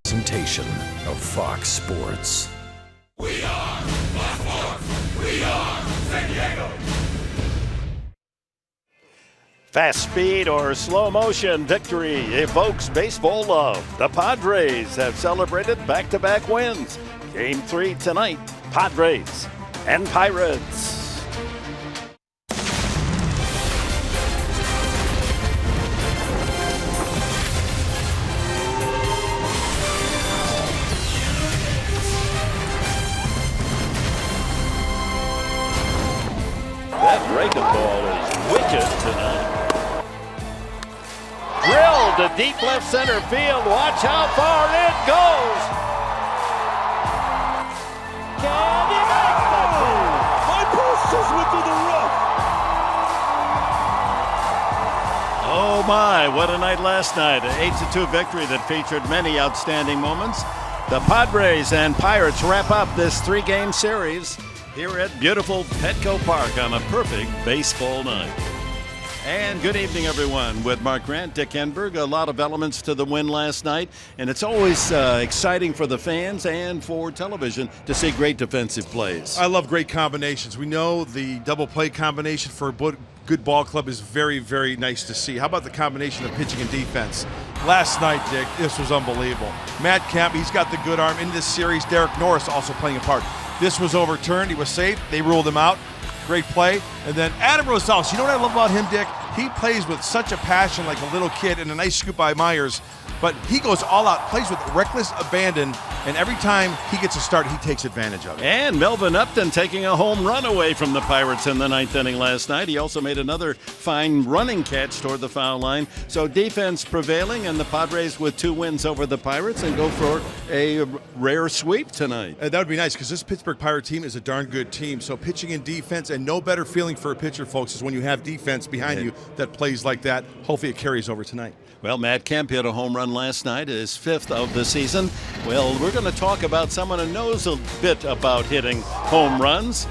Presentation of Fox Sports. We are Baltimore. We are San Diego. Fast speed or slow motion victory evokes baseball love. The Padres have celebrated back-to-back wins. Game 3 tonight, Padres and Pirates. That breaking ball is wicked tonight. Drilled to deep left center field. Watch how far it goes. Can he make the move? My post just went through the roof. Oh my, what a night last night. An 8-2 victory that featured many outstanding moments. The Padres and Pirates wrap up this 3-game series here at beautiful Petco Park on a perfect baseball night. And good evening, everyone. With Mark Grant, Dick Enberg, a lot of elements to the win last night, and it's always exciting for the fans and for television to see great defensive plays. I love great combinations. We know the double play combination for a good ball club is very, very nice to see. How about the combination of pitching and defense? Last night, Dick, this was unbelievable. Matt Kemp, he's got the good arm in this series. Derek Norris also playing a part. This was overturned. He was safe. They ruled him out. Great play. And then Adam Rosales, you know what I love about him, Dick? He plays with such a passion like a little kid, and a nice scoop by Myers. But he goes all out, plays with reckless abandon, and every time he gets a start, he takes advantage of it. And Melvin Upton taking a home run away from the Pirates in the 9th inning last night. He also made another fine running catch toward the foul line. So defense prevailing, and the Padres with 2 wins over the Pirates and go for a rare sweep tonight. That would be nice because this Pittsburgh Pirate team is a darn good team. So pitching and defense, and no better feeling for a pitcher, folks, is when you have defense behind you that plays like that. Hopefully it carries over tonight. Well, Matt Kemp hit a home run last night, his 5th of the season. Well, we're going to talk about someone who knows a bit about hitting home runs.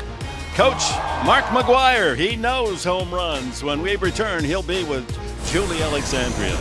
Coach Mark McGuire, he knows home runs. When we return, he'll be with Julie Alexandria.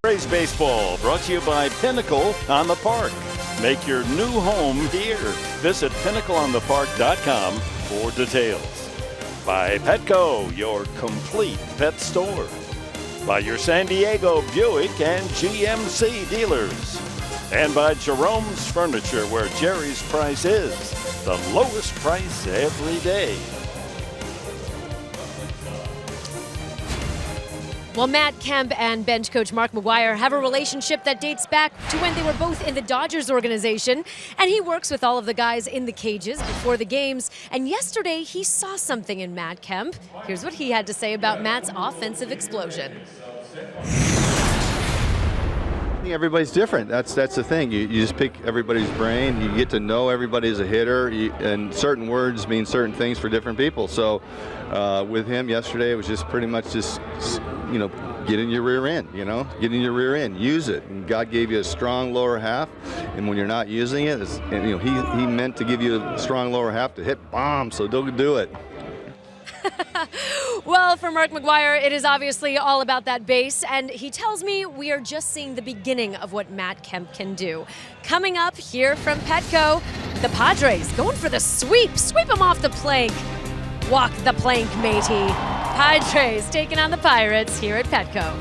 Padres baseball brought to you by Pinnacle on the Park. Make your new home here. Visit pinnacleonthepark.com for details. By Petco, your complete pet store. By your San Diego Buick and GMC dealers. And by Jerome's Furniture, where Jerry's price is the lowest price every day. Well, Matt Kemp and bench coach Mark McGwire have a relationship that dates back to when they were both in the Dodgers organization, and he works with all of the guys in the cages before the games. And yesterday, he saw something in Matt Kemp. Here's what he had to say about Matt's offensive explosion. I think everybody's different. That's the thing. You just pick everybody's brain. You get to know everybody as a hitter, and certain words mean certain things for different people. So with him yesterday, it was just pretty much just get in your rear end. Get in your rear end, use it. And God gave you a strong lower half, and when you're not using it, he meant to give you a strong lower half to hit bombs. So don't do it. Well, for Mark McGwire, it is obviously all about that base, and he tells me we are just seeing the beginning of what Matt Kemp can do. Coming up here from Petco, the Padres going for the sweep. Sweep them off the plank. Walk the plank, matey. Padres taking on the Pirates here at Petco.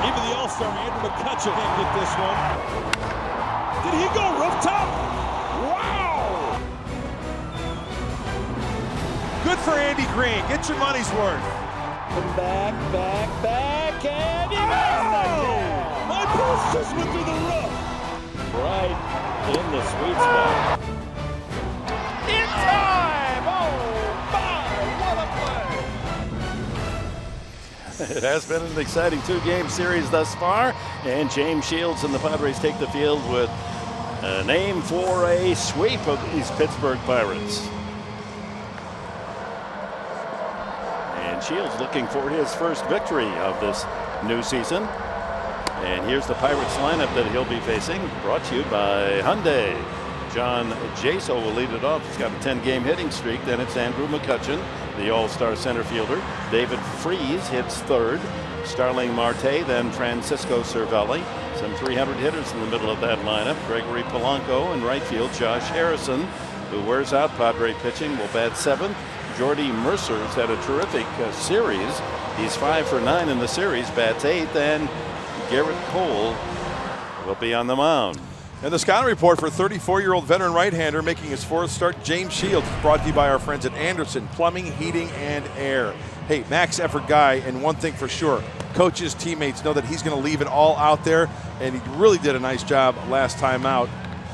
Even the All-Star Andrew McCutcheon can't get this one. Did he go rooftop? Wow! Good for Andy Green. Get your money's worth. Back, and he makes the catch! My pulse just went through the roof. Right in the sweet spot. In time! Oh, my, what a play! It has been an exciting two-game series thus far, and James Shields and the Padres take the field with an aim for a sweep of these Pittsburgh Pirates. And Shields looking for his first victory of this new season. And here's the Pirates lineup that he'll be facing, brought to you by Hyundai. John Jaso will lead it off. He's got a 10-game hitting streak. Then it's Andrew McCutcheon, the all-star center fielder. David Freese hits third. Starling Marte, then Francisco Cervelli. Some 300 hitters in the middle of that lineup. Gregory Polanco in right field. Josh Harrison, who wears out Padre pitching, will bat seventh. Jordy Mercer's had a terrific series. He's 5 for 9 in the series, bats eighth. And Garrett Cole will be on the mound. And the scouting report for 34-year-old veteran right-hander making his 4th start, James Shields, brought to you by our friends at Anderson Plumbing, Heating, and Air. Hey, max effort guy, and one thing for sure, coaches, teammates know that he's going to leave it all out there, and he really did a nice job last time out.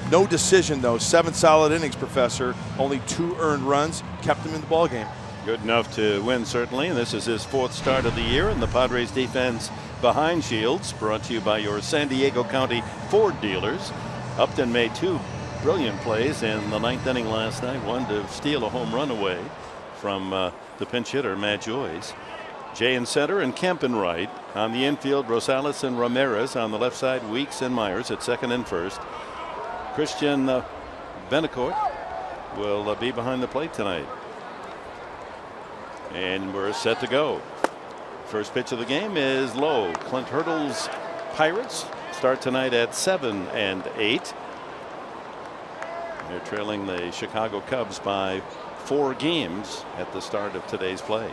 No decision, though. 7 solid innings, Professor. Only 2 earned runs. Kept him in the ballgame. Good enough to win, certainly. And this is his 4th start of the year. And the Padres defense behind Shields, brought to you by your San Diego County Ford dealers. Upton made 2 brilliant plays in the 9th inning last night. One to steal a home run away from the pinch hitter, Matt Joyce. Jay in center and Kemp in right. On the infield, Rosales and Ramirez. On the left side, Weeks and Myers at second and first. Christian Benacourt will be behind the plate tonight. And we're set to go. First pitch of the game is low. Clint Hurdle's Pirates start tonight at 7 and 8. They're trailing the Chicago Cubs by 4 games at the start of today's play.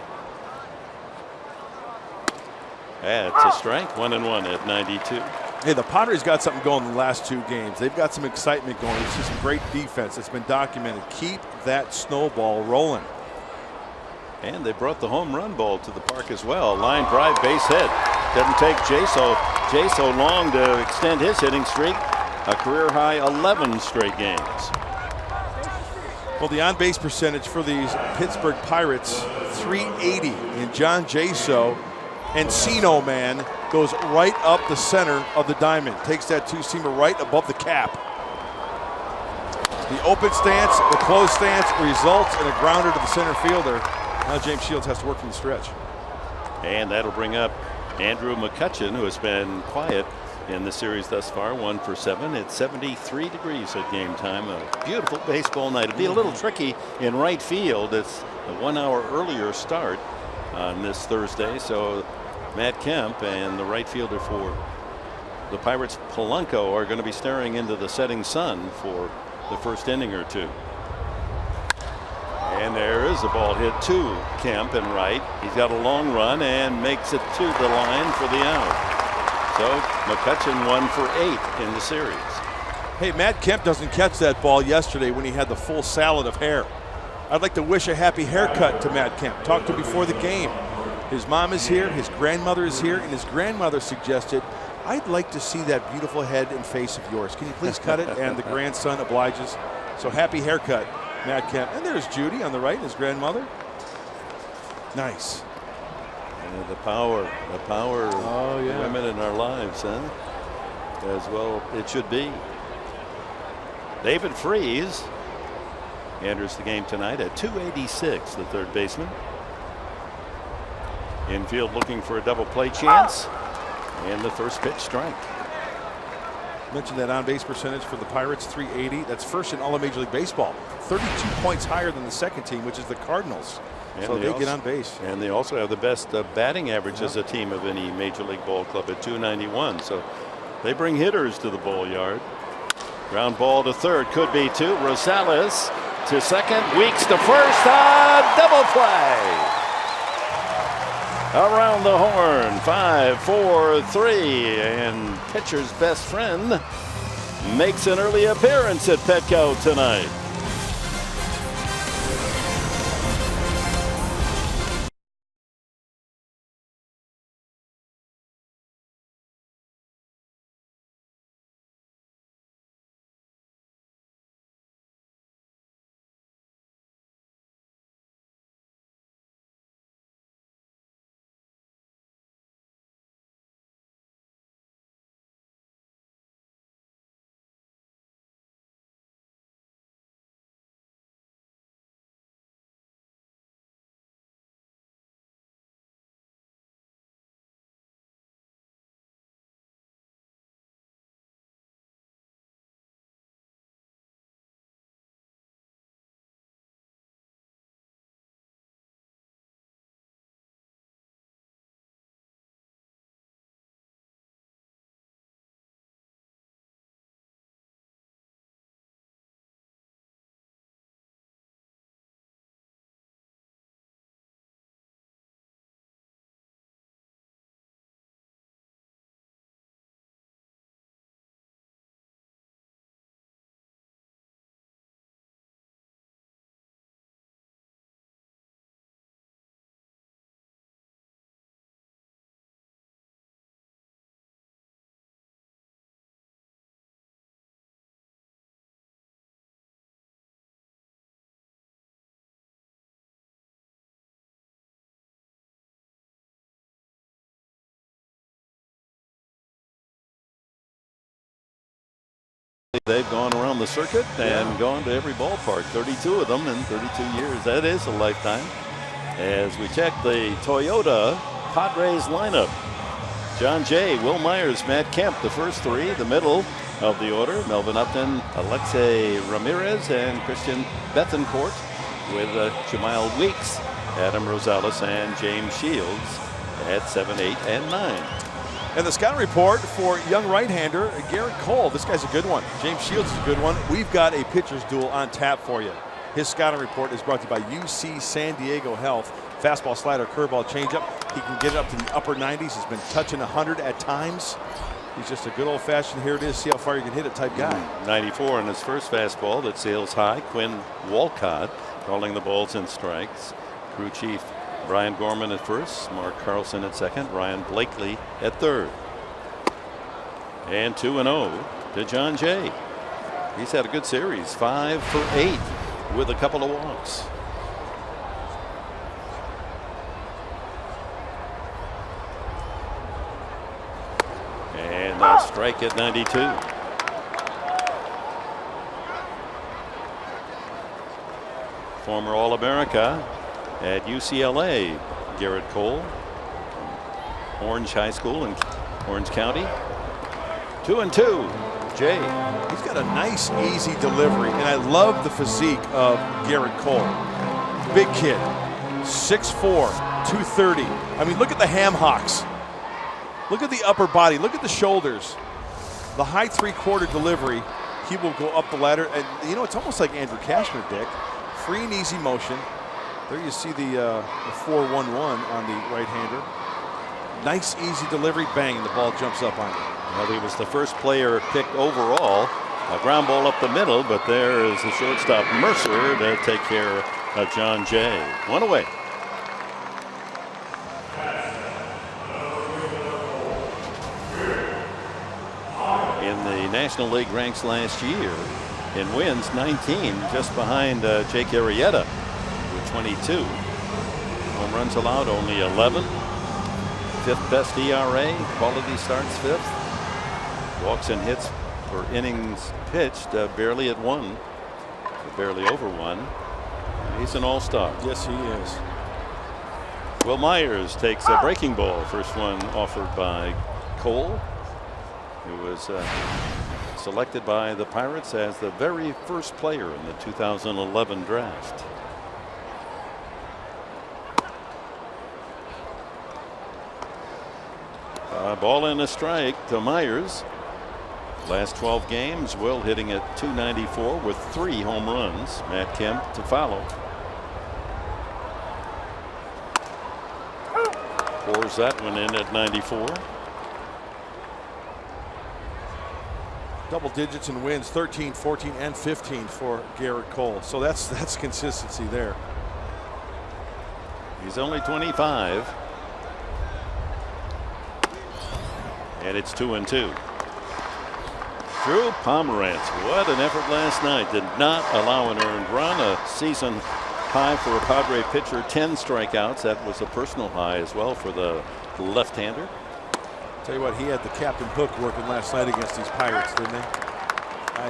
That's a strike. 1-1 at 92. Hey, the Padres got something going in the last 2 games. They've got some excitement going. It's just some great defense that's been documented. Keep that snowball rolling. And they brought the home run ball to the park as well. Line drive, base hit. Doesn't take Jay long to extend his hitting streak. A career high 11 straight games. Well, the on-base percentage for these Pittsburgh Pirates, .380, and John Jaso, Encino man, goes right up the center of the diamond. Takes that 2-seamer right above the cap. The open stance, the closed stance results in a grounder to the center fielder. Now James Shields has to work from the stretch. And that'll bring up Andrew McCutchen, who has been quiet in the series thus far. 1 for 7. It's 73 degrees at game time. A beautiful baseball night. It'll be a little tricky in right field. It's a 1 hour earlier start on this Thursday. So Matt Kemp and the right fielder for the Pirates, Polanco, are going to be staring into the setting sun for the first inning or 2. And there is a ball hit to Kemp in right. He's got a long run and makes it to the line for the out. So McCutchen 1 for 8 in the series. Hey, Matt Kemp doesn't catch that ball yesterday when he had the full salad of hair. I'd like to wish a happy haircut to Matt Kemp. Talked to him before the game. His mom is here, his grandmother is here, and his grandmother suggested, I'd like to see that beautiful head and face of yours. Can you please cut it? And the grandson obliges. So happy haircut, Matt Kemp. And there's Judy on the right, his grandmother. Nice. And the power of women in our lives, huh? As well it should be. David Freese enters the game tonight at 286, the third baseman. Infield looking for a double play chance. And the first pitch strike. Mentioned that on-base percentage for the Pirates, .380. That's first in all of Major League Baseball. 32 points higher than the second team, which is the Cardinals. And so they get on base. And they also have the best batting average as a team of any Major League ball club at .291. So they bring hitters to the ball yard. Ground ball to third, could be 2. Rosales to second, Weeks to first, double play. Around the horn, 5-4-3, and pitcher's best friend makes an early appearance at Petco tonight. They've gone around the circuit and gone to every ballpark, 32 of them in 32 years. That is a lifetime. As we check the Toyota Padres lineup, John Jay, Will Myers, Matt Kemp, the first three. The middle of the order, Melvin Upton, Alexei Ramirez, and Christian Bethancourt, with Jamal Weeks, Adam Rosales, and James Shields at 7, 8, and 9. And the scouting report for young right-hander Garrett Cole. This guy's a good one. James Shields is a good one. We've got a pitcher's duel on tap for you. His scouting report is brought to you by UC San Diego Health. Fastball, slider, curveball, changeup. He can get it up to the upper 90s. He's been touching 100 at times. He's just a good old-fashioned, here it is, see how far you can hit it type guy. 94 on his first fastball that sails high. Quinn Walcott calling the balls and strikes. Crew chief Brian Gorman at first, Mark Carlson at second, Ryan Blakely at third. And 2-0 to John Jay. He's had a good series, 5 for 8 with a couple of walks. And a strike at 92. Former All-America at UCLA, Garrett Cole, Orange High School in Orange County. 2-2, Jay. He's got a nice, easy delivery, and I love the physique of Garrett Cole. Big kid, 6'4", 230. I mean, look at the ham hocks. Look at the upper body. Look at the shoulders. The high three-quarter delivery. He will go up the ladder, and you know, it's almost like Andrew Cashner, Dick. Free and easy motion. There you see the 4-1-1 on the right-hander. Nice, easy delivery, bang, and the ball jumps up on him. Well, he was the first player picked overall. A ground ball up the middle, but there is the shortstop Mercer to take care of John Jay. One away. In the National League ranks last year, in wins, 19, just behind Jake Arrieta with 22. Home runs allowed, only 11. Fifth best ERA. Quality starts fifth. Walks and hits for innings pitched, barely at 1, barely over 1. He's an all-star. Yes, he is. Will Myers takes a breaking ball. First one offered by Cole, who was selected by the Pirates as the very first player in the 2011 draft. Ball and a strike to Myers. Last 12 games, Will hitting at .294 with 3 home runs. Matt Kemp to follow. Pours that one in at 94. Double digits in wins, 13, 14, and 15 for Garrett Cole. So that's consistency there. He's only 25. And it's 2-2. Drew Pomerantz, what an effort last night. Did not allow an earned run. A season high for a Padre pitcher, 10 strikeouts. That was a personal high as well for the left-hander. Tell you what, he had the Captain Hook working last night against these Pirates, didn't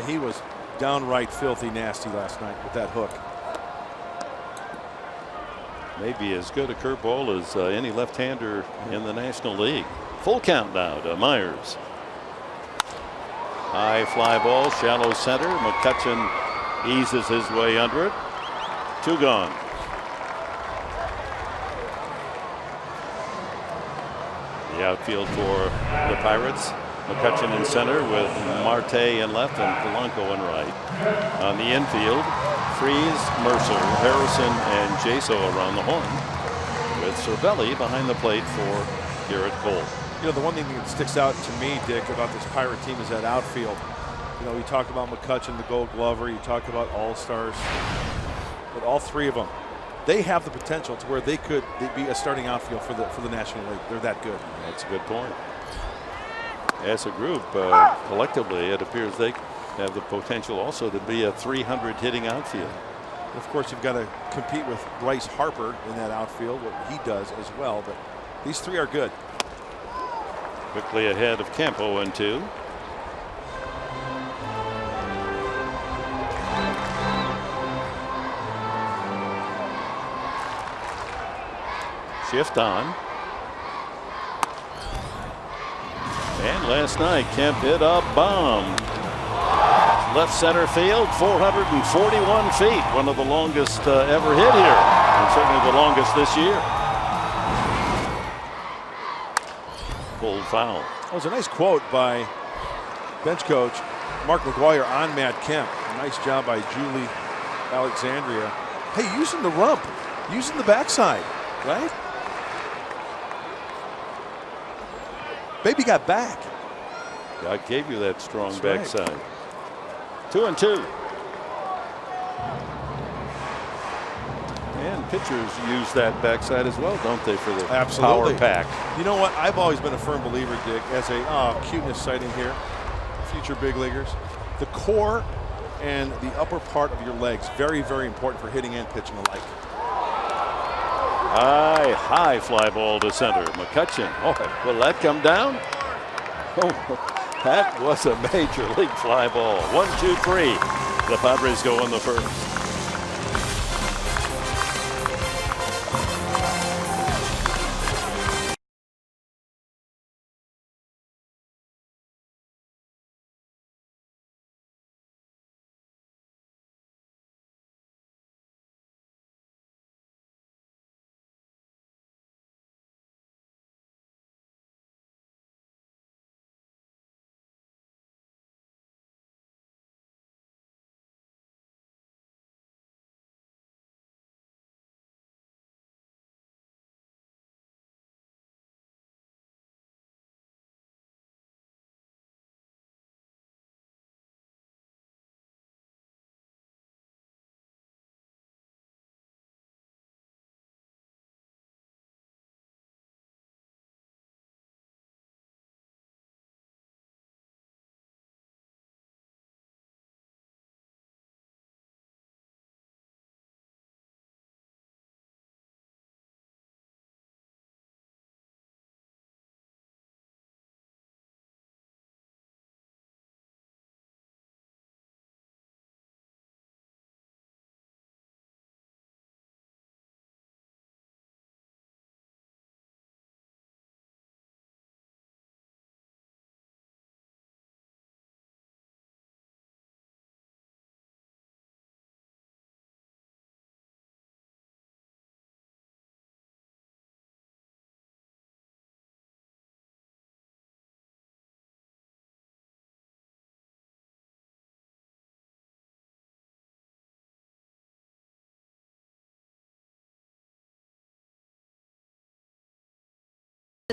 he? He was downright filthy nasty last night with that hook. Maybe as good a curveball as any left-hander in the National League. Full count now to Myers. High fly ball, shallow center. McCutchen eases his way under it. 2 gone. The outfield for the Pirates. McCutchen in center with Marte in left and Polanco in right. On the infield, Freese, Mercer, Harrison, and Jaso around the horn, with Cervelli behind the plate for Garrett Cole. You know, the one thing that sticks out to me, Dick, about this Pirate team is that outfield. You know, you talk about McCutchen, the Gold Glover, you talk about All-Stars, but all 3 of them, they have the potential to where they'd be a starting outfield for the National League. They're that good. That's a good point. As a group, collectively, it appears they have the potential also to be a 300 hitting outfield. Of course, you've got to compete with Bryce Harper in that outfield, what he does as well, but these 3 are good. Quickly ahead of Kemp, 0-2. Shift on. And last night, Kemp hit a bomb. Left center field, 441 feet. One of the longest ever hit here. And certainly the longest this year. Pulled foul. That was a nice quote by bench coach Mark McGuire on Matt Kemp. A nice job by Julie Alexandria. Hey, using the rump, using the backside, right? Baby got back. God gave you that strong That's backside. 2-2. And pitchers use that backside as well, don't they, for the Absolutely. power pack? You know what? I've always been a firm believer, Dick, as a cuteness sighting here, future big leaguers. The core and the upper part of your legs, very, very important for hitting and pitching alike. High fly ball to center. McCutcheon. Oh, will that come down? Oh, that was a major league fly ball. 1-2-3. The Padres go in the first.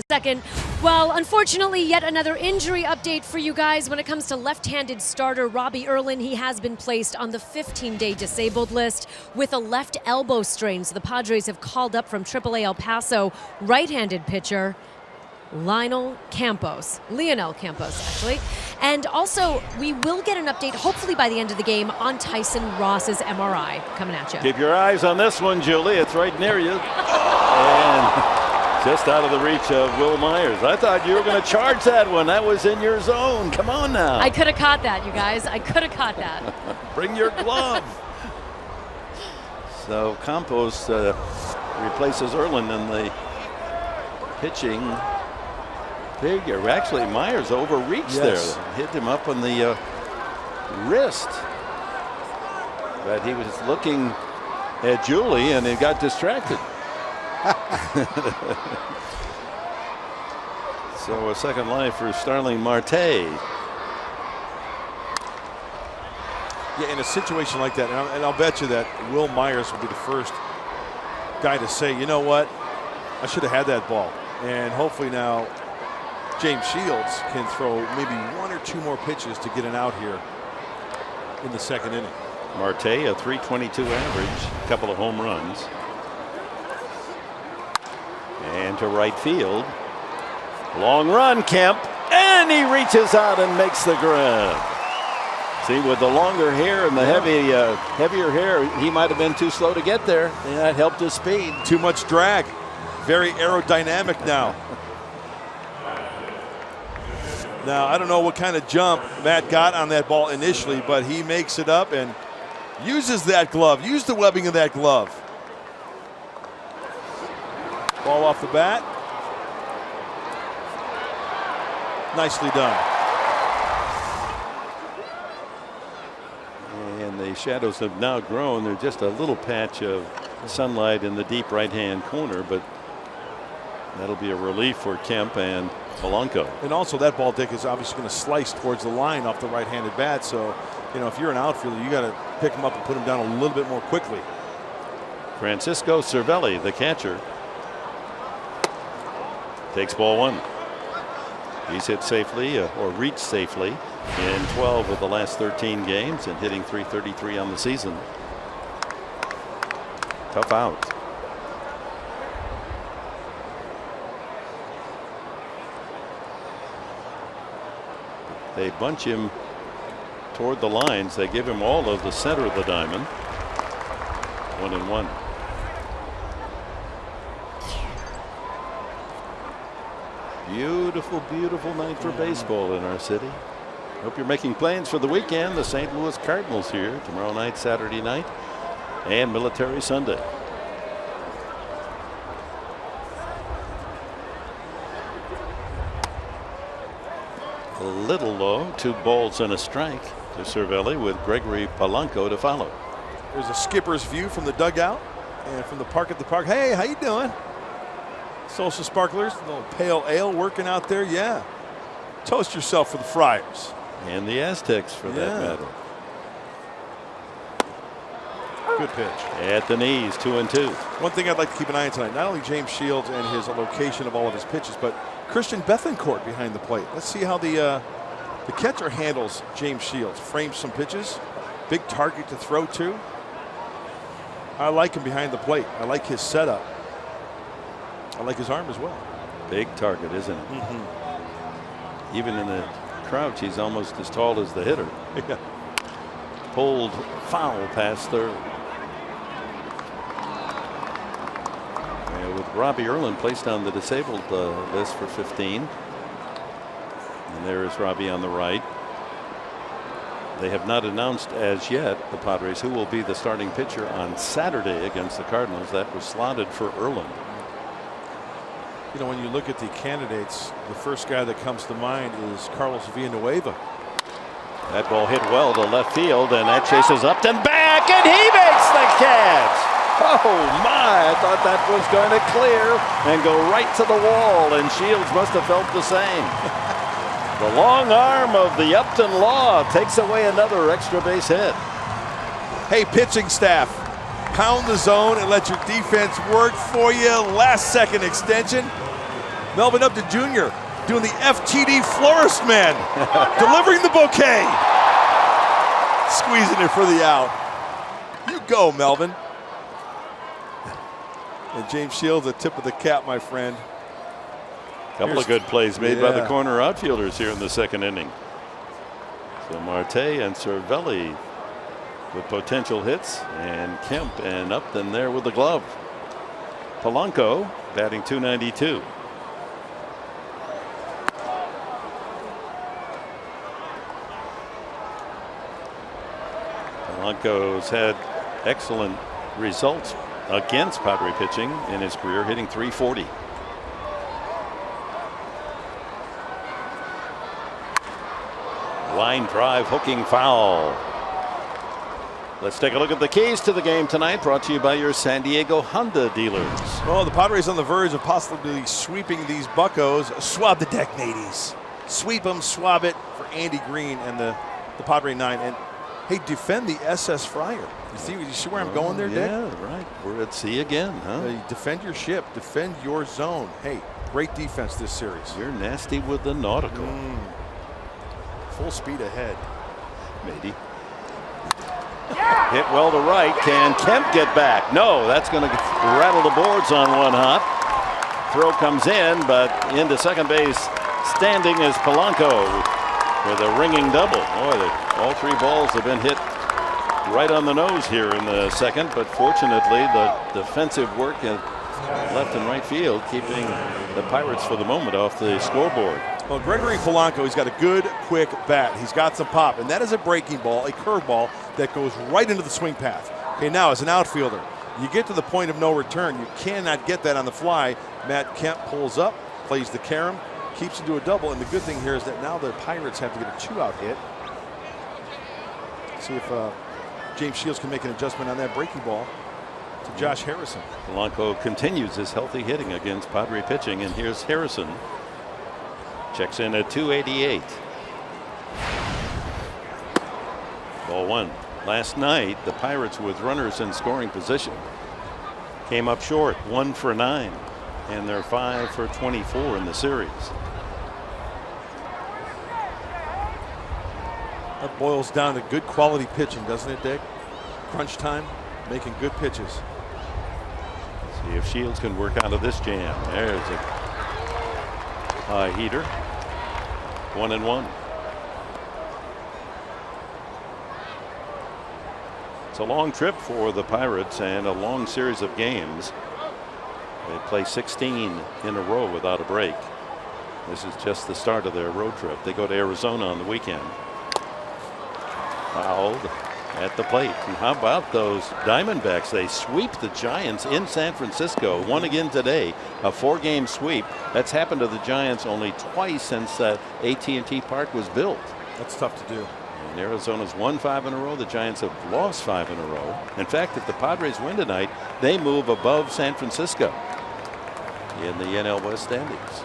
Second. Well, unfortunately, yet another injury update for you guys. When it comes to left-handed starter Robbie Erlin, he has been placed on the 15-day disabled list with a left elbow strain. So the Padres have called up from AAA El Paso right-handed pitcher Lionel Campos, actually. And also, we will get an update, hopefully by the end of the game, on Tyson Ross's MRI coming at you. Keep your eyes on this one, Julie. It's right near you. And just out of the reach of Will Myers. I thought you were going to charge that one. That was in your zone. Come on now. I could have caught that, you guys. I could have caught that. Bring your glove. So Campos replaces Erlin in the pitching figure. Actually, Myers overreached there. Hit him up on the wrist. But he was looking at Julie and he got distracted. So a second life for Starling Marte. Yeah, in a situation like that, and I'll bet you that Will Myers will be the first guy to say, you know what, I should have had that ball. And hopefully now James Shields can throw maybe one or two more pitches to get an out here in the second inning. Marte, a .322 average, a couple of home runs. And to right field. Long run, Kemp. And he reaches out and makes the grab. See, with the longer hair and the heavier hair, he might have been too slow to get there. And that helped his speed. Too much drag. Very aerodynamic now. Now, I don't know what kind of jump Matt got on that ball initially, but he makes it up and uses that glove. Use the webbing of that glove. Ball off the bat. Nicely done. And the shadows have now grown. There's just a little patch of sunlight in the deep right-hand corner, but that'll be a relief for Kemp and Polanco. And also that ball, Dick, is obviously going to slice towards the line off the right-handed bat. So, you know, if you're an outfielder, you got to pick him up and put him down a little bit more quickly. Francisco Cervelli, the catcher, takes ball one. He's hit safely or reached safely in 12 of the last 13 games and hitting .333 on the season. Tough out. They bunch him toward the lines. They give him all of the center of the diamond. 1-1. Beautiful, beautiful night for baseball in our city. Hope you're making plans for the weekend. The St. Louis Cardinals here tomorrow night, Saturday night, and Military Sunday. A little low, 2 balls and a strike to Cervelli with Gregory Polanco to follow. There's a skipper's view from the dugout and from the park at the park. Hey, how you doing? Social sparklers, a little pale ale working out there. Yeah. Toast yourself for the Friars. And the Aztecs for that matter. Good pitch. At the knees, 2-2. One thing I'd like to keep an eye on tonight, not only James Shields and his location of all of his pitches, but Christian Bethancourt behind the plate. Let's see how the catcher handles James Shields. Frames some pitches. Big target to throw to. I like him behind the plate. I like his setup. I like his arm as well. Big target, isn't it? Mm-hmm. Even in the crouch, he's almost as tall as the hitter. Yeah. Pulled foul past third. With Robbie Erlin placed on the disabled list for 15. And there is Robbie on the right. They have not announced as yet, the Padres, who will be the starting pitcher on Saturday against the Cardinals. That was slotted for Erlin. You know, when you look at the candidates, the first guy that comes to mind is Carlos Villanueva. That ball hit well to left field, and that chases Upton back, and he makes the catch. Oh my, I thought that was going to clear and go right to the wall, and Shields must have felt the same. The long arm of the Upton Law takes away another extra base hit. Hey, pitching staff, pound the zone and let your defense work for you. Last second extension. Melvin Upton Jr. doing the FTD florist man, delivering the bouquet. Squeezing it for the out. You go, Melvin. And James Shields, a tip of the cap, my friend. Couple of good plays made by the corner outfielders here in the second inning. So Marte and Cervelli with potential hits, and Kemp and Upton there with the glove. Polanco batting .292. Polanco's had excellent results against Padre pitching in his career, hitting .340. Line drive, hooking foul. Let's take a look at the keys to the game tonight, brought to you by your San Diego Honda dealers. Well, the Padres on the verge of possibly sweeping these buccos. Swab the deck, mateys. Sweep them, swab it for Andy Green and the Padre 9. And hey, defend the SS Fryer. You see where I'm going there, Dick? Yeah, right. We're at sea again, huh? Defend your ship. Defend your zone. Hey, great defense this series. You're nasty with the nautical. Full speed ahead. Maybe. Hit well to right. Can Kemp get back? No, that's going to rattle the boards on one hop. Throw comes in, but into second base standing is Polanco with a ringing double. Boy, all 3 balls have been hit right on the nose here in the second, but fortunately the defensive work in left and right field keeping the Pirates for the moment off the scoreboard. Well, Gregory Polanco, he's got a good, quick bat. He's got some pop, and that is a breaking ball, a curveball that goes right into the swing path. Okay, now as an outfielder, You get to the point of no return. You cannot get that on the fly. Matt Kemp pulls up, plays the carom, keeps it to a double. And the good thing here is that now the Pirates have to get a 2-out hit. See if James Shields can make an adjustment on that breaking ball to Josh Harrison. Polanco continues his healthy hitting against Padre pitching, and here's Harrison. Checks in at 288. Ball one. Last night, the Pirates, with runners in scoring position, came up short, 1 for 9, and they're 5 for 24 in the series. That boils down to good quality pitching, doesn't it, Dick? Crunch time, making good pitches. See if Shields can work out of this jam. There's a high heater. 1-1. It's a long trip for the Pirates and a long series of games. They play 16 in a row without a break. This is just the start of their road trip. They go to Arizona on the weekend. Fouled at the plate. And how about those Diamondbacks? They sweep the Giants in San Francisco. Won again today. A 4-game sweep. That's happened to the Giants only twice since AT&T Park was built. That's tough to do. And Arizona's won 5 in a row. The Giants have lost 5 in a row. In fact, if the Padres win tonight, they move above San Francisco in the NL West standings.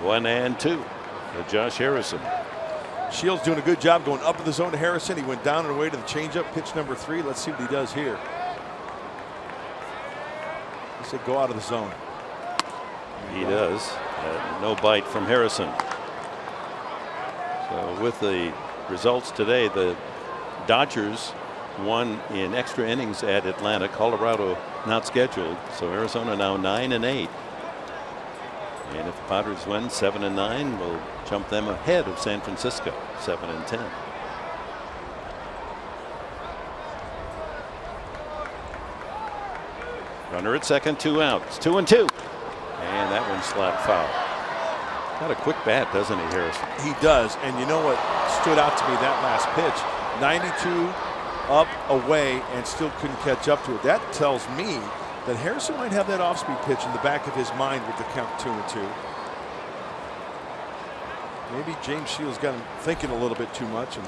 1-2 for Josh Harrison. Shields doing a good job going up in the zone to Harrison. He went down and away to the changeup, pitch number 3. Let's see what he does here. He said go out of the zone. He does. No bite from Harrison. So with the results today, the Dodgers won in extra innings at Atlanta. Colorado not scheduled. So Arizona now 9-8. And if the Padres win 7-9, will jump them ahead of San Francisco 7-10. Runner at second, 2 outs, 2-2. And that one slapped foul. Got a quick bat, doesn't he, Harrison? He does. And you know what stood out to me that last pitch? 92 up, away, and still couldn't catch up to it. That tells me that Harrison might have that off-speed pitch in the back of his mind with the count 2-2. Maybe James Shields got him thinking a little bit too much and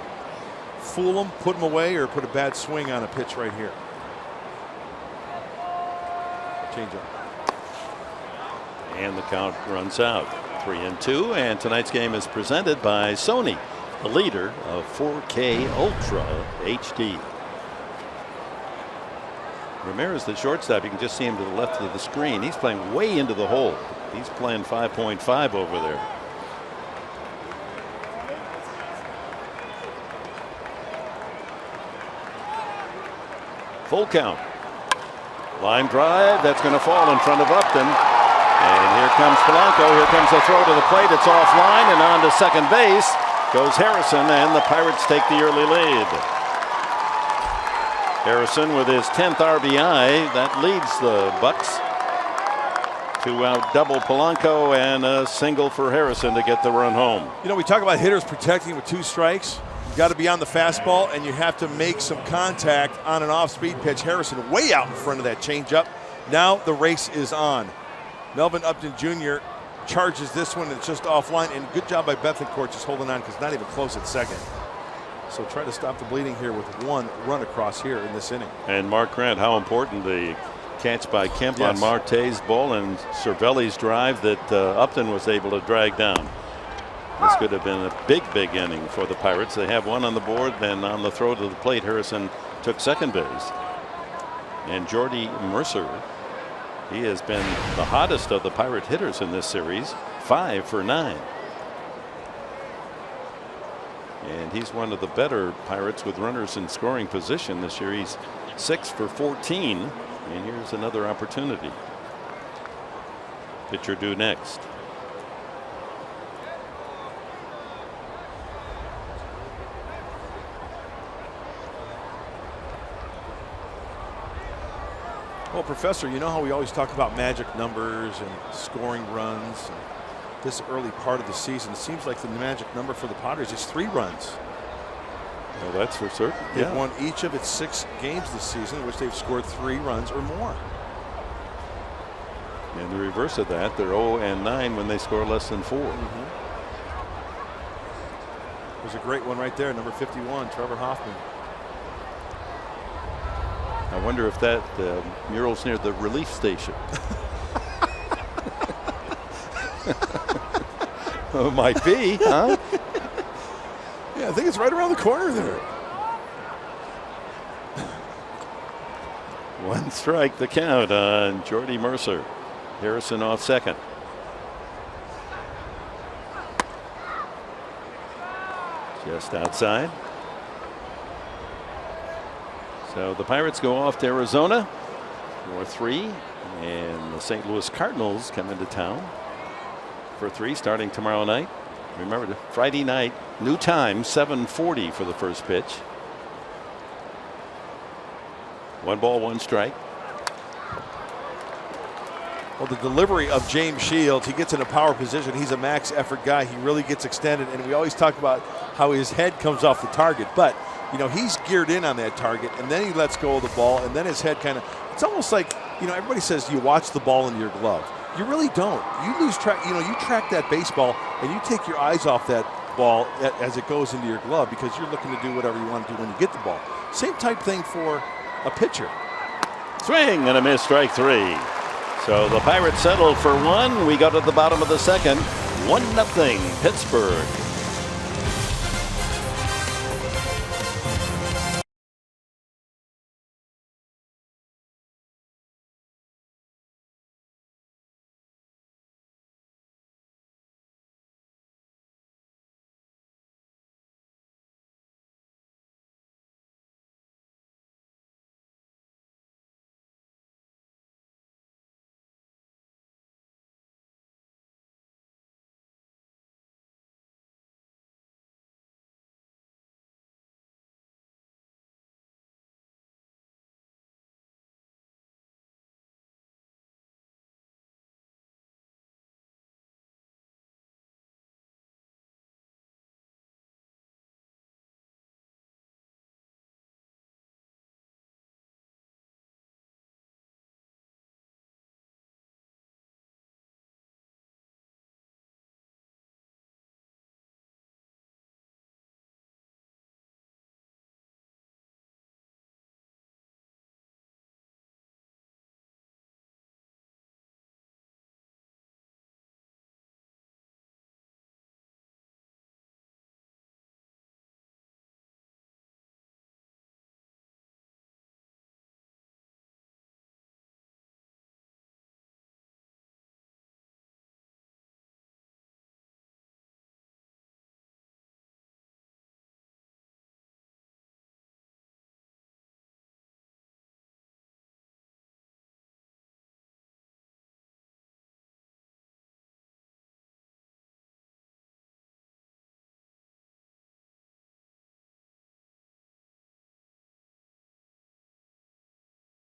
fool him, put him away, or put a bad swing on a pitch right here. Change up. And the count runs out. 3-2, and tonight's game is presented by Sony, the leader of 4K Ultra HD. Ramirez, the shortstop, you can just see him to the left of the screen. He's playing way into the hole. He's playing 5.5 over there. Full count. Line drive. That's going to fall in front of Upton. And here comes Polanco. Here comes the throw to the plate. It's offline and on to second base goes Harrison, and the Pirates take the early lead. Harrison with his 10th RBI. That leads the Bucks. 2-out double Polanco and a single for Harrison to get the run home. You know, we talk about hitters protecting with 2 strikes. You got to be on the fastball, and you have to make some contact on an off-speed pitch. Harrison way out in front of that changeup. Now the race is on. Melvin Upton Jr. charges this one. It's just offline, and good job by Bethencourt just holding on because not even close at second. So try to stop the bleeding here with 1 run across here in this inning. And Mark Grant, how important the catch by Kemp on Marte's ball and Cervelli's drive that Upton was able to drag down. This could have been a big inning for the Pirates. They have 1 on the board. Then on the throw to the plate, Harrison took second base. And Jordy Mercer, he has been the hottest of the Pirate hitters in this series, 5 for 9. And he's one of the better Pirates with runners in scoring position this year. He's 6 for 14. And here's another opportunity. Pitcher due next. Well, Professor, you know how we always talk about magic numbers and scoring runs. And this early part of the season, it seems like the magic number for the Padres is 3 runs. Well, that's for certain. They've won each of its 6 games this season, in which they've scored 3 runs or more. And the reverse of that, they're 0-9 when they score less than 4. There's a great one right there, number 51, Trevor Hoffman. I wonder if that mural's near the relief station. It might be, huh? Yeah, I think it's right around the corner there. 1 strike the count on Jordy Mercer. Harrison off second. Just outside. So the Pirates go off to Arizona for 3, and the St. Louis Cardinals come into town for 3 starting tomorrow night. Remember, Friday night, new time, 7:40 for the first pitch. 1 ball, 1 strike. Well, the delivery of James Shields, he gets in a power position. He's a max effort guy. He really gets extended, and we always talk about how his head comes off the target, but you know, he's geared in on that target, and then he lets go of the ball, and then his head kind of, it's almost like, you know, everybody says you watch the ball in your glove. You really don't. You lose track, you know, you track that baseball and you take your eyes off that ball as it goes into your glove because you're looking to do whatever you want to do when you get the ball. Same type thing for a pitcher. Swing and a miss, strike 3. So the Pirates settle for 1. We go to the bottom of the second. 1-0 Pittsburgh.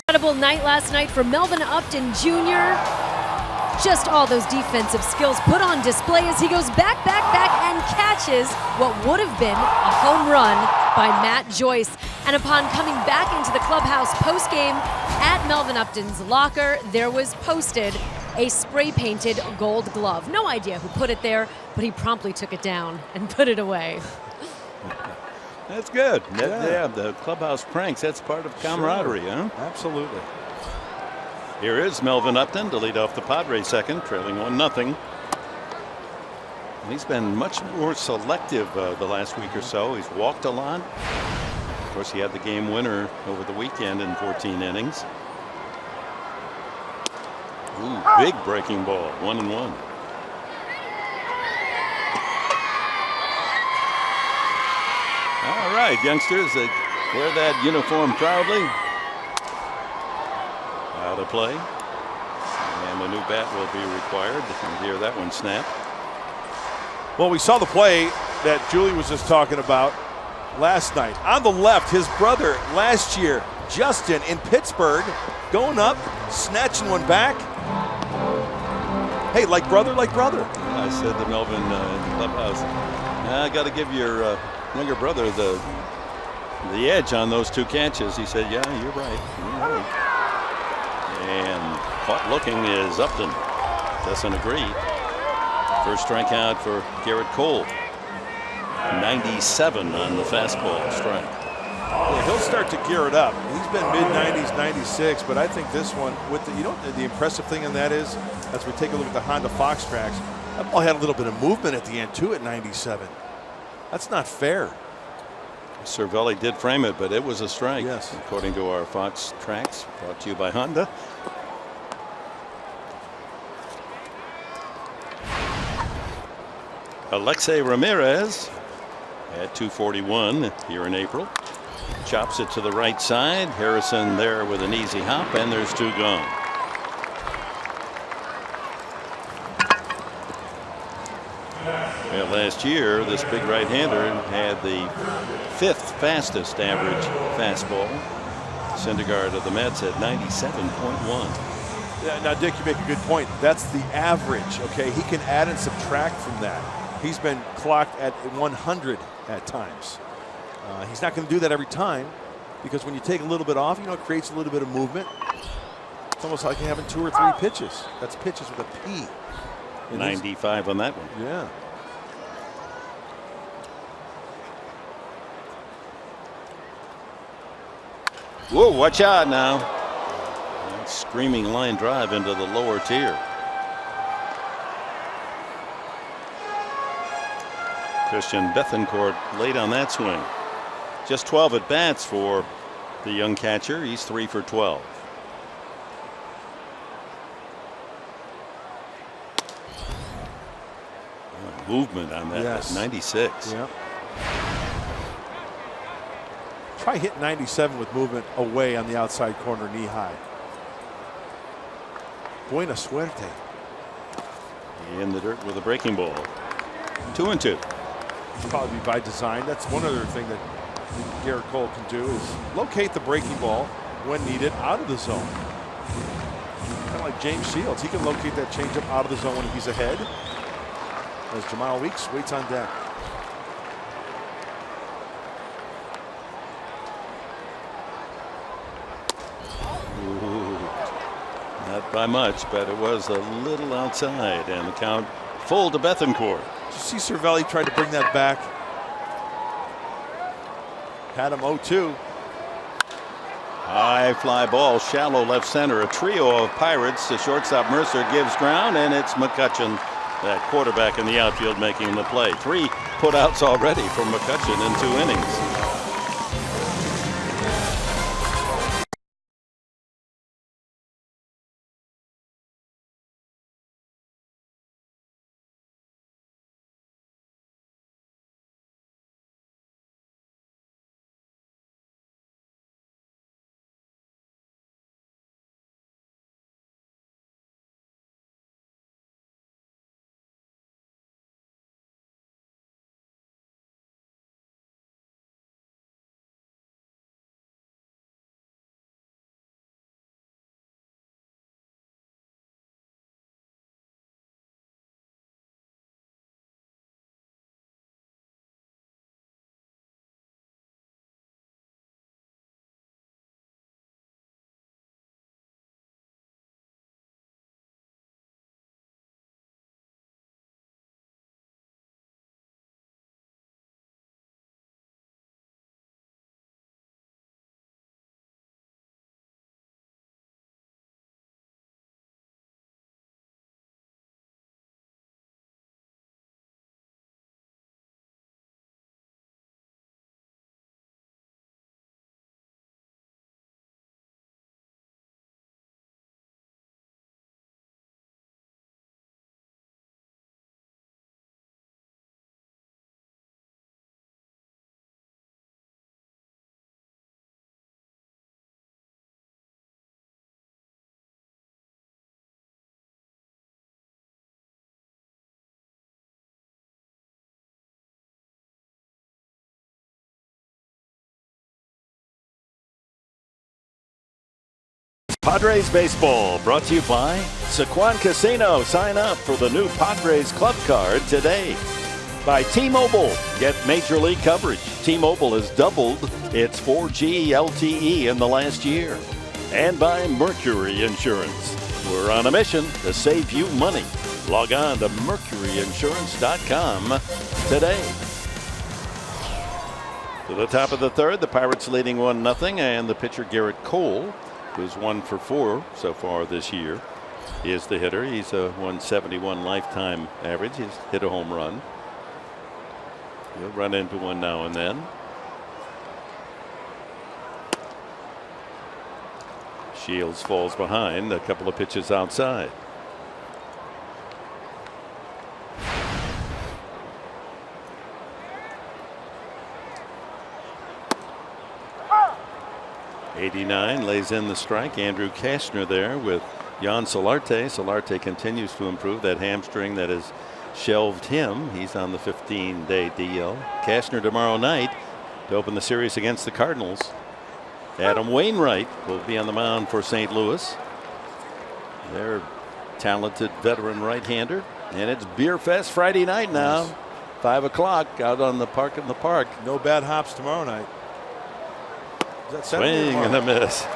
Incredible night last night for Melvin Upton Jr. Just all those defensive skills put on display as he goes back and catches what would have been a home run by Matt Joyce. And upon coming back into the clubhouse postgame at Melvin Upton's locker, there was posted a spray-painted gold glove. No idea who put it there, but he promptly took it down and put it away. That's good. Yeah, the clubhouse pranks, that's part of camaraderie, huh? Absolutely. Here is Melvin Upton to lead off the Padres second, trailing 1-0. He's been much more selective the last week or so. He's walked a lot. Of course, he had the game winner over the weekend in 14 innings. Ooh, big breaking ball, 1-1. All right, youngsters that wear that uniform proudly. Out of play. And a new bat will be required. You can hear that one snap. Well, we saw the play that Julie was just talking about last night. On the left, his brother last year, Justin, in Pittsburgh, going up, snatching one back. Hey, like brother, like brother. I said to Melvin in the clubhouse, I got to give your younger brother the the edge on those 2 catches. He said, yeah, you're right. And caught looking is Upton. Doesn't agree. First strikeout for Garrett Cole. 97 on the fastball strike. Yeah, he'll start to gear it up. He's been mid-90s, 96, but I think this one, with the impressive thing in that is, as we take a look at the Honda Fox tracks, that ball had a little bit of movement at the end too at 97. That's not fair. Cervelli did frame it, but it was a strike. Yes. According to our Fox tracks, brought to you by Honda. Alexei Ramirez at 241 here in April. Chops it to the right side. Harrison there with an easy hop, and there's 2 gone. Well, last year, this big right-hander had the 5th fastest average fastball. Syndergaard of the Mets at 97.1. Yeah, now, Dick, you make a good point. That's the average. Okay, he can add and subtract from that. He's been clocked at 100 at times. He's not going to do that every time, because when you take a little bit off, it creates a little bit of movement. It's almost like having 2 or 3 pitches. That's pitches with a P. 95 on that one. Yeah. Whoa, watch out now. Screaming line drive into the lower tier. Christian Bethancourt late on that swing. Just 12 at bats for the young catcher. He's 3 for 12. Movement on that. Yes. 96. Yeah. Try hitting 97 with movement away on the outside corner, knee high. Buena suerte. In the dirt with a breaking ball. 2-2. Probably by design. That's one other thing that Garrett Cole can do is locate the breaking ball when needed out of the zone. Kind of like James Shields. He can locate that changeup out of the zone when he's ahead, as Jamal Weeks waits on deck. Not by much, but it was a little outside, and the count full to Bethancourt. Did you see Cervelli tried to bring that back? Had him 0-2. High fly ball, shallow left center. A trio of Pirates. The shortstop Mercer gives ground, and it's McCutchen, that quarterback in the outfield, making the play. 3 putouts already for McCutchen in 2 innings. Padres baseball brought to you by Sequan Casino. Sign up for the new Padres club card today. By T-Mobile. Get major league coverage. T-Mobile has doubled its 4G LTE in the last year. And by Mercury Insurance. We're on a mission to save you money. Log on to mercuryinsurance.com today. To the top of the third, the Pirates leading 1-0, and the pitcher Garrett Cole, who's 1 for 4 so far this year, is the hitter. He's a 171 lifetime average. He's hit a home run. He'll run into one now and then. Shields falls behind, a couple of pitches outside. '89 lays in the strike. Andrew Kastner there with Jan Solarte. Solarte continues to improve. That hamstring that has shelved him, he's on the 15-day DL. Kastner tomorrow night to open the series against the Cardinals. Adam Wainwright will be on the mound for St. Louis. Their talented veteran right-hander. And it's Beer Fest Friday night now. 5 o'clock out on the park in the park. No bad hops tomorrow night. Swing and a miss.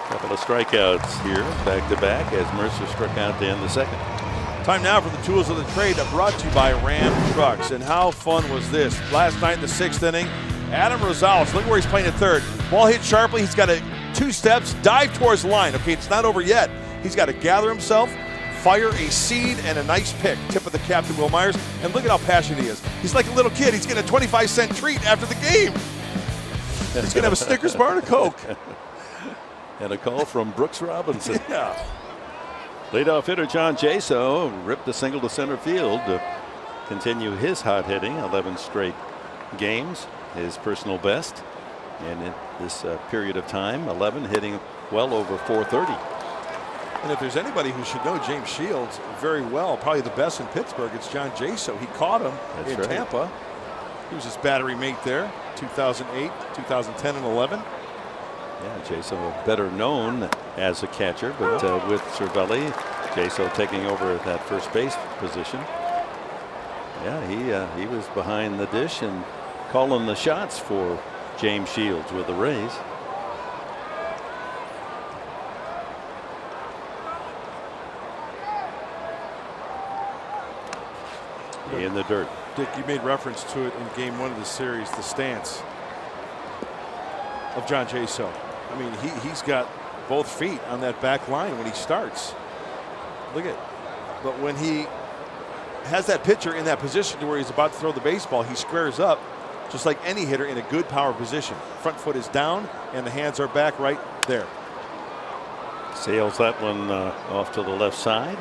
Couple of strikeouts here back to back as Mercer struck out to end the second. Time now for the tools of the trade, brought to you by Ram Trucks. And how fun was this? Last night in the 6th inning, Adam Rosales, look where he's playing at third. Ball hit sharply. He's got to 2 steps, dive towards the line. Okay, it's not over yet. He's got to gather himself, fire a seed, and a nice pick. Tip of the cap to Will Myers. And look at how passionate he is. He's like a little kid. He's getting a 25-cent treat after the game. He's going to have a Snickers bar and a Coke. And a call from Brooks Robinson. Yeah. Leadoff hitter John Jaso ripped a single to center field to continue his hot hitting. 11 straight games, his personal best. And in this period of time, 11 hitting well over .430. And if there's anybody who should know James Shields very well, probably the best in Pittsburgh, it's John Jaso. He caught him in Tampa. He was his battery mate there, 2008, 2010, and 11. Yeah, Jaso better known as a catcher, but with Cervelli, Jaso taking over that first base position. Yeah, he was behind the dish and calling the shots for James Shields with the Rays. In the dirt. Dick, you made reference to it in game 1 of the series, the stance of John Jaso. I mean, he's got both feet on that back line when he starts. Look at, but when he has that pitcher in that position to where he's about to throw the baseball, he squares up just like any hitter in a good power position. Front foot is down and the hands are back right there. Sails that one off to the left side.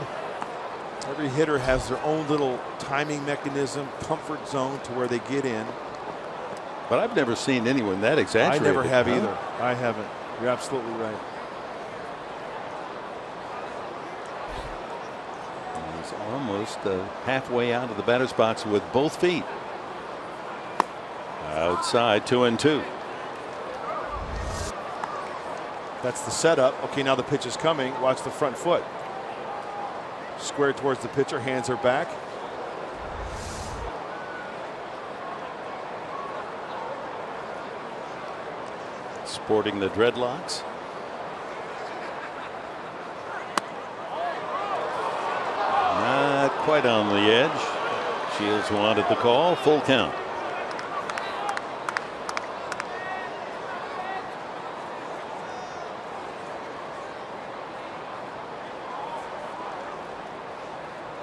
Every hitter has their own little timing mechanism, comfort zone to where they get in. But I've never seen anyone that exaggerated. I never have either. I haven't. You're absolutely right. And he's almost halfway out of the batter's box with both feet. Outside, 2-2. That's the setup. Okay, now the pitch is coming. Watch the front foot. Square towards the pitcher, hands are back. Sporting the dreadlocks. Not quite on the edge. Shields wanted the call. Full count.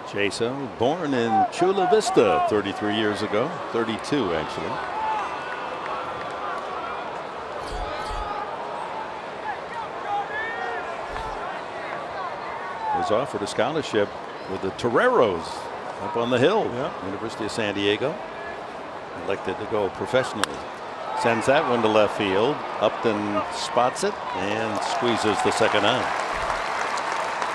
Jaso, born in Chula Vista 33 years ago, 32 actually. Was offered a scholarship with the Toreros up on the hill, University of San Diego. Elected to go professionally. Sends that one to left field. Upton spots it and squeezes the second out.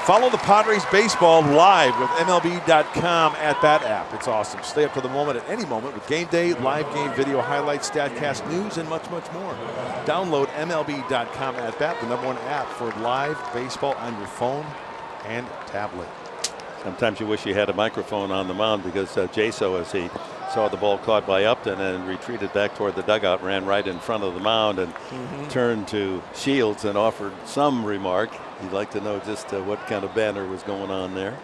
Follow the Padres baseball live with MLB.com @bat app. It's awesome. Stay up to the moment at any moment with game day, live game video highlights, StatCast news, and much, much more. Download MLB.com @bat, the #1 app for live baseball on your phone and tablet. Sometimes you wish you had a microphone on the mound because Jaso, as he saw the ball caught by Upton and retreated back toward the dugout, ran right in front of the mound and turned to Shields and offered some remark. He'd like to know just what kind of banner was going on there.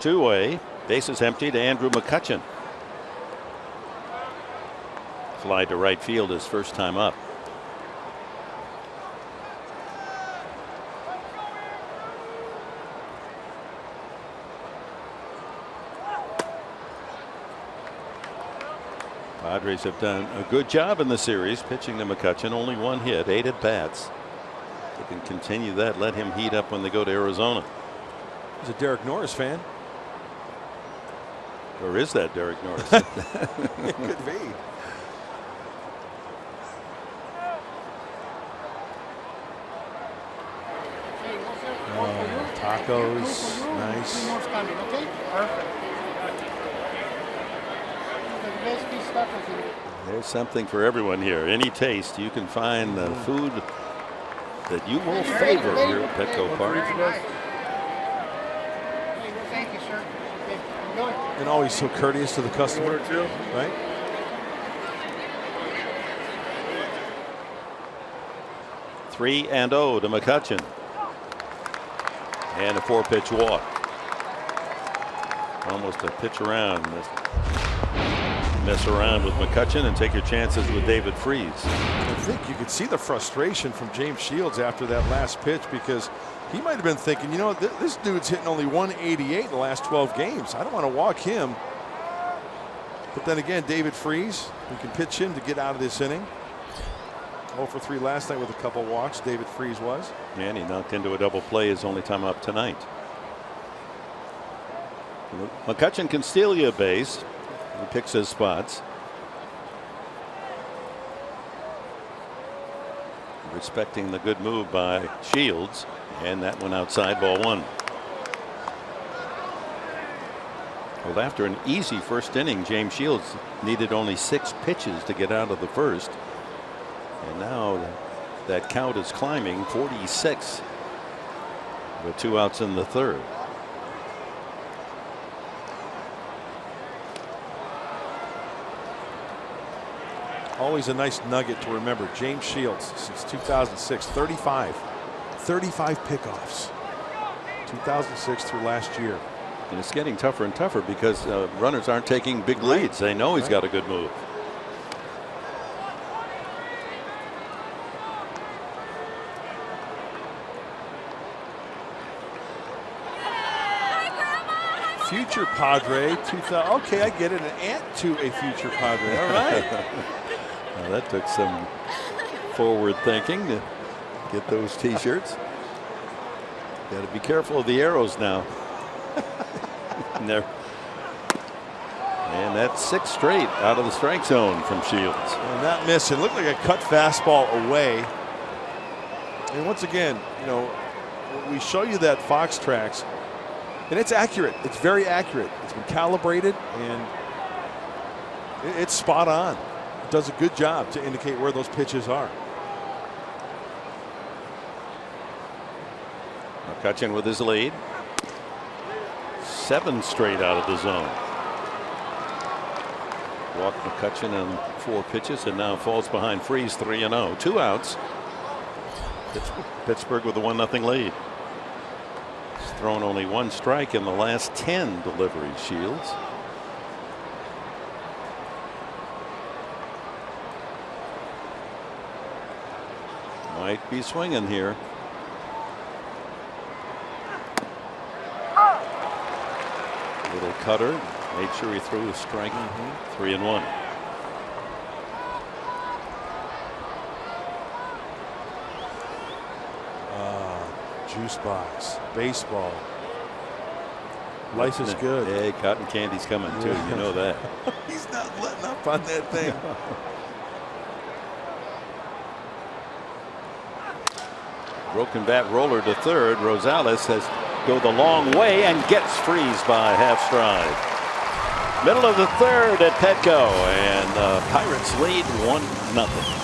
Two-way, bases empty to Andrew McCutchen. Fly to right field his first time up. Padres have done a good job in the series pitching to McCutchen. Only one hit, 8 at bats. They can continue that, let him heat up when they go to Arizona. He's a Derek Norris fan. Or is that Derek Norris? It could be. Tacos, nice. There's something for everyone here. Any taste, you can find the food that you will favor here at Petco Park. Thank you, sir. And always so courteous to the customer, right? Three and 0 to McCutchen. And a 4-pitch walk. Almost a pitch around. Mess around with McCutchen and take your chances with David Freese. I think you could see the frustration from James Shields after that last pitch, because he might have been thinking, you know, this dude's hitting only 188 in the last 12 games. I don't want to walk him. But then again, David Freese, we can pitch him to get out of this inning. 0 for 3 last night with a couple walks. David Freese was. And he knocked into a double play his only time up tonight. McCutchen can steal you a base. He picks his spots. Respecting the good move by Shields, and that went outside, ball 1. Well, after an easy first inning, James Shields needed only 6 pitches to get out of the first. And now that count is climbing, 46 with 2 outs in the third. Always a nice nugget to remember. James Shields, since 2006, 35 pickoffs. 2006 through last year. And it's getting tougher and tougher because runners aren't taking big leads. They know he's got a good move. Future Padre, 2000. Okay, I get it. An aunt to a future Padre. All right. Well, that took some forward thinking to get those T-shirts. Got to be careful of the arrows now. And that's 6 straight out of the strike zone from Shields. And not missing. Looked like a cut fastball away. And once again, you know, we show you that Fox tracks, and it's accurate. It's very accurate. It's been calibrated, and it's spot on. It does a good job to indicate where those pitches are. McCutchen with his lead. 7 straight out of the zone. Walked McCutchen on 4 pitches and now falls behind Freese 3-0. 2 outs. Pittsburgh with a 1-0 lead. He's thrown only 1 strike in the last 10 deliveries, Shields. Might be swinging here. Little cutter, made sure he threw a strike. 3-1. Juice box, baseball. Life is good. Hey, cotton candy's coming too. You know that. He's not letting up on that thing. Broken bat roller to third. Rosales has go the long way and gets Freese by half stride. Middle of the third at Petco, and the Pirates lead 1-0.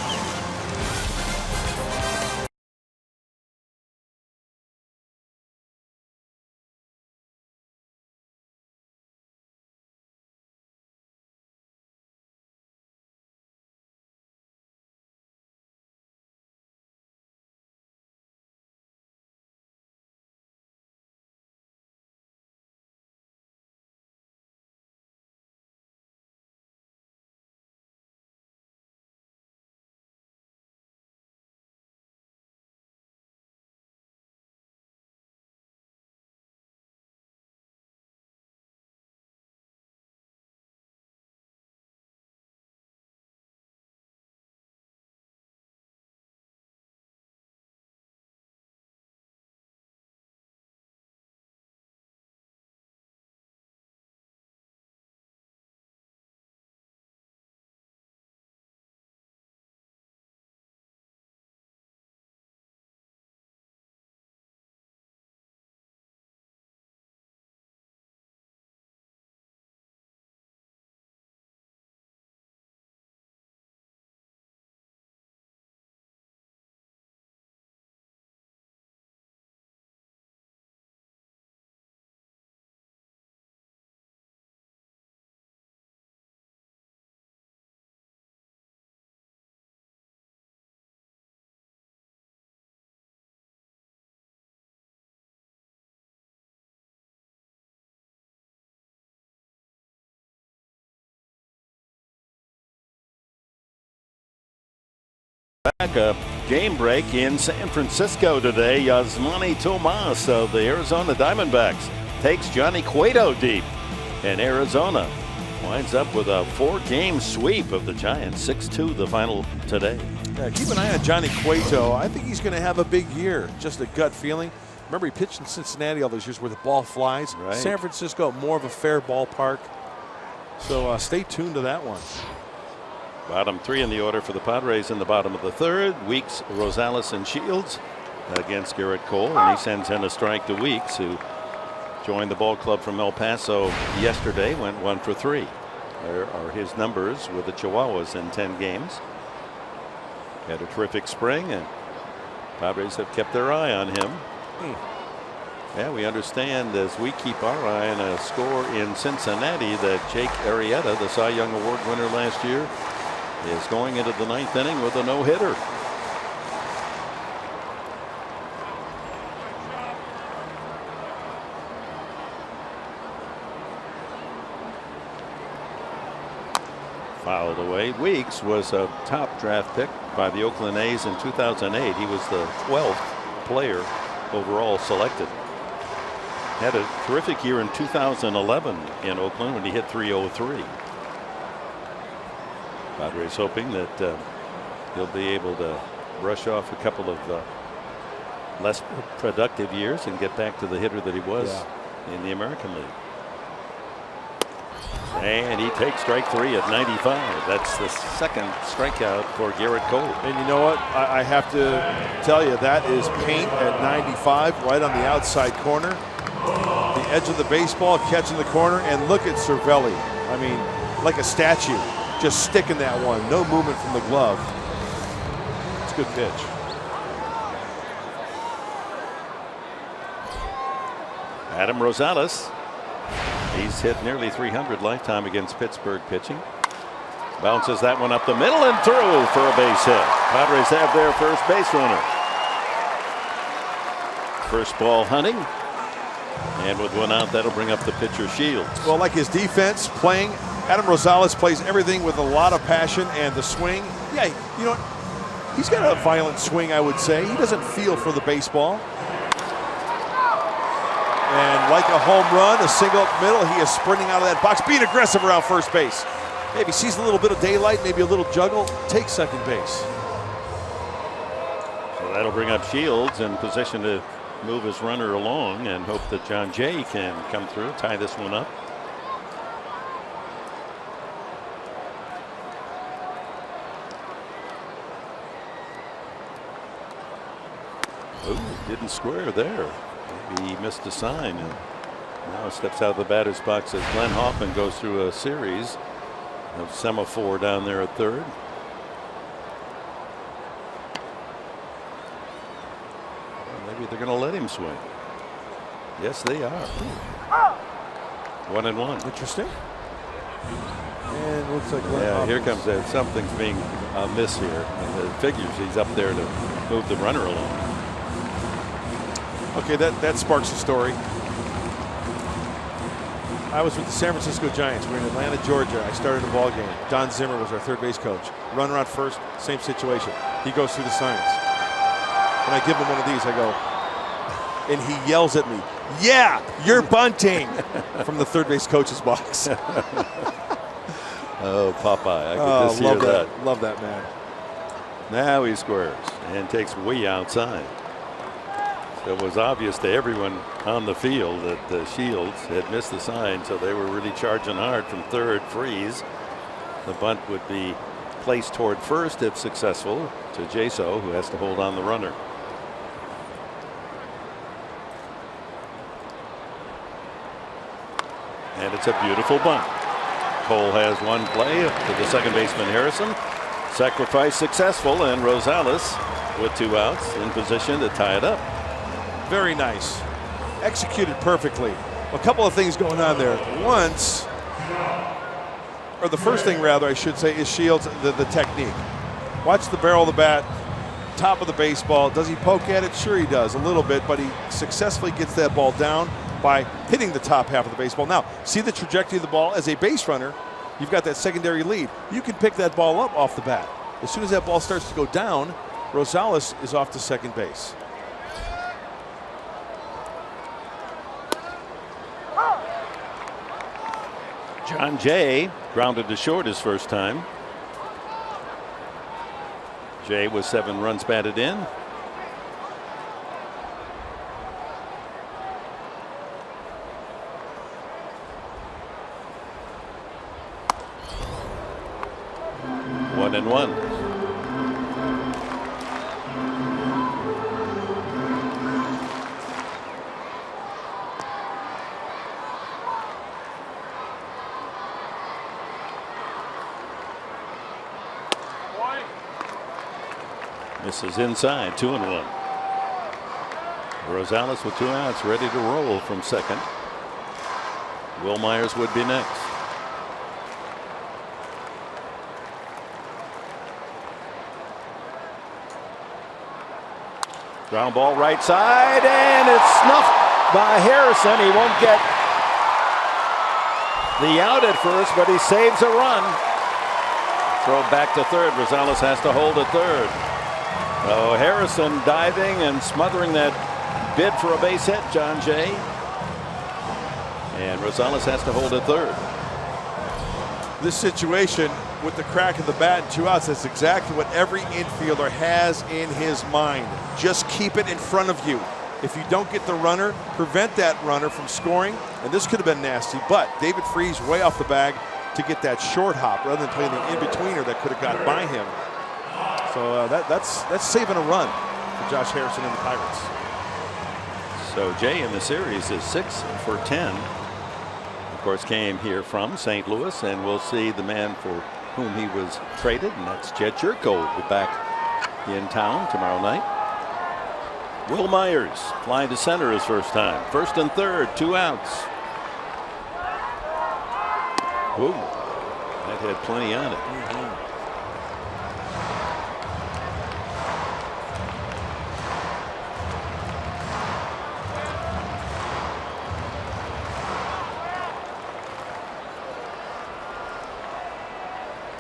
Back a game break in San Francisco today. Yasmani Tomas of the Arizona Diamondbacks takes Johnny Cueto deep, and Arizona winds up with a 4-game sweep of the Giants. 6-2 the final today. Yeah, keep an eye on Johnny Cueto. I think he's going to have a big year. Just a gut feeling. Remember, he pitched in Cincinnati all those years where the ball flies. Right. San Francisco, more of a fair ballpark. So stay tuned to that one. Bottom 3 in the order for the Padres in the bottom of the 3rd. Weeks, Rosales, and Shields against Garrett Cole, and he sends in a strike to Weeks, who joined the ball club from El Paso yesterday, went 1 for 3. There are his numbers with the Chihuahuas in 10 games. Had a terrific spring, and Padres have kept their eye on him. Yeah, we understand as we keep our eye on a score in Cincinnati that Jake Arrieta, the Cy Young Award winner last year, is going into the 9th inning with a no-hitter. Fouled away. Weeks was a top draft pick by the Oakland A's in 2008. He was the 12th player overall selected. Had a terrific year in 2011 in Oakland when he hit .303. Padres hoping that he'll be able to brush off a couple of less productive years and get back to the hitter that he was in the American League. And he takes strike 3 at 95. That's the 2nd strikeout for Garrett Cole. And you know what? I have to tell you, that is paint at 95, right on the outside corner. The edge of the baseball, catching the corner, and look at Cervelli. I mean, like a statue, just sticking that one. No movement from the glove. It's a good pitch. Adam Rosales. He's hit nearly 300 lifetime against Pittsburgh pitching. Bounces that one up the middle and through for a base hit. Padres have their first base runner. First ball Hunting. And with one out, that'll bring up the pitcher Shields. Well, like his defense playing, Adam Rosales plays everything with a lot of passion, and the swing. Yeah, you know what? He's got a violent swing, I would say. He doesn't feel for the baseball. And like a home run, a single up middle, he is sprinting out of that box, being aggressive around first base. Maybe sees a little bit of daylight, maybe a little juggle, takes second base. So that'll bring up Shields in position to move his runner along and hope that John Jay can come through, tie this one up. Ooh, didn't square there. Maybe he missed a sign, and now steps out of the batter's box as Glenn Hoffman goes through a series of semaphore down there at 3rd. Maybe they're going to let him swing. Yes, they are. 1-1. Interesting. And looks like Glenn Hoffman's. Here comes that. Something's being amiss here. And it figures he's up there to move the runner along. Okay, that sparks a story. I was with the San Francisco Giants. We were in Atlanta, Georgia. I started a ball game. Don Zimmer was our third base coach. Runner on first, same situation. He goes through the signs. And I give him one of these. I go, and he yells at me, "Yeah, you're bunting," from the third base coach's box. Oh, Popeye. I could just hear that. Love that man. Now he squares and takes way outside. It was obvious to everyone on the field that the Shields had missed the sign, so they were really charging hard from 3rd. Freeze. The bunt would be placed toward first if successful to Jaso, who has to hold on the runner. And it's a beautiful bunt. Cole has one play to the second baseman Harrison. Sacrifice successful, and Rosales with 2 outs in position to tie it up. Very nice. Executed perfectly. A couple of things going on there. The first thing rather, I should say, is Shields, the technique. Watch the barrel of the bat, top of the baseball. Does he poke at it? Sure he does, a little bit, but he successfully gets that ball down by hitting the top half of the baseball. Now, see the trajectory of the ball. As a base runner, you've got that secondary lead. You can pick that ball up off the bat. As soon as that ball starts to go down, Rosales is off to second base. John Jay grounded to short his first time. Jay was 7 runs batted in. One and one. This is inside, 2-1. Rosales with 2 outs, ready to roll from second. Will Myers would be next. Ground ball right side, and it's snuffed by Harrison. He won't get the out at first, but he saves a run. Throw back to third. Rosales has to hold at third. Oh, Harrison diving and smothering that bid for a base hit, John Jay. And Rosales has to hold at third. This situation with the crack of the bat and 2 outs, that's exactly what every infielder has in his mind. Just keep it in front of you. If you don't get the runner, prevent that runner from scoring. And this could have been nasty, but David Freese way off the bag to get that short hop rather than playing the in-betweener that could have got by him. So that's saving a run for Josh Harrison and the Pirates. So Jay in the series is 6 for 10. Of course, came here from St. Louis, and we'll see the man for whom he was traded, and that's Jed Jerko, will be back in town tomorrow night. Will Myers flying to center his first time. First and third, 2 outs. Ooh, that had plenty on it.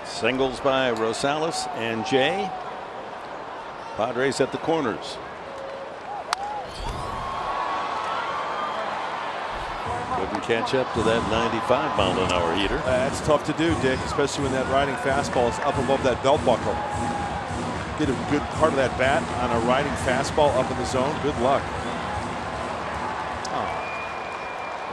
Singles by Rosales and Jay. Padres at the corners. Couldn't catch up to that 95-mile-an-hour heater. That's tough to do, Dick, especially when that riding fastball is up above that belt buckle. Get a good part of that bat on a riding fastball up in the zone. Good luck.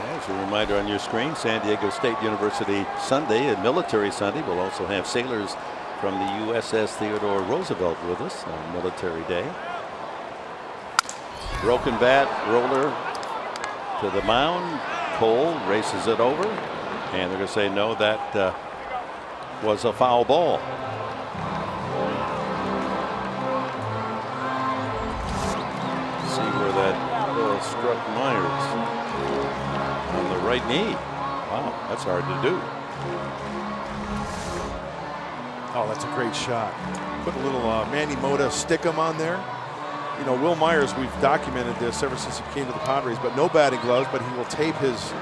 As a reminder on your screen, San Diego State University Sunday and Military Sunday. We'll also have sailors from the USS Theodore Roosevelt with us on Military Day. Broken bat, roller to the mound. Cole races it over, and they're going to say no, that was a foul ball. See where that ball struck Myers. On the right knee. Wow, that's hard to do. Oh, that's a great shot. Put a little Manny Mota stick-em on there. You know, Will Myers, we've documented this ever since he came to the Padres, but no batting gloves, but he will tape his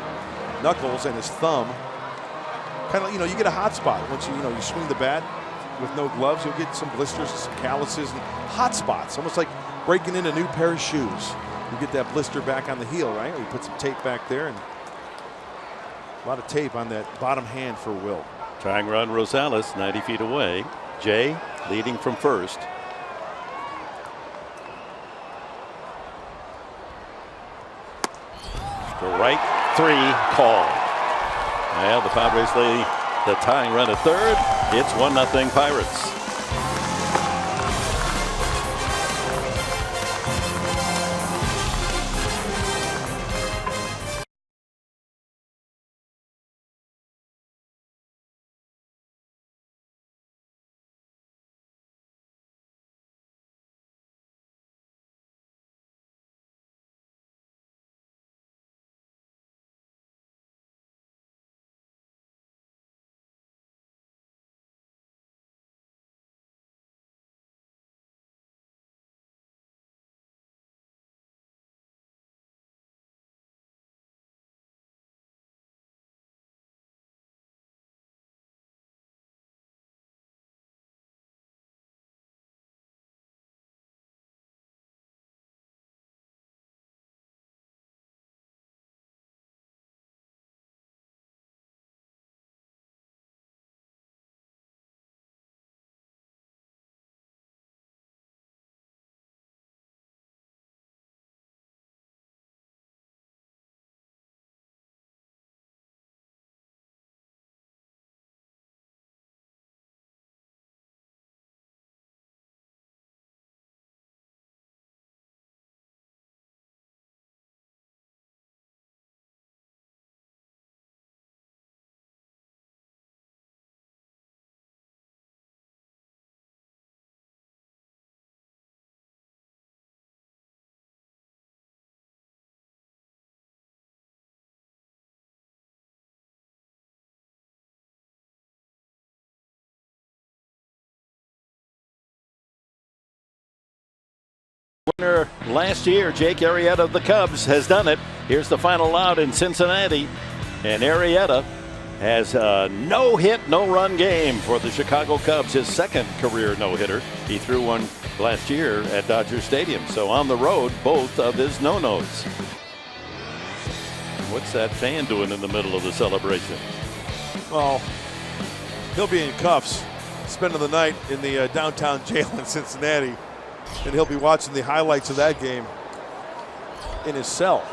knuckles and his thumb. Kind of, you know, you get a hot spot. Once you swing the bat with no gloves, you'll get some blisters, some calluses, and hot spots. Almost like breaking in a new pair of shoes. You get that blister back on the heel, right? You put some tape back there, and a lot of tape on that bottom hand for Will. Tying run Rosales 90 feet away. Jay leading from first. Strike 3 call. Well, the Padres lead the tying run at third. It's 1-0 Pirates. Winner last year, Jake Arrieta of the Cubs, has done it. Here's the final out in Cincinnati, and Arrieta has a no-hit, no-run game for the Chicago Cubs, his second career no-hitter. He threw one last year at Dodger Stadium. So on the road, both of his no-nos. What's that fan doing in the middle of the celebration? Well, he'll be in cuffs, spending the night in the downtown jail in Cincinnati, and he'll be watching the highlights of that game in his cell.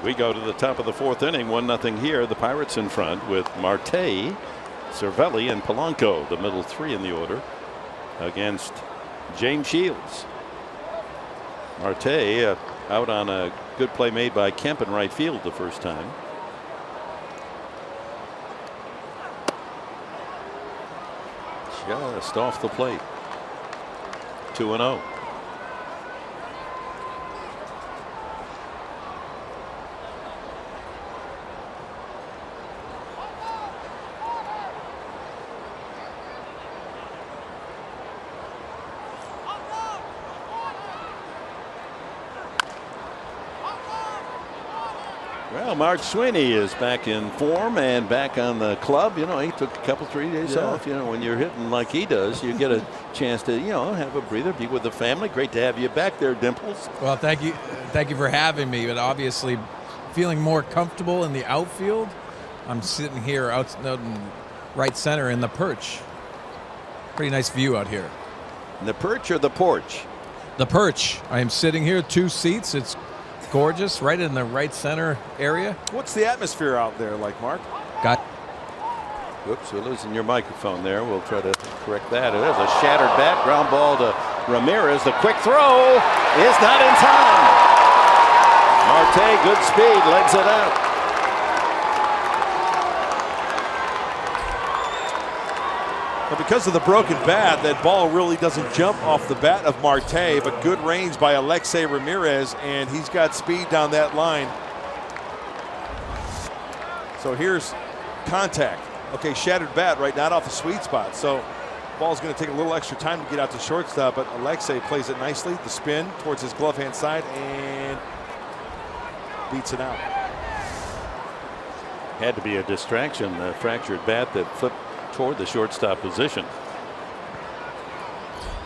We go to the top of the fourth inning, 1-0 here. The Pirates in front with Marte, Cervelli, and Polanco, the middle three in the order, against James Shields. Marte out on a good play made by Kemp in right field the first time. Just off the plate. 2-0. Well, Mark Sweeney is back in form and back on the club. You know, he took a couple, 3 days off. You know, when you're hitting like he does, you get a chance to, you know, have a breather, be with the family. Great to have you back there, Dimples. Well, thank you for having me. But obviously, feeling more comfortable in the outfield. I'm sitting here out in right center in the perch. Pretty nice view out here. In the perch or the porch? The perch. I am sitting here, 2 seats. It's gorgeous, right in the right center area. What's the atmosphere out there like, Mark? Whoops, we're losing your microphone there. We'll try to correct that. It is a shattered bat. Ground ball to Ramirez. The quick throw is not in time. Marte, good speed, legs it out. But because of the broken bat, that ball really doesn't jump off the bat of Marte, but good range by Alexei Ramirez, and he's got speed down that line. So here's contact. Okay, shattered bat, right, not off the sweet spot. So ball's going to take a little extra time to get out to shortstop, but Alexei plays it nicely. The spin towards his glove hand side and beats it out. Had to be a distraction, the fractured bat that flipped toward the shortstop position.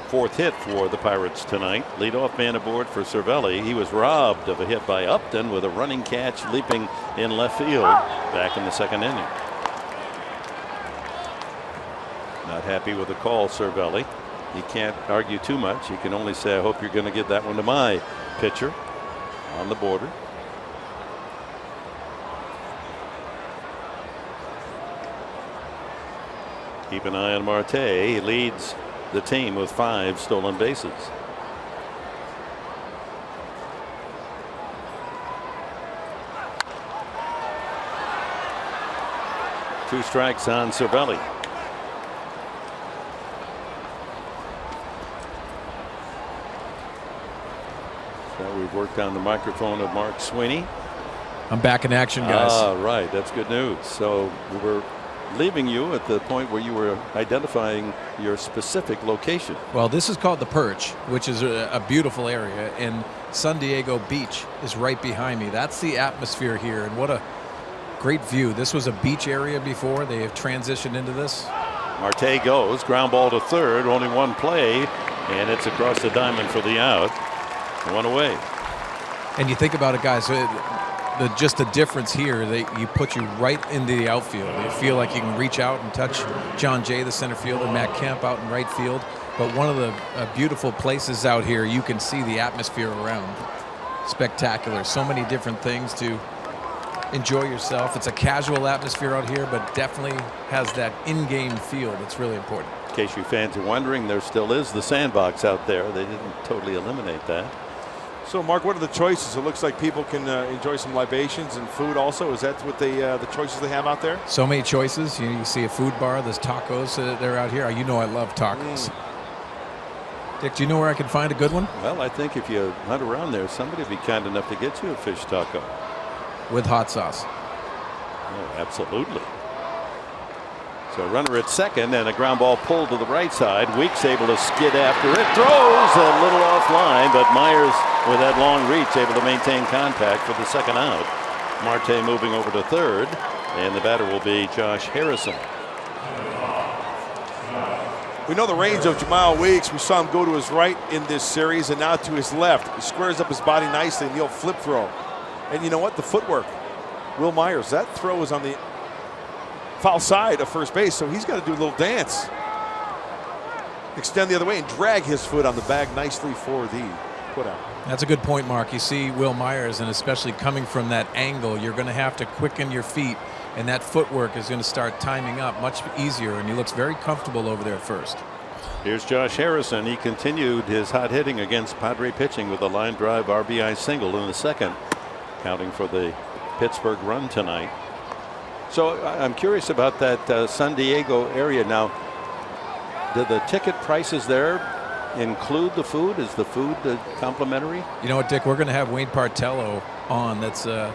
4th hit for the Pirates tonight. Leadoff man aboard for Cervelli. He was robbed of a hit by Upton with a running catch leaping in left field back in the 2nd inning. Not happy with the call, Cervelli. He can't argue too much. He can only say, I hope you're going to give that one to my pitcher on the border. Keep an eye on Marte. He leads the team with 5 stolen bases. Two strikes on Cervelli. So we've worked on the microphone of Mark Sweeney. I'm back in action, guys. Ah, right. That's good news. So we were leaving you at the point where you were identifying your specific location. Well, this is called the Perch, which is a beautiful area, and San Diego Beach is right behind me. That's the atmosphere here, and what a great view. This was a beach area before. They have transitioned into this. Marte goes, ground ball to third, only one play, and it's across the diamond for the out. 1 away. And you think about it, guys, just the difference here, you put you right into the outfield. You feel like you can reach out and touch John Jay, the center fielder, Matt Kemp out in right field. But one of the beautiful places out here, you can see the atmosphere around. Spectacular. So many different things to enjoy yourself. It's a casual atmosphere out here, but definitely has that in-game feel that's really important. In case you fans are wondering, there still is the sandbox out there. They didn't totally eliminate that. So, Mark, what are the choices? It looks like people can enjoy some libations and food also. Is that what the choices they have out there? So many choices. You see a food bar. There's tacos that are out here. You know I love tacos. Dick, do you know where I can find a good one? Well, I think if you hunt around there, somebody would be kind enough to get you a fish taco. With hot sauce. Oh, absolutely. So runner at second and a ground ball pulled to the right side. Weeks able to skid after it. Throws a little offline, but Myers with that long reach able to maintain contact for the second out. Marte moving over to third, and the batter will be Josh Harrison. We know the range of Jamal Weeks. We saw him go to his right in this series and now to his left. He squares up his body nicely in the old flip throw. And you know what? The footwork. Will Myers, that throw is on the foul side of first base, so he's got to do a little dance. Extend the other way and drag his foot on the bag nicely for the put out. That's a good point, Mark. You see Will Myers, and especially coming from that angle, you're going to have to quicken your feet, and that footwork is going to start timing up much easier, and he looks very comfortable over there at first. Here's Josh Harrison. He continued his hot hitting against Padre pitching with a line drive RBI single in the second, counting for the Pittsburgh run tonight. So I'm curious about that San Diego area now. Do the ticket prices there include the food? Is the food complimentary? You know what, Dick? We're going to have Wayne Partello on. That's the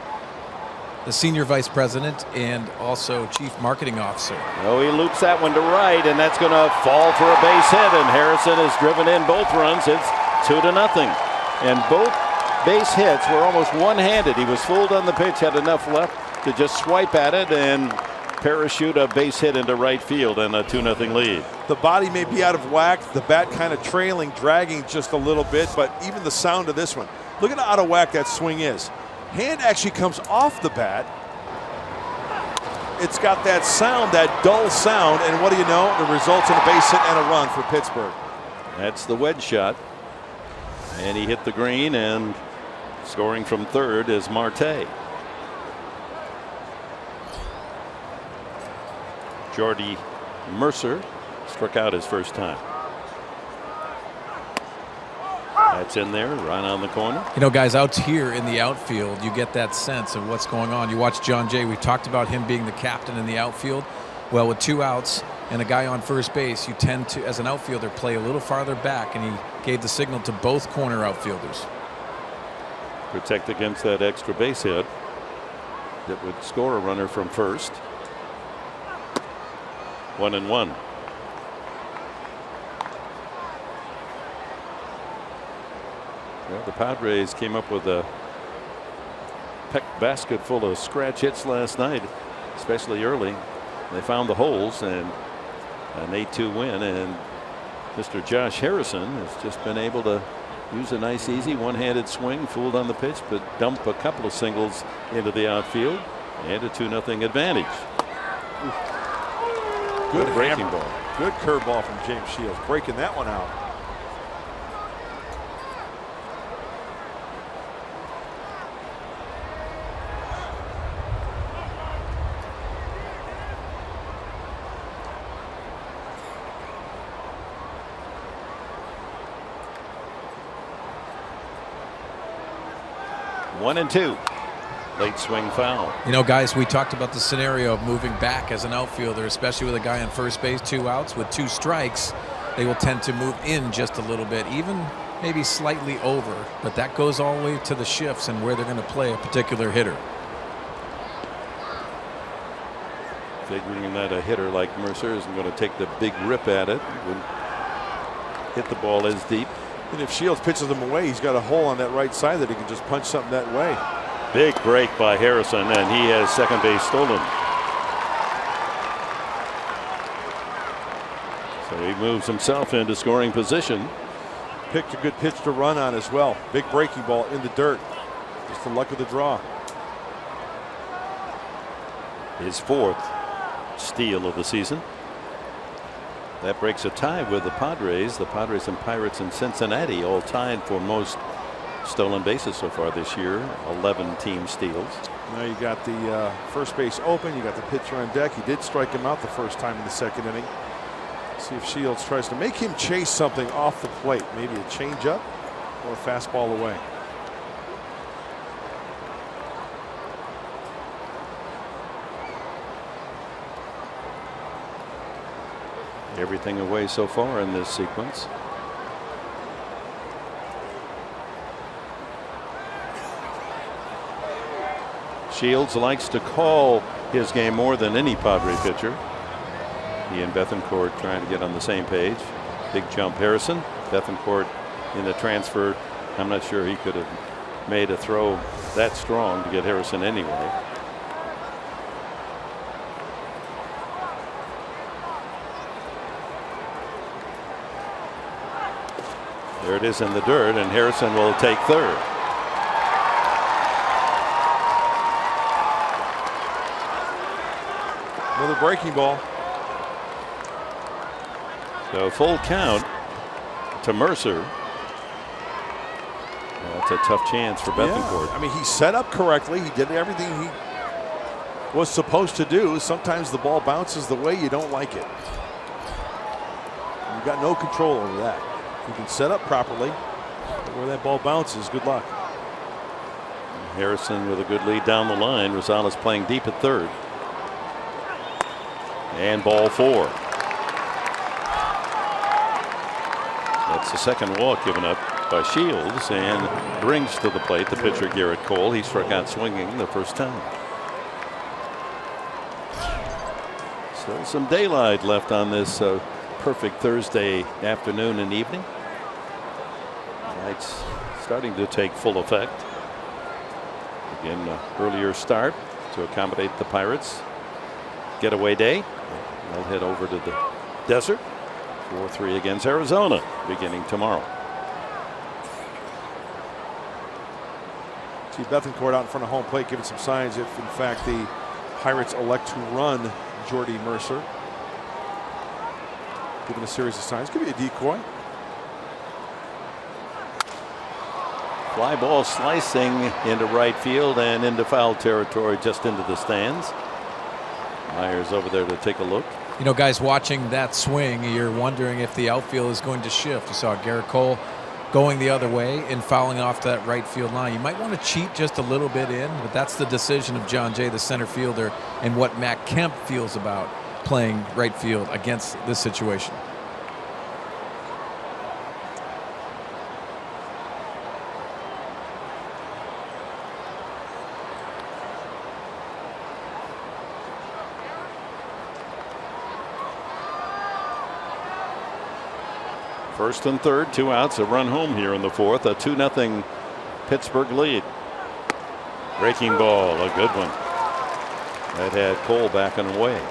senior vice president and also chief marketing officer. Oh, he loops that one to right, and that's going to fall for a base hit. And Harrison has driven in both runs. It's 2-0, and both base hits were almost one-handed. He was fooled on the pitch, had enough left to just swipe at it and parachute a base hit into right field, and a 2-0 lead. The body may be out of whack, the bat kind of trailing, dragging just a little bit, but even the sound of this one. Look at how out of whack that swing is. Hand actually comes off the bat. It's got that sound, that dull sound, and what do you know? It results in a base hit and a run for Pittsburgh. That's the wedge shot, and he hit the green, and scoring from third is Marte. Jordy Mercer struck out his first time. That's in there, right on the corner. You know, guys, out here in the outfield, you get that sense of what's going on. You watch John Jay. We talked about him being the captain in the outfield. Well, with 2 outs and a guy on first base, you tend to, as an outfielder, play a little farther back, and he gave the signal to both corner outfielders. Protect against that extra base hit that would score a runner from first. 1-1. Well, the Padres came up with a peck basket full of scratch hits last night, especially early. They found the holes and an 8-2 win, and Mr. Josh Harrison has just been able to use a nice easy one-handed swing, fooled on the pitch, but dump a couple of singles into the outfield, and a 2-0 advantage. Good breaking ball. Good curveball from James Shields, breaking that one out. One and two. Late swing foul. You know, guys, we talked about the scenario of moving back as an outfielder, especially with a guy on first base, 2 outs with 2 strikes. They will tend to move in just a little bit, even maybe slightly over, but that goes all the way to the shifts and where they're going to play a particular hitter. Figuring that a hitter like Mercer isn't going to take the big rip at it, wouldn't hit the ball as deep. And if Shields pitches him away, he's got a hole on that right side that he can just punch something that way. Big break by Harrison, and he has second base stolen. So he moves himself into scoring position. Picked a good pitch to run on as well. Big breaking ball in the dirt. Just the luck of the draw. His 4th steal of the season. That breaks a tie with the Padres. The Padres and Pirates in Cincinnati all tied for most stolen bases so far this year. 11 team steals. Now you got the first base open. You got the pitcher on deck. He did strike him out the first time in the second inning. See if Shields tries to make him chase something off the plate. Maybe a changeup or a fastball away. Everything away so far in this sequence. Shields likes to call his game more than any Padre pitcher. He and Bethancourt trying to get on the same page. Big jump Harrison. Bethancourt in the transfer. I'm not sure he could have made a throw that strong to get Harrison anyway. There it is in the dirt, and Harrison will take third. Another breaking ball. So full count to Mercer. That's a tough chance for Bethancourt. Yeah. I mean, he set up correctly. He did everything he was supposed to do. Sometimes the ball bounces the way you don't like it. You've got no control over that. You can set up properly, but where that ball bounces, good luck. Harrison with a good lead down the line. Rosales playing deep at third. And ball 4. That's the second walk given up by Shields, and brings to the plate the pitcher Garrett Cole. He struck out swinging the first time. So some daylight left on this perfect Thursday afternoon and evening. Light's starting to take full effect. Again, earlier start to accommodate the Pirates. Getaway day. They'll head over to the desert. 4-3 against Arizona beginning tomorrow. See Bethancourt out in front of home plate giving some signs if in fact the Pirates elect to run Jordy Mercer. Giving a series of signs. Could be a decoy. Fly ball slicing into right field and into foul territory, just into the stands. Myers over there to take a look. You know, guys, watching that swing, you're wondering if the outfield is going to shift. You saw Garrett Cole going the other way and fouling off that right field line. You might want to cheat just a little bit in, but that's the decision of John Jay, the center fielder, and what Matt Kemp feels about playing right field against this situation. First and third, 2 outs, a run home here in the fourth. A 2-0 Pittsburgh lead. Breaking ball, a good one. That had Cole backing away.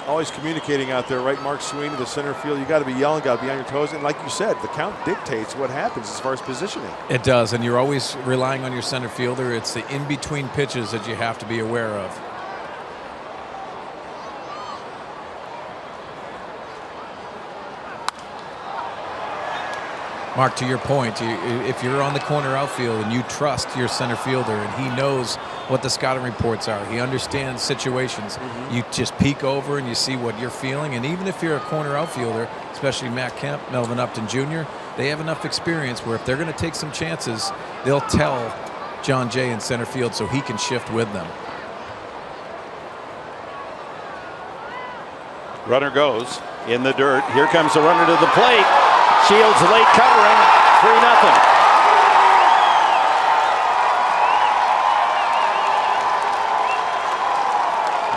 Always communicating out there, right? Mark Sweeney, the center field. You got to be yelling, got to be on your toes. And like you said, the count dictates what happens as far as positioning. It does, and you're always relying on your center fielder. It's the in-between pitches that you have to be aware of. Mark, to your point, if you're on the corner outfield and you trust your center fielder and he knows what the scouting reports are, he understands situations, you just peek over and you see what you're feeling. And even if you're a corner outfielder, especially Matt Kemp, Melvin Upton Jr., they have enough experience where if they're going to take some chances, they'll tell John Jay in center field so he can shift with them. Runner goes in the dirt. Here comes the runner to the plate. Shields late covering, 3-0.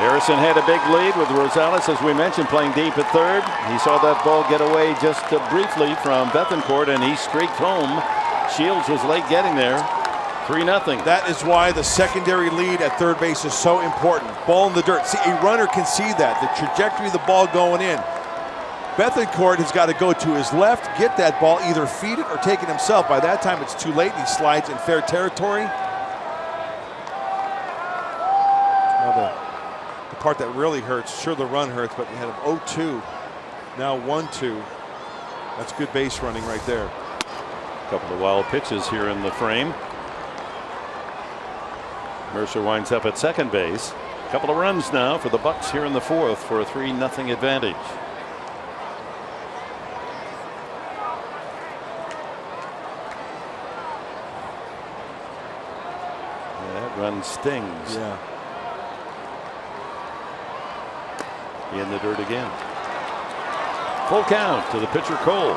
Harrison had a big lead with Rosales, as we mentioned, playing deep at third. He saw that ball get away just briefly from Bethancourt, and he streaked home. Shields was late getting there. 3-0. That is why the secondary lead at third base is so important. Ball in the dirt. See, a runner can see that, the trajectory of the ball going in. Bethancourt has got to go to his left, get that ball, either feed it or take it himself. By that time, it's too late. He slides in fair territory. Now the part that really hurts, sure the run hurts, but you had an 0-2, now 1-2. That's good base running right there. A couple of wild pitches here in the frame. Mercer winds up at second base. A couple of runs now for the Bucks here in the fourth for a 3-0 advantage. Run stings. Yeah. In the dirt again. Full count to the pitcher Cole.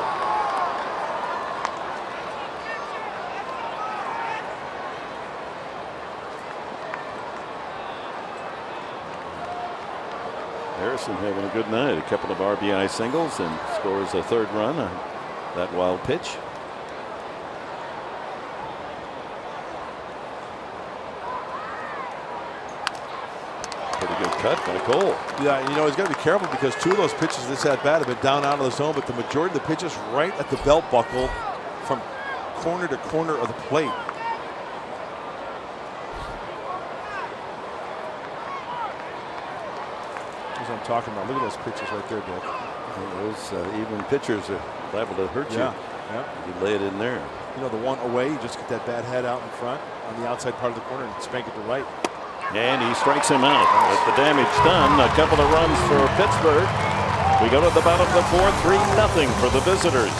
Harrison having a good night. A couple of RBI singles and scores a third run on that wild pitch. Pretty good cut by Cole. Yeah, you know, he's got to be careful because two of those pitches this at bat have been down out of the zone, but the majority of the pitches right at the belt buckle from corner to corner of the plate. That's what I'm talking about. Look at those pitches right there, Dick. Those even pitchers are liable to hurt you. Yeah. You lay it in there. You know, the one away, you just get that bad head out in front on the outside part of the corner and spank it to right. And he strikes him out. With the damage done, a couple of runs for Pittsburgh. We go to the bottom of the fourth, 3-0 for the visitors.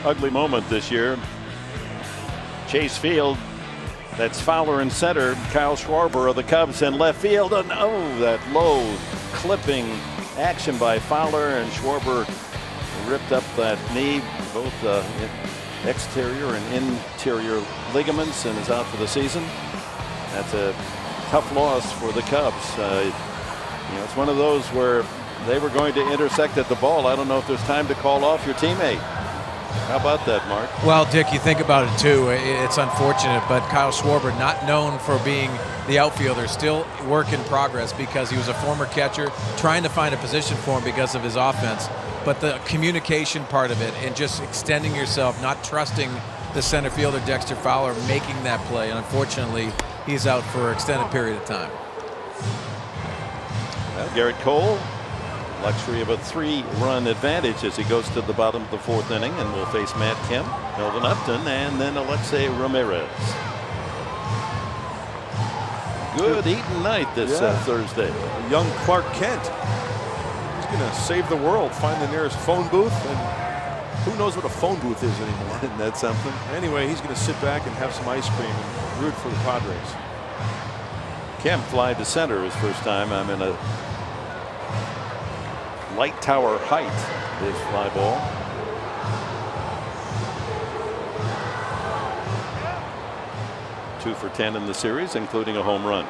Ugly moment this year. Chase Field. That's Fowler in center. Kyle Schwarber of the Cubs in left field. And oh, that low clipping action by Fowler, and Schwarber ripped up that knee, both exterior and interior ligaments, and is out for the season. That's a tough loss for the Cubs. You know, it's one of those where they were going to intersect at the ball. I don't know if there's time to call off your teammate. How about that, Mark? Well, Dick, you think about it too. It's unfortunate, but Kyle Schwarber, not known for being the outfielder, still work in progress because he was a former catcher, trying to find a position for him because of his offense. But the communication part of it and just extending yourself, not trusting the center fielder Dexter Fowler making that play. And unfortunately, he's out for an extended period of time. Well, Garrett Cole, luxury of a 3-run advantage as he goes to the bottom of the fourth inning, and will face Matt Kemp, Melvin Upton, and then Alexei Ramirez. Good eating night this Thursday. Young Clark Kent. He's going to save the world, find the nearest phone booth, and who knows what a phone booth is anymore. Isn't that something? Anyway, he's going to sit back and have some ice cream and root for the Padres. Kemp fly to center his first time. I'm in a light tower height, his fly ball. Two for 10 in the series, including a home run.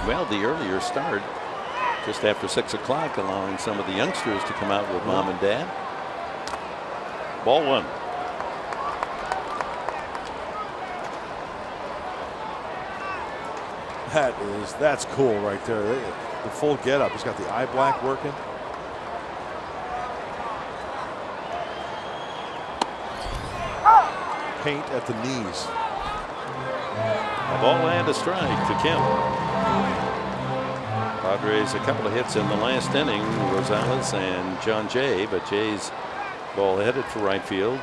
Well, the earlier start, just after 6 o'clock, allowing some of the youngsters to come out with mom and dad. Ball one. That's cool right there. The full getup. He's got the eye black working. Paint at the knees. A ball and a strike to Kemp. Padres a couple of hits in the last inning, Rosales and John Jay, but Jay's ball headed for right field.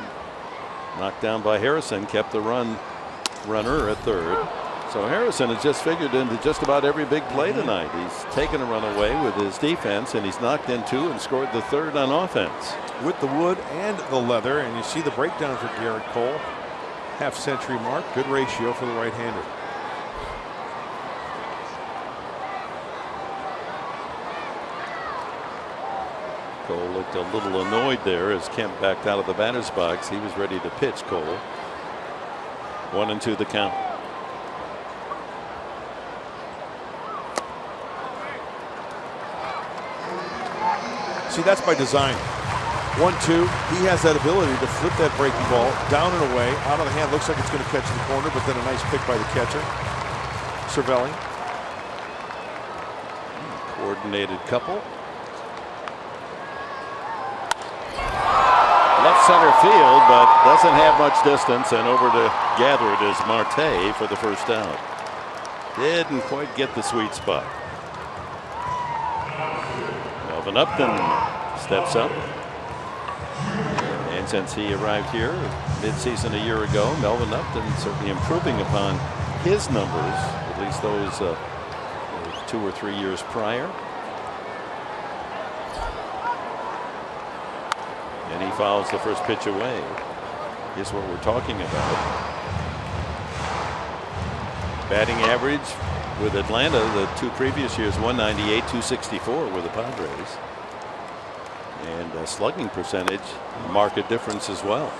Knocked down by Harrison, kept the runner at third. So Harrison has just figured into just about every big play tonight. He's taken a run away with his defense, and he's knocked in 2 and scored the 3rd on offense. With the wood and the leather, and you see the breakdown for Garrett Cole. Half-century mark, good ratio for the right-hander. Cole looked a little annoyed there as Kemp backed out of the batter's box. He was ready to pitch Cole. 1-2 the count. See, that's by design. 1-2. He has that ability to flip that breaking ball down and away, out of the hand. Looks like it's going to catch the corner, but then a nice pick by the catcher, Cervelli. Coordinated couple. Left center field, but doesn't have much distance, and over to gather it is Marte for the first out. Didn't quite get the sweet spot. Melvin Upton steps up. And since he arrived here mid-season a year ago, Melvin Upton certainly improving upon his numbers, at least those 2 or 3 years prior. And he fouls the first pitch away. Is what we're talking about. Batting average with Atlanta the 2 previous years, 198, 264 with the Padres. And slugging percentage, marked difference as well.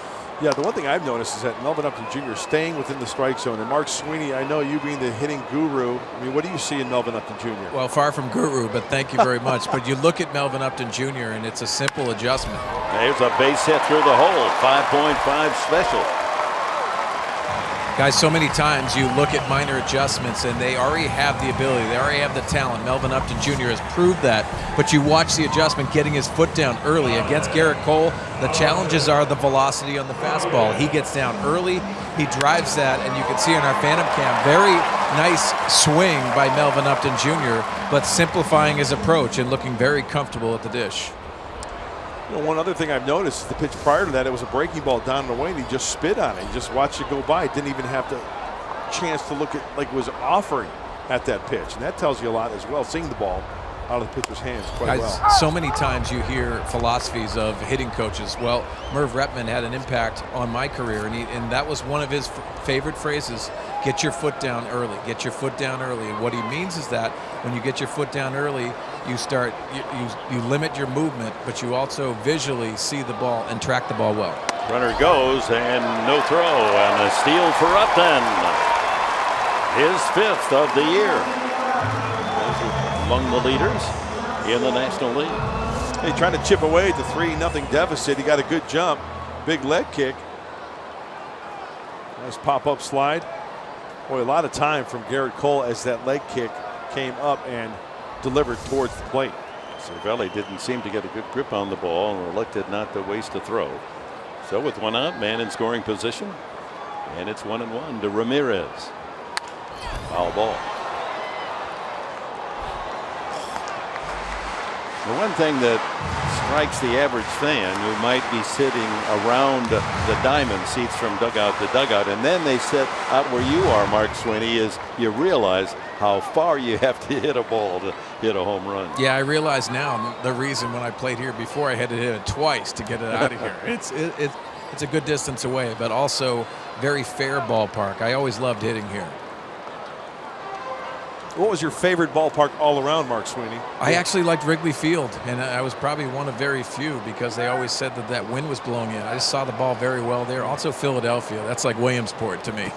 Yeah, the one thing I've noticed is that Melvin Upton Jr. is staying within the strike zone. And Mark Sweeney, I know you being the hitting guru. I mean, what do you see in Melvin Upton Jr.? Well, far from guru, but thank you very much. But you look at Melvin Upton Jr., and it's a simple adjustment. There's a base hit through the hole, 5.5 special. Guys, so many times you look at minor adjustments and they already have the ability, they already have the talent. Melvin Upton Jr. has proved that, but you watch the adjustment getting his foot down early. Against Garrett Cole, the challenges are the velocity on the fastball. He gets down early, he drives that, and you can see on our Phantom Cam, very nice swing by Melvin Upton Jr., but simplifying his approach and looking very comfortable at the dish. You know, one other thing I've noticed is the pitch prior to that, it was a breaking ball down and away, and he just spit on it. He just watched it go by. Didn't even have the chance to look at, like, was offering at that pitch. And that tells you a lot as well, seeing the ball out of the pitcher's hands quite well. So many times you hear philosophies of hitting coaches. Well, Merv Repman had an impact on my career, and that was one of his favorite phrases: get your foot down early, get your foot down early. And what he means is that when you get your foot down early, you start, you limit your movement, but you also visually see the ball and track the ball well. Runner goes, and no throw, and a steal for Upton. His 5th of the year. Among the leaders in the National League. Hey, trying to chip away at the 3-0 deficit. He got a good jump, big leg kick. Nice pop-up slide. Boy, a lot of time from Garrett Cole as that leg kick came up and delivered towards the plate. Cervelli didn't seem to get a good grip on the ball and elected not to waste a throw. So with 1 out, man in scoring position, and it's 1-1 to Ramirez. Foul ball. The one thing that strikes the average fan who might be sitting around the diamond seats from dugout to dugout, and then they sit out where you are, Mark Sweeney, is you realize how far you have to hit a ball to hit a home run. Yeah, I realize now the reason when I played here before I had to hit it twice to get it out of here. It's a good distance away, but also very fair ballpark. I always loved hitting here. What was your favorite ballpark all around, Mark Sweeney? I actually liked Wrigley Field, and I was probably one of very few because they always said that that wind was blowing in. I just saw the ball very well there. Also Philadelphia. That's like Williamsport to me.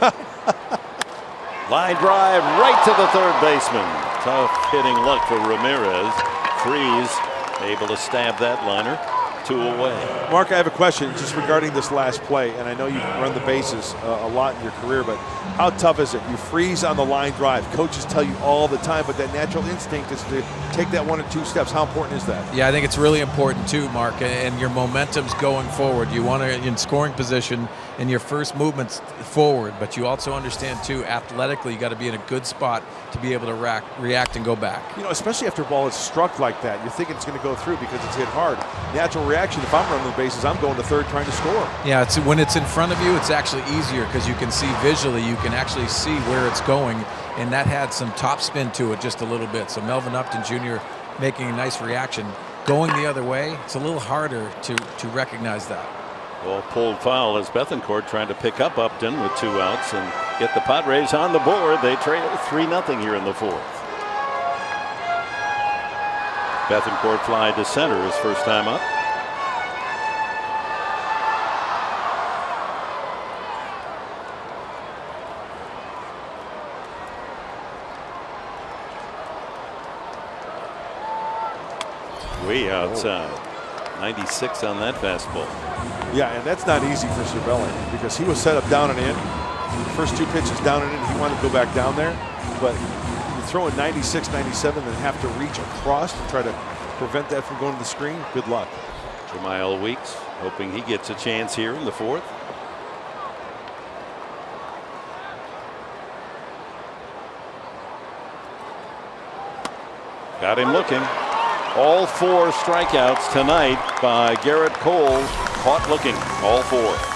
Line drive right to the third baseman. Tough hitting luck for Ramirez. Freeze able to stab that liner. 2 away. Mark, I have a question just regarding this last play, and I know you've run the bases a lot in your career, but how tough is it? You freeze on the line drive. Coaches tell you all the time, but that natural instinct is to take that 1 or 2 steps. How important is that? Yeah, I think it's really important too, Mark, and your momentum's going forward. You want to, in scoring position, and your first movement's forward, but you also understand too, athletically, you got to be in a good spot to be able to react and go back. You know, especially after a ball is struck like that, you're thinking it's going to go through because it's hit hard. Natural reaction, if I'm running the bases, I'm going to third trying to score. Yeah, when it's in front of you, it's actually easier because you can see visually, you can actually see where it's going, and that had some top spin to it just a little bit. So Melvin Upton Jr. making a nice reaction. Going the other way, it's a little harder to recognize that. Well, pulled foul as Bethancourt trying to pick up Upton with 2 outs and get the Padres on the board. They trail 3-0 here in the 4th. Bethancourt fly to center his first time up. Way outside. 96 on that fastball. Yeah, and that's not easy for Cervelli because he was set up down and in. The first 2 pitches down and in, he wanted to go back down there. But you throw a 96, 97, and have to reach across to try to prevent that from going to the screen. Good luck. Jamile Weeks hoping he gets a chance here in the 4th. Got him looking. All 4 strikeouts tonight by Garrett Cole. Caught looking, all 4.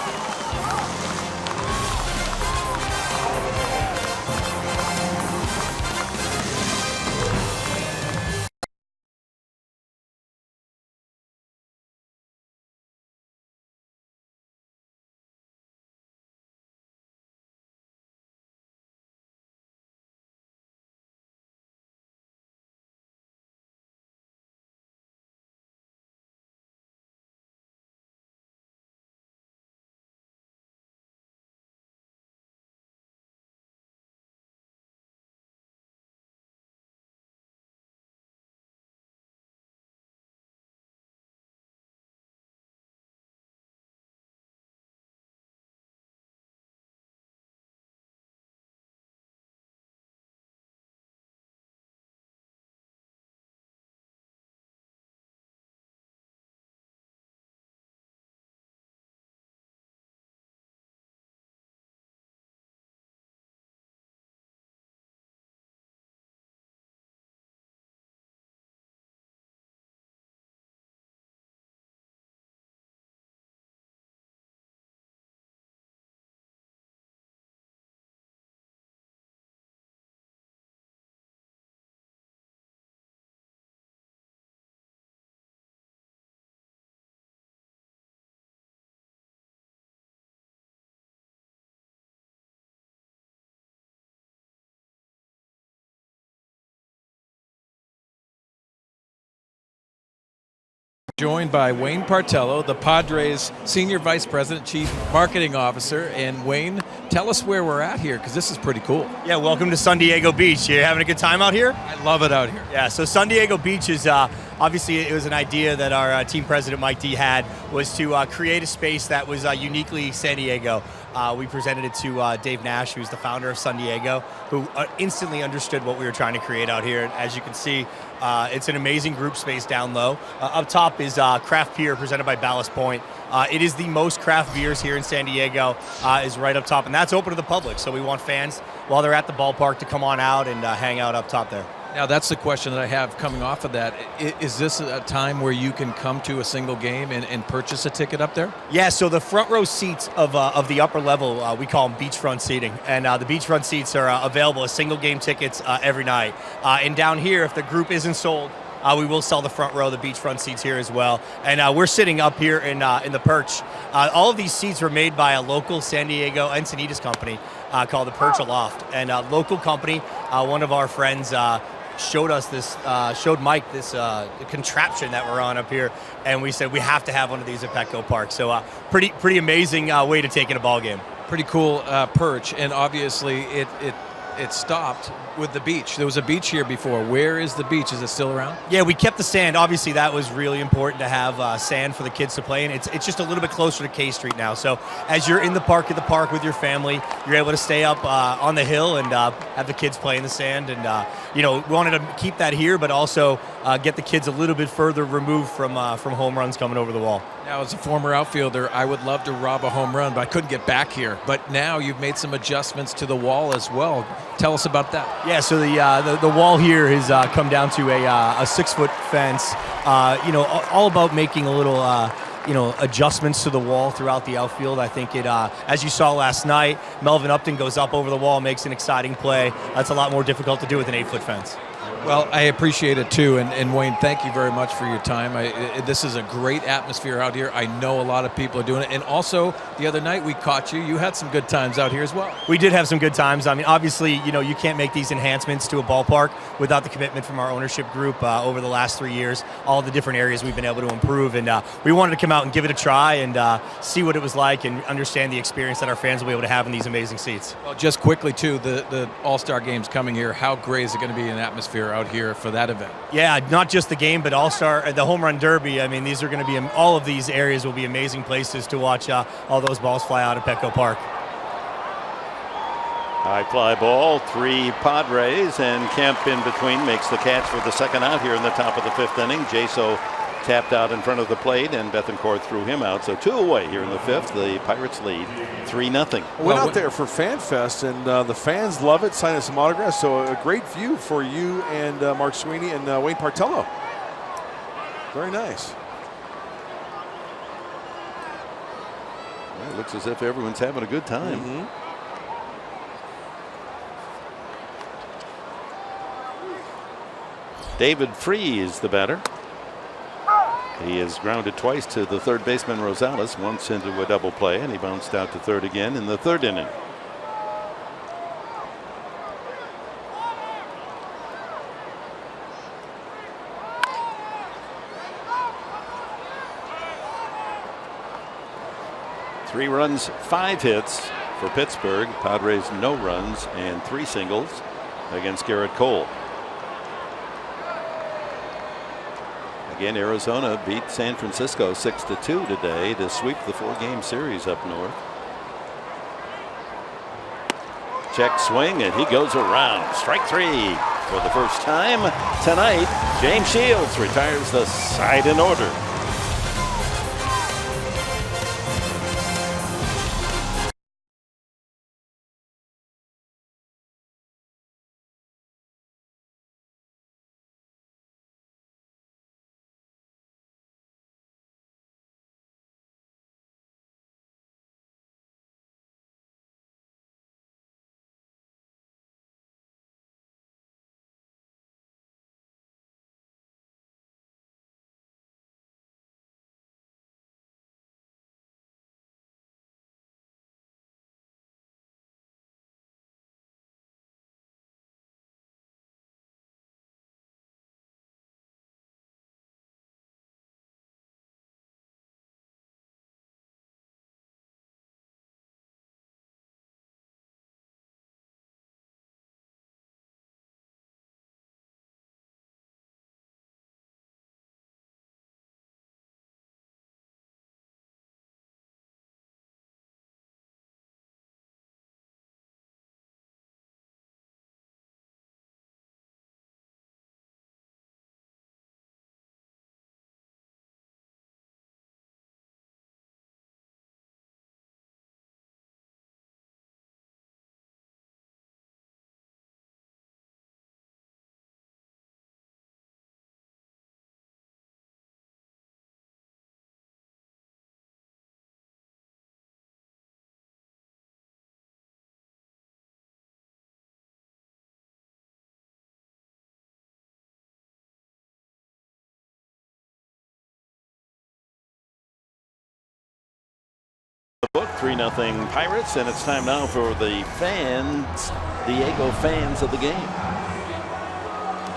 Joined by Wayne Partello, the Padres Senior Vice President, Chief Marketing Officer. And Wayne, tell us where we're at here, because this is pretty cool. Yeah, welcome to San Diego Beach. You having a good time out here? I love it out here. Yeah, so San Diego Beach is obviously it was an idea that our team president Mike D had, was to create a space that was uniquely San Diego. We presented it to Dave Nash, who's the founder of San Diego, who instantly understood what we were trying to create out here. And as you can see, it's an amazing group space down low. Up top is Craft Beer presented by Ballast Point. It is the most craft beers here in San Diego, is right up top, and that's open to the public. So we want fans, while they're at the ballpark, to come on out and hang out up top there. Now, that's the question that I have coming off of that. Is this a time where you can come to a single game and purchase a ticket up there? Yeah, so the front row seats of the upper level, we call them beachfront seating. And the beachfront seats are available as single game tickets every night. And down here, if the group isn't sold, we will sell the front row, the beachfront seats here as well. And we're sitting up here in the perch. All of these seats were made by a local San Diego Encinitas company called the Perch Aloft. And a local company, one of our friends, showed Mike this contraption that we're on up here, and we said we have to have one of these at Petco Park. So pretty amazing way to take in a ball game. Pretty cool perch, and obviously it stopped with the beach. There was a beach here before. Where is the beach? Is it still around? Yeah, we kept the sand. Obviously, that was really important to have sand for the kids to play in. It's just a little bit closer to K Street now. So as you're in the park with your family, you're able to stay up on the hill and have the kids play in the sand. And we wanted to keep that here, but also get the kids a little bit further removed from home runs coming over the wall. Now, as a former outfielder, I would love to rob a home run, but I couldn't get back here. But now you've made some adjustments to the wall as well. Tell us about that. Yeah, so the wall here has come down to a 6-foot fence. All about making a little adjustments to the wall throughout the outfield. I think it, as you saw last night, Melvin Upton goes up over the wall, makes an exciting play. That's a lot more difficult to do with an 8-foot fence. Well, I appreciate it too, and Wayne, thank you very much for your time. This is a great atmosphere out here. I know a lot of people are doing it, and also the other night we caught you. You had some good times out here as well. We did have some good times. I mean, obviously, you can't make these enhancements to a ballpark without the commitment from our ownership group over the last 3 years. All the different areas we've been able to improve, and we wanted to come out and give it a try and see what it was like and understand the experience that our fans will be able to have in these amazing seats. Well, just quickly too, the All-Star game's coming here. How great is it going to be an atmosphere out here for that event? Yeah, not just the game, but the Home Run Derby. I mean, these are going to be, all of these areas will be amazing places to watch all those balls fly out of Petco Park. High fly ball, 3 Padres, and Kemp in between makes the catch for the second out here in the top of the 5th inning. Jaso tapped out in front of the plate, and Bethancourt threw him out. So 2 away here in the 5th. The Pirates lead 3-0. Went out there for Fan Fest, and the fans love it, signing some autographs. So a great view for you and Mark Sweeney and Wayne Partello. Very nice. Well, it looks as if everyone's having a good time. Mm-hmm. David Free is the batter. He is grounded twice to the third baseman Rosales, once into a double play, and he bounced out to third again in the 3rd inning. Three runs, 5 hits for Pittsburgh. Padres no runs and 3 singles against Garrett Cole. Again, Arizona beat San Francisco 6-2 today to sweep the 4-game series up north. Check swing, and he goes around. Strike 3 for the first time tonight. James Shields retires the side in order. Book 3-0 Pirates, and it's time now for the fans, Diego fans of the game.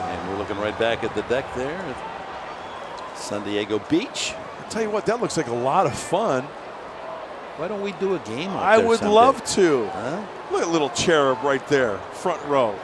And we're looking right back at the deck there at San Diego Beach. I'll tell you what, that looks like a lot of fun. Why don't we do a game out I there would someday? love to. Huh? Look at little cherub right there, front row.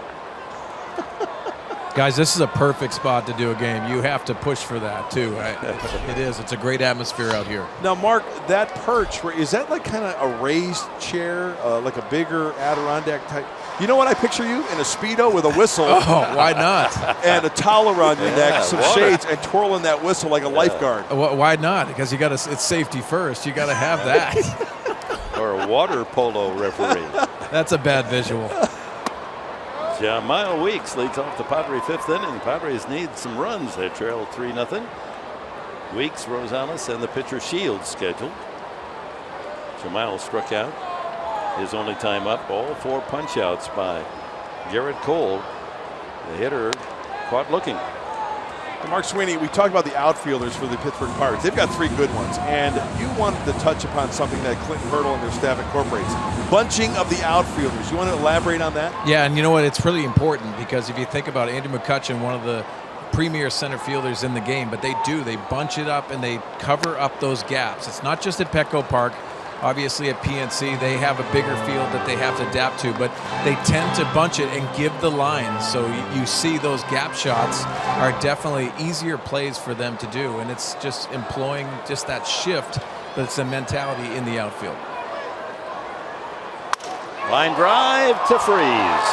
Guys, this is a perfect spot to do a game. You have to push for that, too. It is. It's a great atmosphere out here. Now, Mark, that perch, is that like kind of a raised chair, like a bigger Adirondack type? You know what I picture you? In a Speedo with a whistle. Oh, why not? And a towel around your neck, some water. shades, and twirling that whistle like a lifeguard. Why not? Because it's safety first. You got to have that. Or a water polo referee. That's a bad visual. Jamal Weeks leads off the Padre fifth inning. Padres need some runs. They trail 3-0. Weeks, Rosales, and the pitcher Shields scheduled. Jamal struck out. His only time up. All 4 punch-outs by Garrett Cole. The hitter caught looking. And Mark Sweeney, we talked about the outfielders for the Pittsburgh Pirates. They've got 3 good ones, and you wanted to touch upon something that Clinton Hurdle and their staff incorporates. Bunching of the outfielders. You want to elaborate on that? Yeah, and you know what? It's really important because if you think about Andrew McCutchen, one of the premier center fielders in the game, but they bunch it up and they cover up those gaps. It's not just at Petco Park. Obviously at PNC, they have a bigger field that they have to adapt to, but they tend to bunch it and give the line. So you see those gap shots are definitely easier plays for them to do, and it's just employing just that shift, but it's a mentality in the outfield. Line drive to Freeze.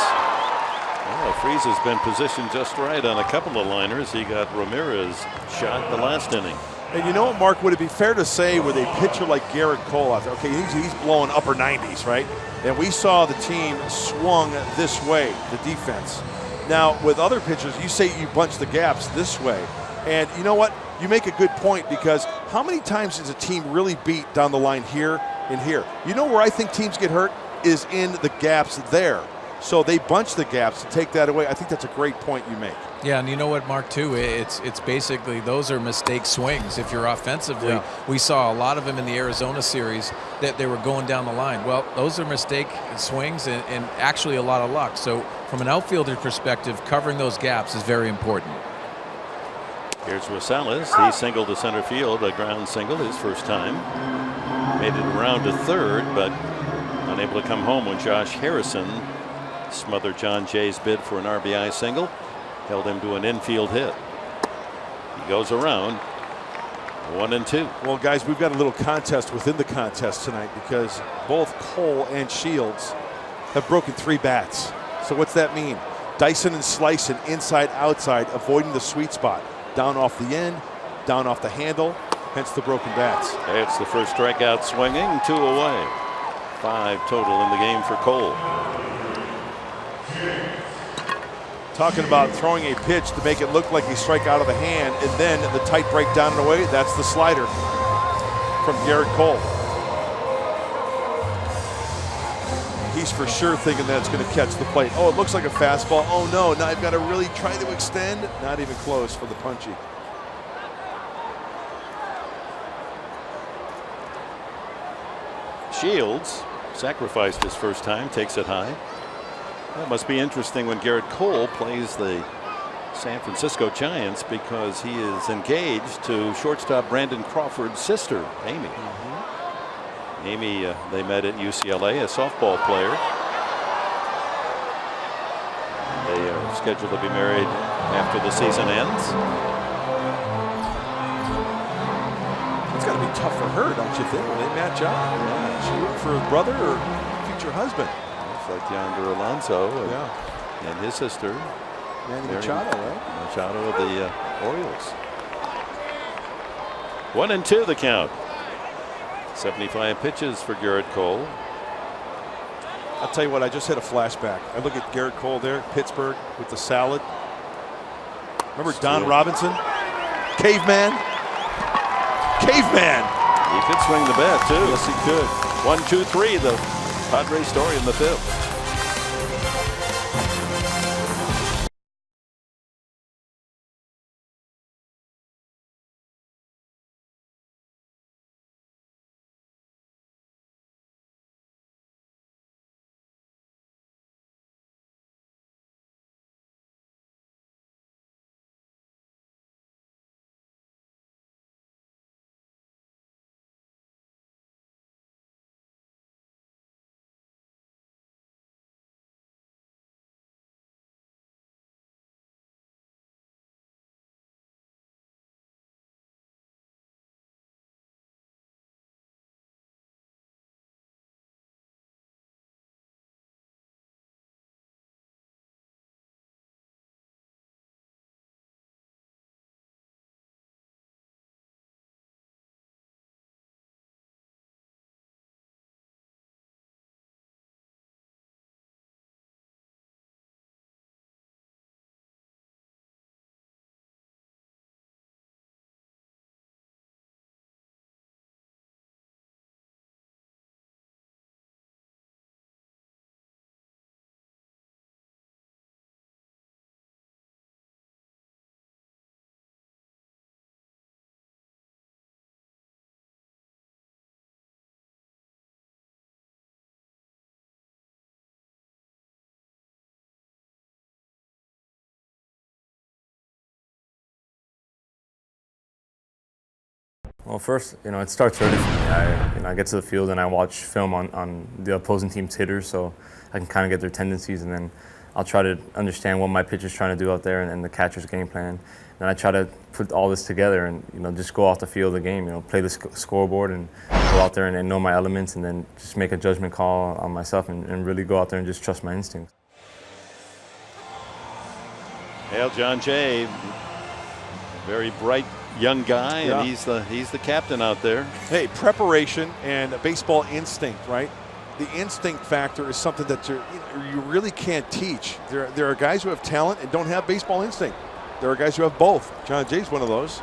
Well, Freeze has been positioned just right on a couple of liners. He got Ramirez shot the last inning. And you know what, Mark, would it be fair to say with a pitcher like Garrett Cole out there, okay, he's blowing upper 90s, right? And we saw the team swung this way, the defense. Now, with other pitchers, you say you bunch the gaps this way. And you know what? You make a good point because how many times is a team really beat down the line here and here? You know where I think teams get hurt is in the gaps there. So they bunch the gaps to take that away. I think that's a great point you make. Yeah, and you know what, Mark, too? It's basically those are mistake swings. If you're offensively, we saw a lot of them in the Arizona series that they were going down the line. Well, those are mistake swings and actually a lot of luck. So from an outfielder perspective, covering those gaps is very important. Here's Rosales. He singled to center field, a ground single, his first time. Made it around to third, but unable to come home when Josh Harrison smothered John Jay's bid for an RBI single. Held him to an infield hit. He goes around 1-2. Well, guys, we've got a little contest within the contest tonight because both Cole and Shields have broken 3 bats. So what's that mean? Dyson and Slicing inside outside, avoiding the sweet spot. Down off the end, down off the handle, hence the broken bats. It's the first strikeout swinging, 2 away. 5 total in the game for Cole. Talking about throwing a pitch to make it look like a strike out of the hand, and then the tight break down and away. That's the slider from Garrett Cole. He's for sure thinking that it's going to catch the plate. Oh, it looks like a fastball. Oh no, now I've got to really try to extend. Not even close for the punchy. Shields sacrificed his first time, takes it high. That must be interesting when Garrett Cole plays the San Francisco Giants because he is engaged to shortstop Brandon Crawford's sister, Amy. Amy, they met at UCLA, a softball player. They are scheduled to be married after the season ends. It's got to be tough for her, don't you think, when they match up? Yeah. She rooting for her brother or future husband? Like Yonder Alonso and his sister Manny Machado, right? Machado of the Orioles. 1-2 the count. 75 pitches for Garrett Cole. I'll tell you what, I just had a flashback. I look at Garrett Cole there, Pittsburgh with the salad. Remember Don Robinson? Caveman. Caveman. He could swing the bat too. Yes, he could. 1-2-3 the Padres story in the 5th. Well, first, it starts early for me. I get to the field and I watch film on the opposing team's hitters, so I can kind of get their tendencies, and then I'll try to understand what my pitcher's trying to do out there and the catcher's game plan. And I try to put all this together and just go off the field of the game. Play the scoreboard and go out there and know my elements, and then just make a judgment call on myself and really go out there and just trust my instincts. Well, John Jay, very bright young guy, Yeah. and he's the captain out there. Hey, preparation and baseball instinct, right? The instinct factor is something that you really can't teach. There are guys who have talent and don't have baseball instinct. There are guys who have both. John Jay's one of those.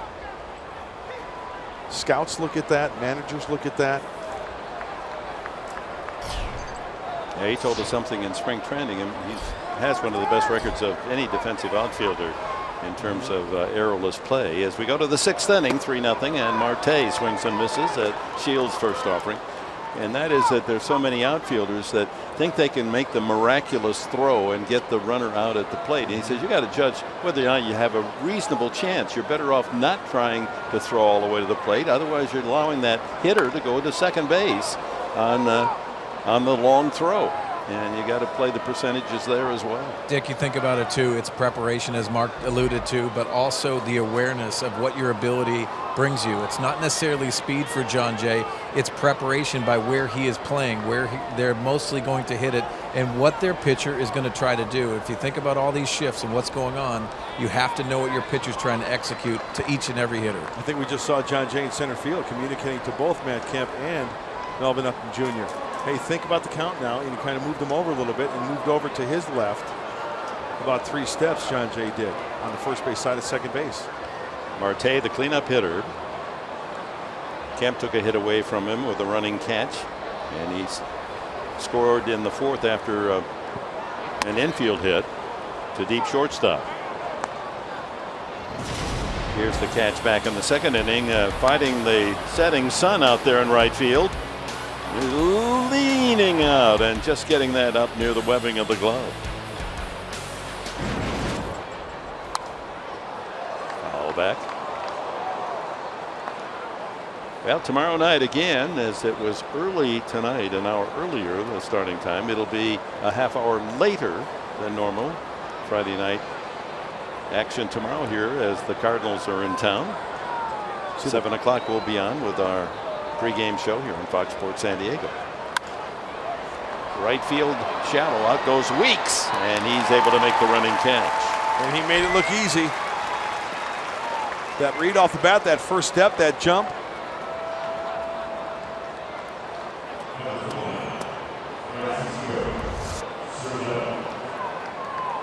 Scouts look at that. Managers look at that. Yeah, he told us something in spring training, and he has one of the best records of any defensive outfielder in terms of errorless play. As we go to the 6th inning, 3-0, and Marte swings and misses at Shields' first offering. And that is that there's so many outfielders that think they can make the miraculous throw and get the runner out at the plate. And he says you got to judge whether or not you have a reasonable chance. You're better off not trying to throw all the way to the plate. Otherwise, you're allowing that hitter to go to second base on the long throw. And you got to play the percentages there as well. Dick, you think about it too. It's preparation, as Mark alluded to, but also the awareness of what your ability brings you. It's not necessarily speed for John Jay. It's preparation by where he is playing, where they're mostly going to hit it, and what their pitcher is going to try to do. If you think about all these shifts and what's going on, you have to know what your pitcher's trying to execute to each and every hitter. I think we just saw John Jay in center field communicating to both Matt Kemp and Melvin Upton Jr. Hey, think about the count now, and he kind of moved him over a little bit and moved over to his left. About 3 steps John Jay did on the first base side of second base. Marte, the cleanup hitter. Kemp took a hit away from him with a running catch, and he's scored in the 4th after an infield hit to deep shortstop. Here's the catch back in the 2nd inning, fighting the setting sun out there in right field. He's leaning out and just getting that up near the webbing of the glove. Foul back. Well, tomorrow night again, as it was early tonight, an hour earlier the starting time, it'll be a half hour later than normal. Friday night action tomorrow here as the Cardinals are in town. 7 o'clock we'll be on with our pregame show here on Fox Sports San Diego. Right field shallow, out goes Weeks, and he's able to make the running catch. And he made it look easy. That read off the bat, that first step, that jump.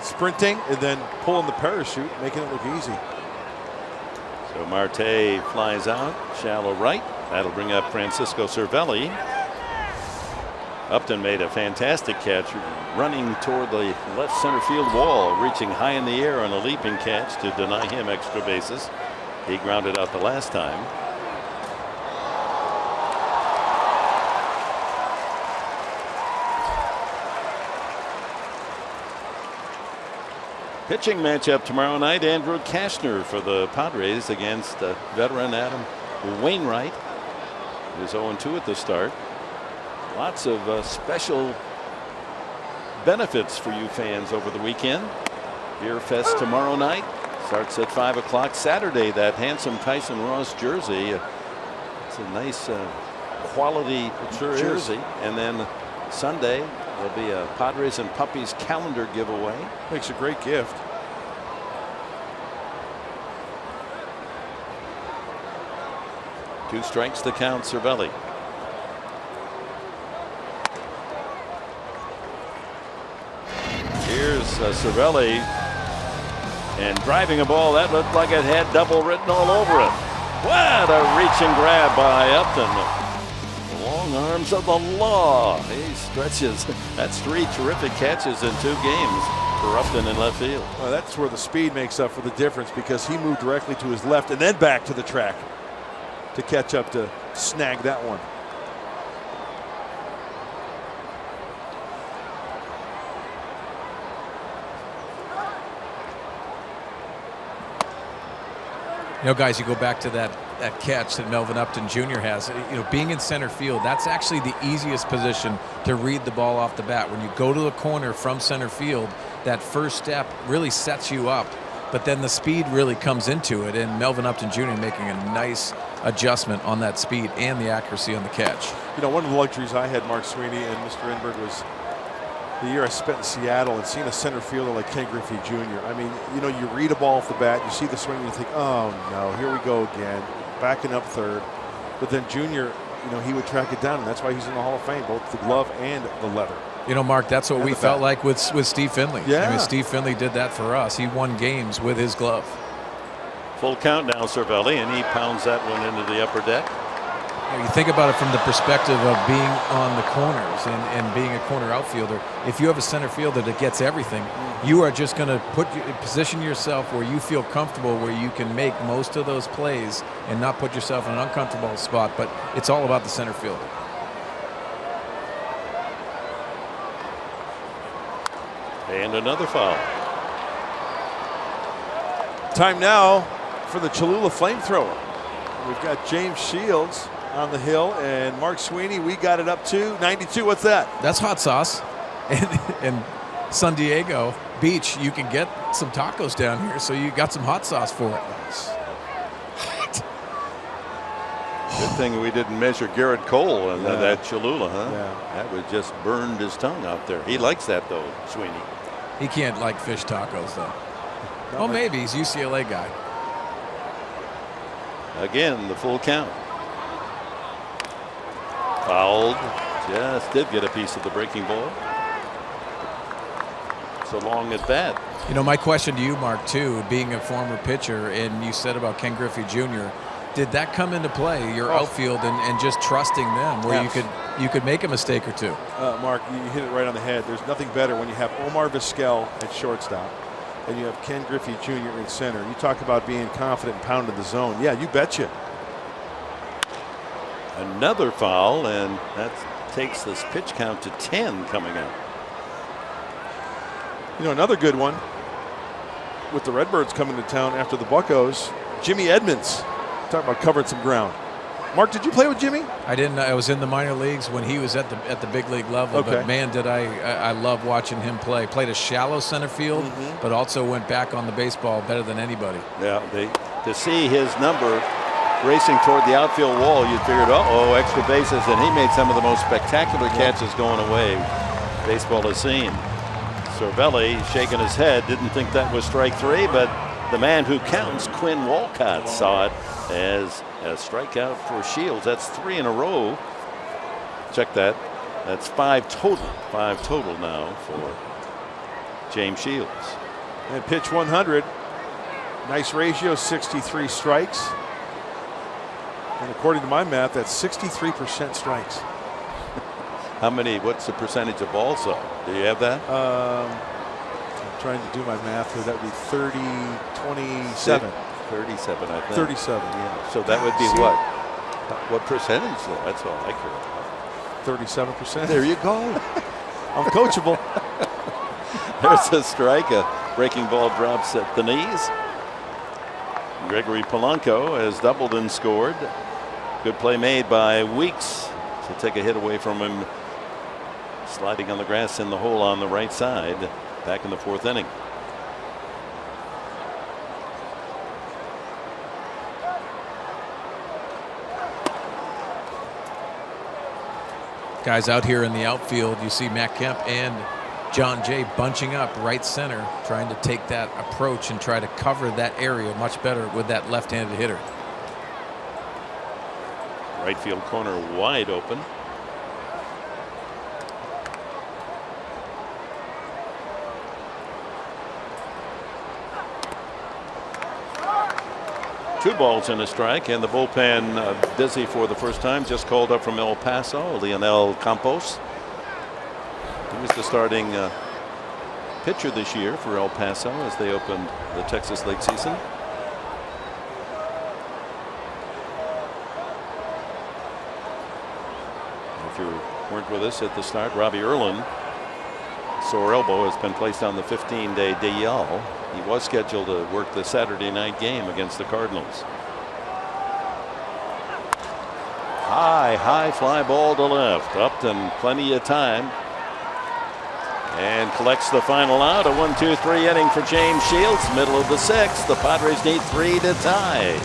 Sprinting and then pulling the parachute, making it look easy. So Marte flies out, shallow right. That'll bring up Francisco Cervelli. Upton made a fantastic catch, running toward the left center field wall, reaching high in the air on a leaping catch to deny him extra bases. He grounded out the last time. Pitching matchup tomorrow night, Andrew Kashner for the Padres against veteran Adam Wainwright, who's 0-2 at the start. Lots of special benefits for you fans over the weekend. Beer Fest tomorrow night starts at 5 o'clock. Saturday, that handsome Tyson Ross jersey. It's a nice quality jersey. And then Sunday, there'll be a Padres and Puppies calendar giveaway. Makes a great gift. Two strikes to count Cervelli. Here's Cervelli, and driving a ball that looked like it had double written all over it. What a reach and grab by Upton. The long arms of the law. He stretches. That's 3 terrific catches in 2 games for Upton in left field. Well, that's where the speed makes up for the difference, because he moved directly to his left and then back to the track to catch up to snag that one. You know, guys, you go back to that catch that Melvin Upton Jr. has. You know, being in center field, that's actually the easiest position to read the ball off the bat. When you go to the corner from center field, that first step really sets you up, but then the speed really comes into it, and Melvin Upton Jr. making a nice adjustment on that speed and the accuracy on the catch. You know, one of the luxuries I had, Mark Sweeney and Mr. Enberg, was the year I spent in Seattle and seeing a center fielder like Ken Griffey Jr. I mean, you know, you read a ball off the bat, you see the swing, and you think, oh no, here we go again, backing up third. But then Junior, you know, he would track it down, and that's why he's in the Hall of Fame, both the glove and the leather. You know, Mark, that's what we felt like with Steve Finley. Yeah. I mean, Steve Finley did that for us. He won games with his glove. Full count now, Cervelli, and he pounds that one into the upper deck. You think about it from the perspective of being on the corners and being a corner outfielder. If you have a center fielder that gets everything, you are just going to position yourself where you feel comfortable, where you can make most of those plays and not put yourself in an uncomfortable spot. But it's all about the center fielder. And another foul. Time now for the Cholula flamethrower. We've got James Shields on the hill, and Mark Sweeney, we got it up to 92. What's that? That's hot sauce. And San Diego Beach, you can get some tacos down here, so you got some hot sauce for it. Good thing we didn't measure Garrett Cole and that Cholula, huh? Yeah. That would just burned his tongue out there. He likes that, though, Sweeney. He can't like fish tacos, though. Well, maybe. He's a UCLA guy. Again, the full count. Fouled. Just did get a piece of the breaking ball. So long at bat. You know, my question to you, Mark, too, being a former pitcher, and you said about Ken Griffey Jr., did that come into play, your outfield, and just trusting them, where you could make a mistake or two? Mark, you hit it right on the head. There's nothing better when you have Omar Vizquel at shortstop and you have Ken Griffey Jr. in center. You talk about being confident and pounding the zone. Yeah, you betcha. Another foul, and that takes this pitch count to 10 coming up. You know, another good one with the Redbirds coming to town after the Buccos, Jimmy Edmonds. Talk about covering some ground. Mark, did you play with Jimmy? I didn't. I was in the minor leagues when he was at the big league level. Okay. But man, did I love watching him play. Played a shallow center field, but also went back on the baseball better than anybody. Yeah, to see his number racing toward the outfield wall, you figured, uh-oh, extra bases, and he made some of the most spectacular catches going away baseball has seen. Cervelli shaking his head, didn't think that was strike three, but the man who counts, Quinn Walcott, saw it as a strikeout for Shields. That's 3 in a row. Check that. That's 5 total. 5 total now for James Shields. And pitch 100. Nice ratio, 63 strikes. And according to my math, that's 63% strikes. How many? What's the percentage of balls, though? Do you have that? I'm trying to do my math here. That would be 30, 27. 37, I think. 37, yeah. So that would be what? What percentage, though? That's all I care about. 37%. There you go. I'm coachable. There's a strike. A breaking ball drops at the knees. Gregory Polanco has doubled and scored. Good play made by Weeks to take a hit away from him. Sliding on the grass in the hole on the right side. Back in the 4th inning. Guys out here in the outfield, you see Matt Kemp and John Jay bunching up right center, trying to take that approach and try to cover that area much better with that left-handed hitter. Right field corner wide open. Two balls and a strike, and the bullpen busy for the first time. Just called up from El Paso, Leonel Campos. He was the starting pitcher this year for El Paso as they opened the Texas League season. If you weren't with us at the start, Robbie Erlin sore elbow has been placed on the 15-day DL. He was scheduled to work the Saturday night game against the Cardinals. High fly ball to left. Upton plenty of time. And collects the final out. A 1-2-3 inning for James Shields. Middle of the 6th. The Padres need 3 to tie.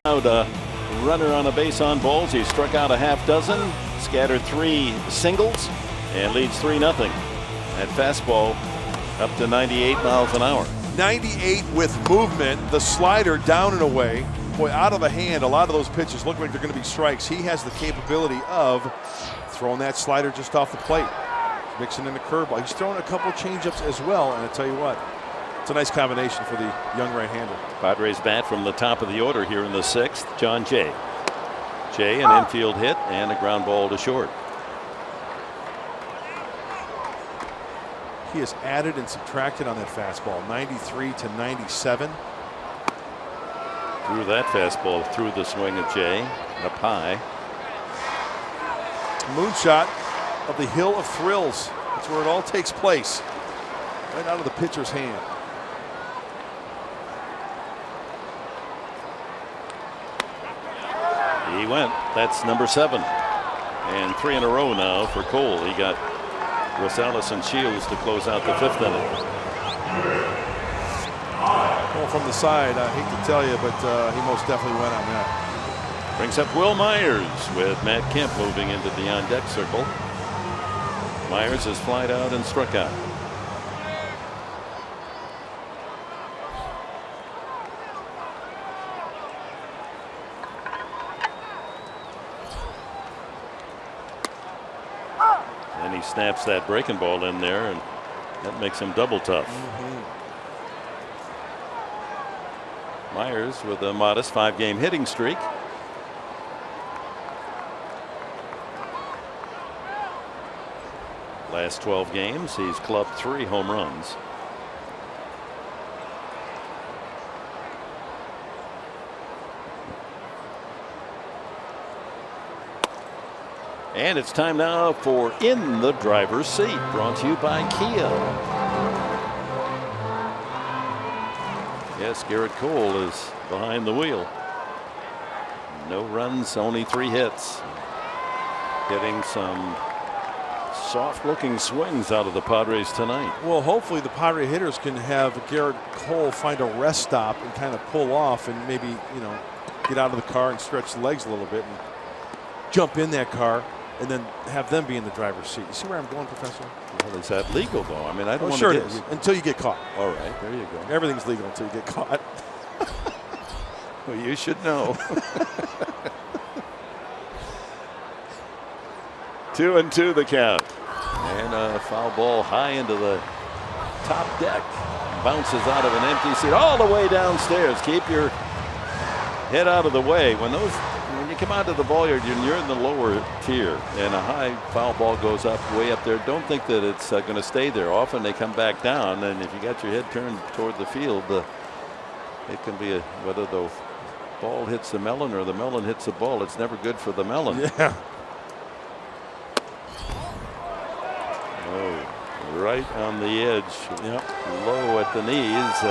A runner on a base on balls. He struck out a half dozen, scattered 3 singles, and leads 3-0. That fastball up to 98 miles an hour. 98 with movement. The slider down and away. Boy, out of the hand, a lot of those pitches look like they're going to be strikes. He has the capability of throwing that slider just off the plate, mixing in the curveball. He's throwing a couple changeups as well, and I tell you what, it's a nice combination for the young right-hander. Padres bat from the top of the order here in the 6th. John Jay. Jay, an infield hit and a ground ball to short. He has added and subtracted on that fastball. 93 to 97. Threw that fastball through the swing of Jay. Up high. Moonshot of the Hill of Thrills. That's where it all takes place. Right out of the pitcher's hand. He went. That's number 7. And 3 in a row now for Cole. He got Rosales and Shields to close out the 5th inning. Well, from the side, I hate to tell you, but he most definitely went on that. Brings up Will Myers with Matt Kemp moving into the on-deck circle. Myers has flied out and struck out. And he snaps that breaking ball in there, and that makes him double tough. Myers with a modest 5-game hitting streak. Last 12 games, he's clubbed 3 home runs. And it's time now for In the Driver's Seat, brought to you by Kia. Yes, Garrett Cole is behind the wheel. No runs, only 3 hits. Getting some soft-looking swings out of the Padres tonight. Well, hopefully the Padre hitters can have Garrett Cole find a rest stop and kind of pull off and maybe, you know, get out of the car and stretch the legs a little bit and jump in that car and then have them be in the driver's seat. You see where I'm going, Professor? Well, is that legal, though? I mean, I don't want sure to it is, until you get caught. All right, there you go. Everything's legal until you get caught. Well, you should know. 2-2 the count. And a foul ball high into the top deck. Bounces out of an empty seat all the way downstairs. Keep your head out of the way. When you come out to the ball yard, you're in the lower tier, and a high foul ball goes up way up there. Don't think that it's going to stay there. Often they come back down, and if you got your head turned toward the field, it can be whether the ball hits the melon or the melon hits the ball. It's never good for the melon. Yeah. Oh, right on the edge. Yep. Low at the knees,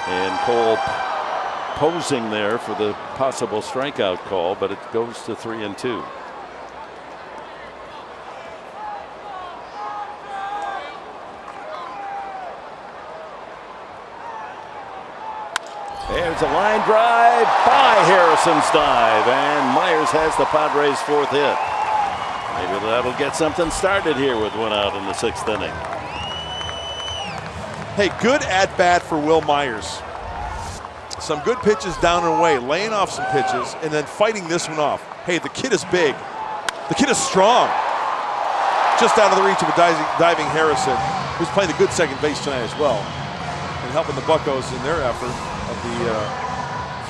and Cole posing there for the possible strikeout call, but it goes to 3-2. There's a line drive by Harrison's dive, and Myers has the Padres' 4th hit. Maybe that'll get something started here with one out in the 6th inning. Hey, good at bat for Will Myers. Some good pitches down and away, laying off some pitches, and then fighting this one off. Hey, the kid is big. The kid is strong. Just out of the reach of a diving Harrison, who's playing a good second base tonight as well, and helping the Buccos in their effort of the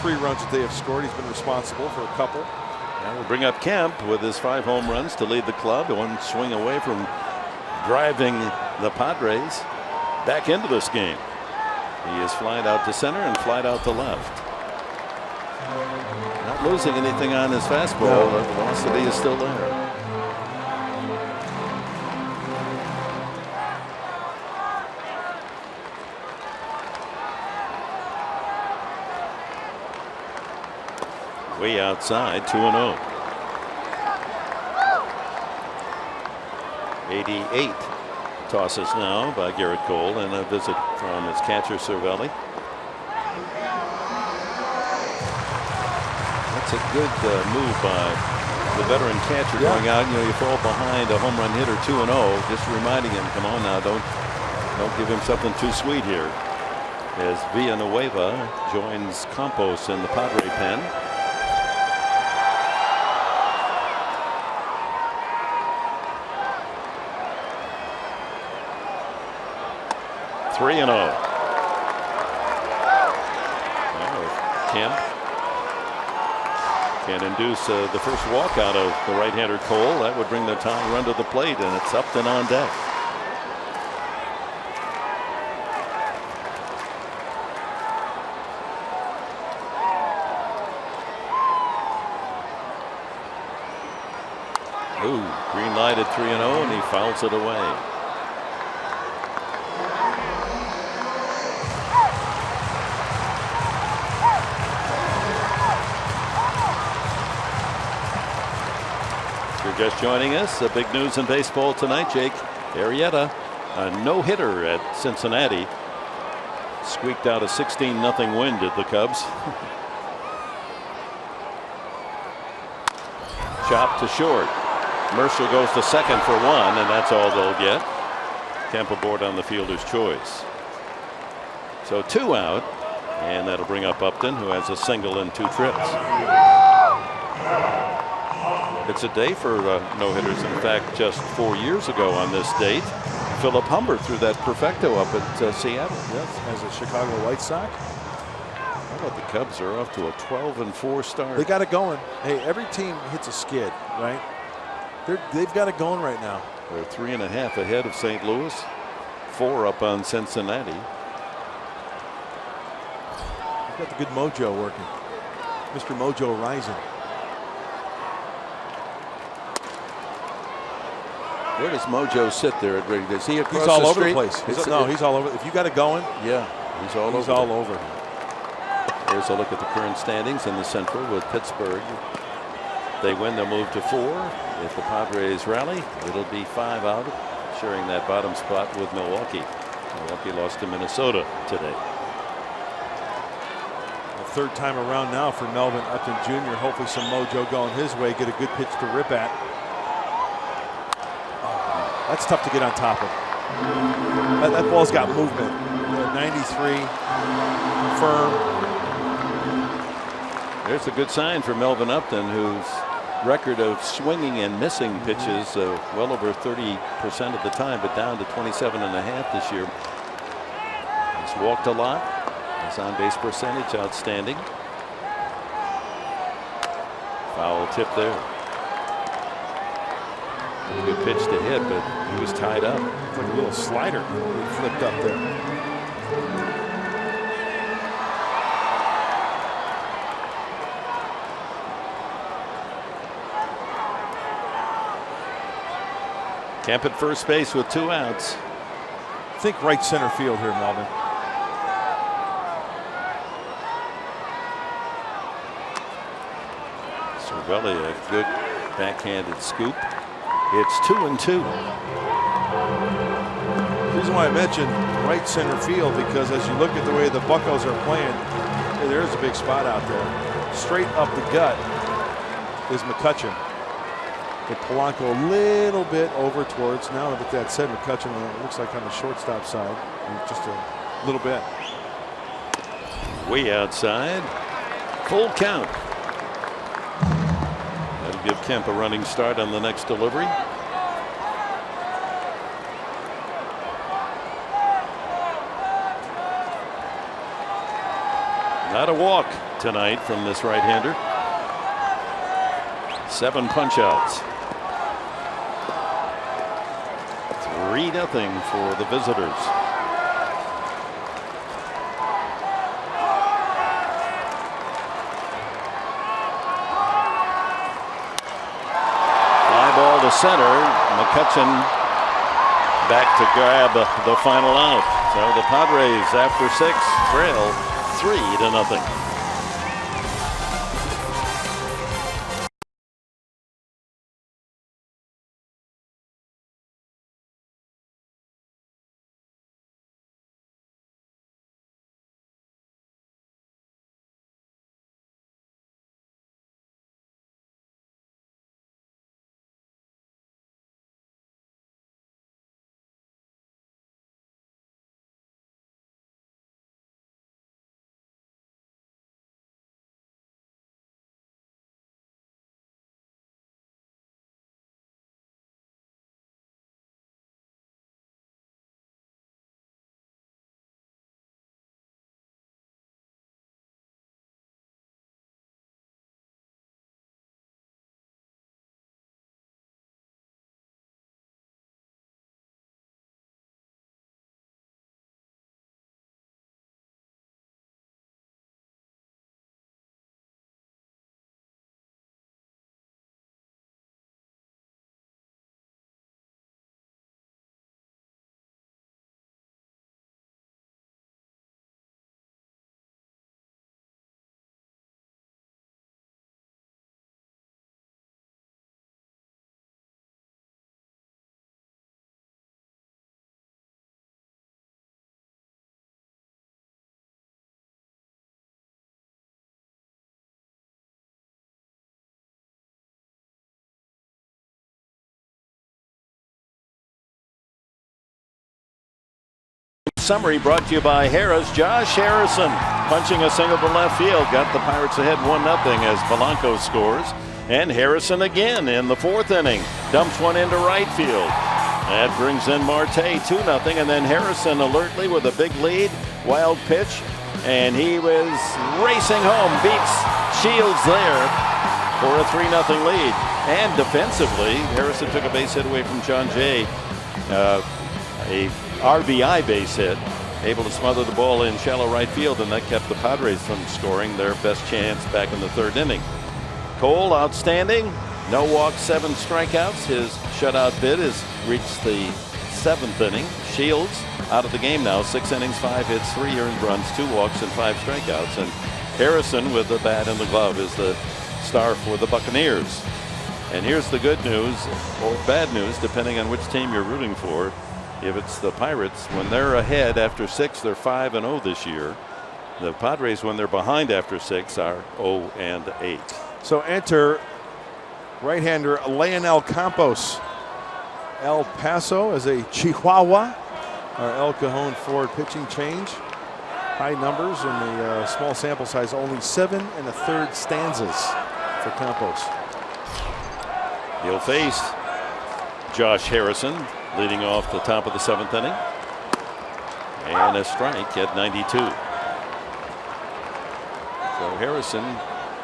3 runs that they have scored. He's been responsible for a couple. And we'll bring up Kemp with his 5 home runs to lead the club. One swing away from driving the Padres back into this game. He is flied out to center and flied out to left. Not losing anything on his fastball. The velocity is still there. Way outside, 2-0. 88 tosses now by Garrett Cole, and a visit from his catcher Cervelli. That's a good move by the veteran catcher going out. You know, you fall behind a home run hitter 2-0, just reminding him, come on now, don't give him something too sweet here. As Villanueva joins Campos in the Padre pen. Kemp can induce the first walk out of the right-hander Cole. That would bring the tying run to the plate, and it's Upton on deck. Ooh, green light at 3-0, and he fouls it away. Just joining us, big news in baseball tonight. Jake Arrieta, a no-hitter at Cincinnati, squeaked out a 16-0 win at the Cubs. Chop to short. Mercer goes to second for 1, and that's all they'll get. Kemp aboard on the fielder's choice. So 2 out, and that'll bring up Upton, who has a single and 2 trips. It's a day for no-hitters. In fact, just 4 years ago on this date, Philip Humber threw that perfecto up at Seattle. Yes, as a Chicago White Sox. How about the Cubs are off to a 12-4 start? They got it going. Hey, every team hits a skid, right? They've got it going right now. They're 3.5 ahead of St. Louis, 4 up on Cincinnati. They've got the good mojo working. Mr. Mojo rising. Where does Mojo sit there at Rigged? Is he across the street? He's all over the place. He's all over. If you got it going, yeah, he's all over. Here's a look at the current standings in the Central with Pittsburgh. They win, they'll move to 4. If the Padres rally, it'll be 5 out, sharing that bottom spot with Milwaukee. Milwaukee lost to Minnesota today. The 3rd time around now for Melvin Upton Jr. Hopefully some mojo going his way. Get a good pitch to rip at. That's tough to get on top of. That ball's got movement. 93, firm. There's a good sign for Melvin Upton, who's record of swinging and missing pitches well over 30% of the time, but down to 27.5 this year. He's walked a lot. His on-base percentage outstanding. Foul tip there. Good pitch to hit, but he was tied up. It's like a little slider he flipped up there. Kemp at first base with 2 outs. Think right center field here, Melvin. Cervelli, a good backhanded scoop. It's 2-2. The reason why I mentioned right center field, because as you look at the way the Buccos are playing, there's a big spot out there. Straight up the gut is McCutchen. With Polanco a little bit over towards, now with that said, McCutchen looks like on the shortstop side, just a little bit. Way outside. Full count. That'll give Kemp a running start on the next delivery. Not a walk tonight from this right-hander. 7 punch-outs. 3-0 for the visitors. Fly ball to center. McCutchen back to grab the final out. So the Padres, after 6, trail 3-0. Summary brought to you by Harris. Josh Harrison punching a single to left field. Got the Pirates ahead 1-0 as Polanco scores. And Harrison again in the 4th inning. Dumps one into right field. That brings in Marte 2-0. And then Harrison alertly with a big lead. Wild pitch. And he was racing home. Beats Shields there for a 3-0 lead. And defensively, Harrison took a base hit away from John Jay. A RBI base hit, able to smother the ball in shallow right field, and that kept the Padres from scoring their best chance back in the 3rd inning. Cole, outstanding. No walks, 7 strikeouts. His shutout bid has reached the 7th inning. Shields out of the game now. 6 innings, 5 hits, 3 earned runs, 2 walks, and 5 strikeouts. And Harrison, with the bat and the glove, is the star for the Buccaneers. And here's the good news, or bad news, depending on which team you're rooting for. If it's the Pirates, when they're ahead after 6, they're 5-0 this year. The Padres, when they're behind after 6, are 0-8. So enter right-hander Leonel Campos. El Paso as a Chihuahua. Our El Cajon Ford pitching change. High numbers in the small sample size, only 7 1/3 stanzas for Campos. He'll face Josh Harrison leading off the top of the 7th inning. And a strike at 92. So Harrison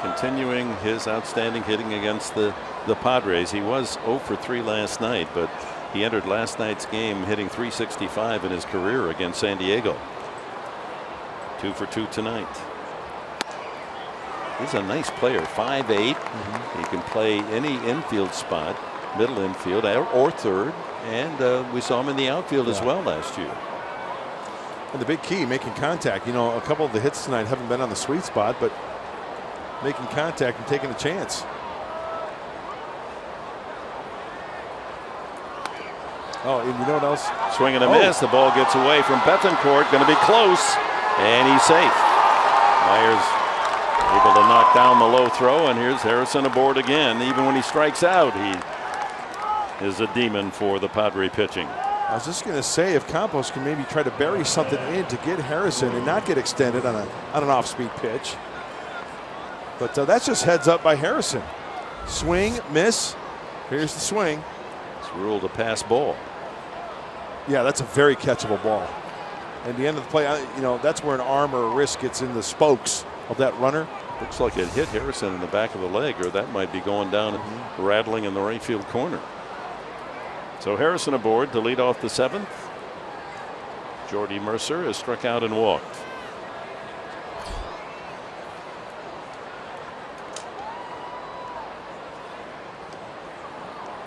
continuing his outstanding hitting against the Padres. He was 0 for 3 last night, but he entered last night's game hitting .365 in his career against San Diego. 2 for 2 tonight. He's a nice player, 5'8". He can play any infield spot, middle infield or third, and we saw him in the outfield as well last year. And the big key, making contact. You know, a couple of the hits tonight haven't been on the sweet spot, but making contact and taking a chance. Oh, and you know what else? Swing and a miss. The ball gets away from Betancourt. Going to be close, and he's safe. Myers able to knock down the low throw, and here's Harrison aboard again. Even when he strikes out, he is a demon for the Padre pitching. I was just going to say, if Campos can maybe try to bury something in to get Harrison and not get extended on an off-speed pitch. But that's just heads up by Harrison. Swing, miss. Here's the swing. It's ruled a pass ball. Yeah, that's a very catchable ball. And the end of the play, you know, that's where an arm or a wrist gets in the spokes of that runner. Looks like it hit Harrison in the back of the leg, or that might be going down and rattling in the right field corner. So Harrison aboard to lead off the 7th. Jordy Mercer has struck out and walked.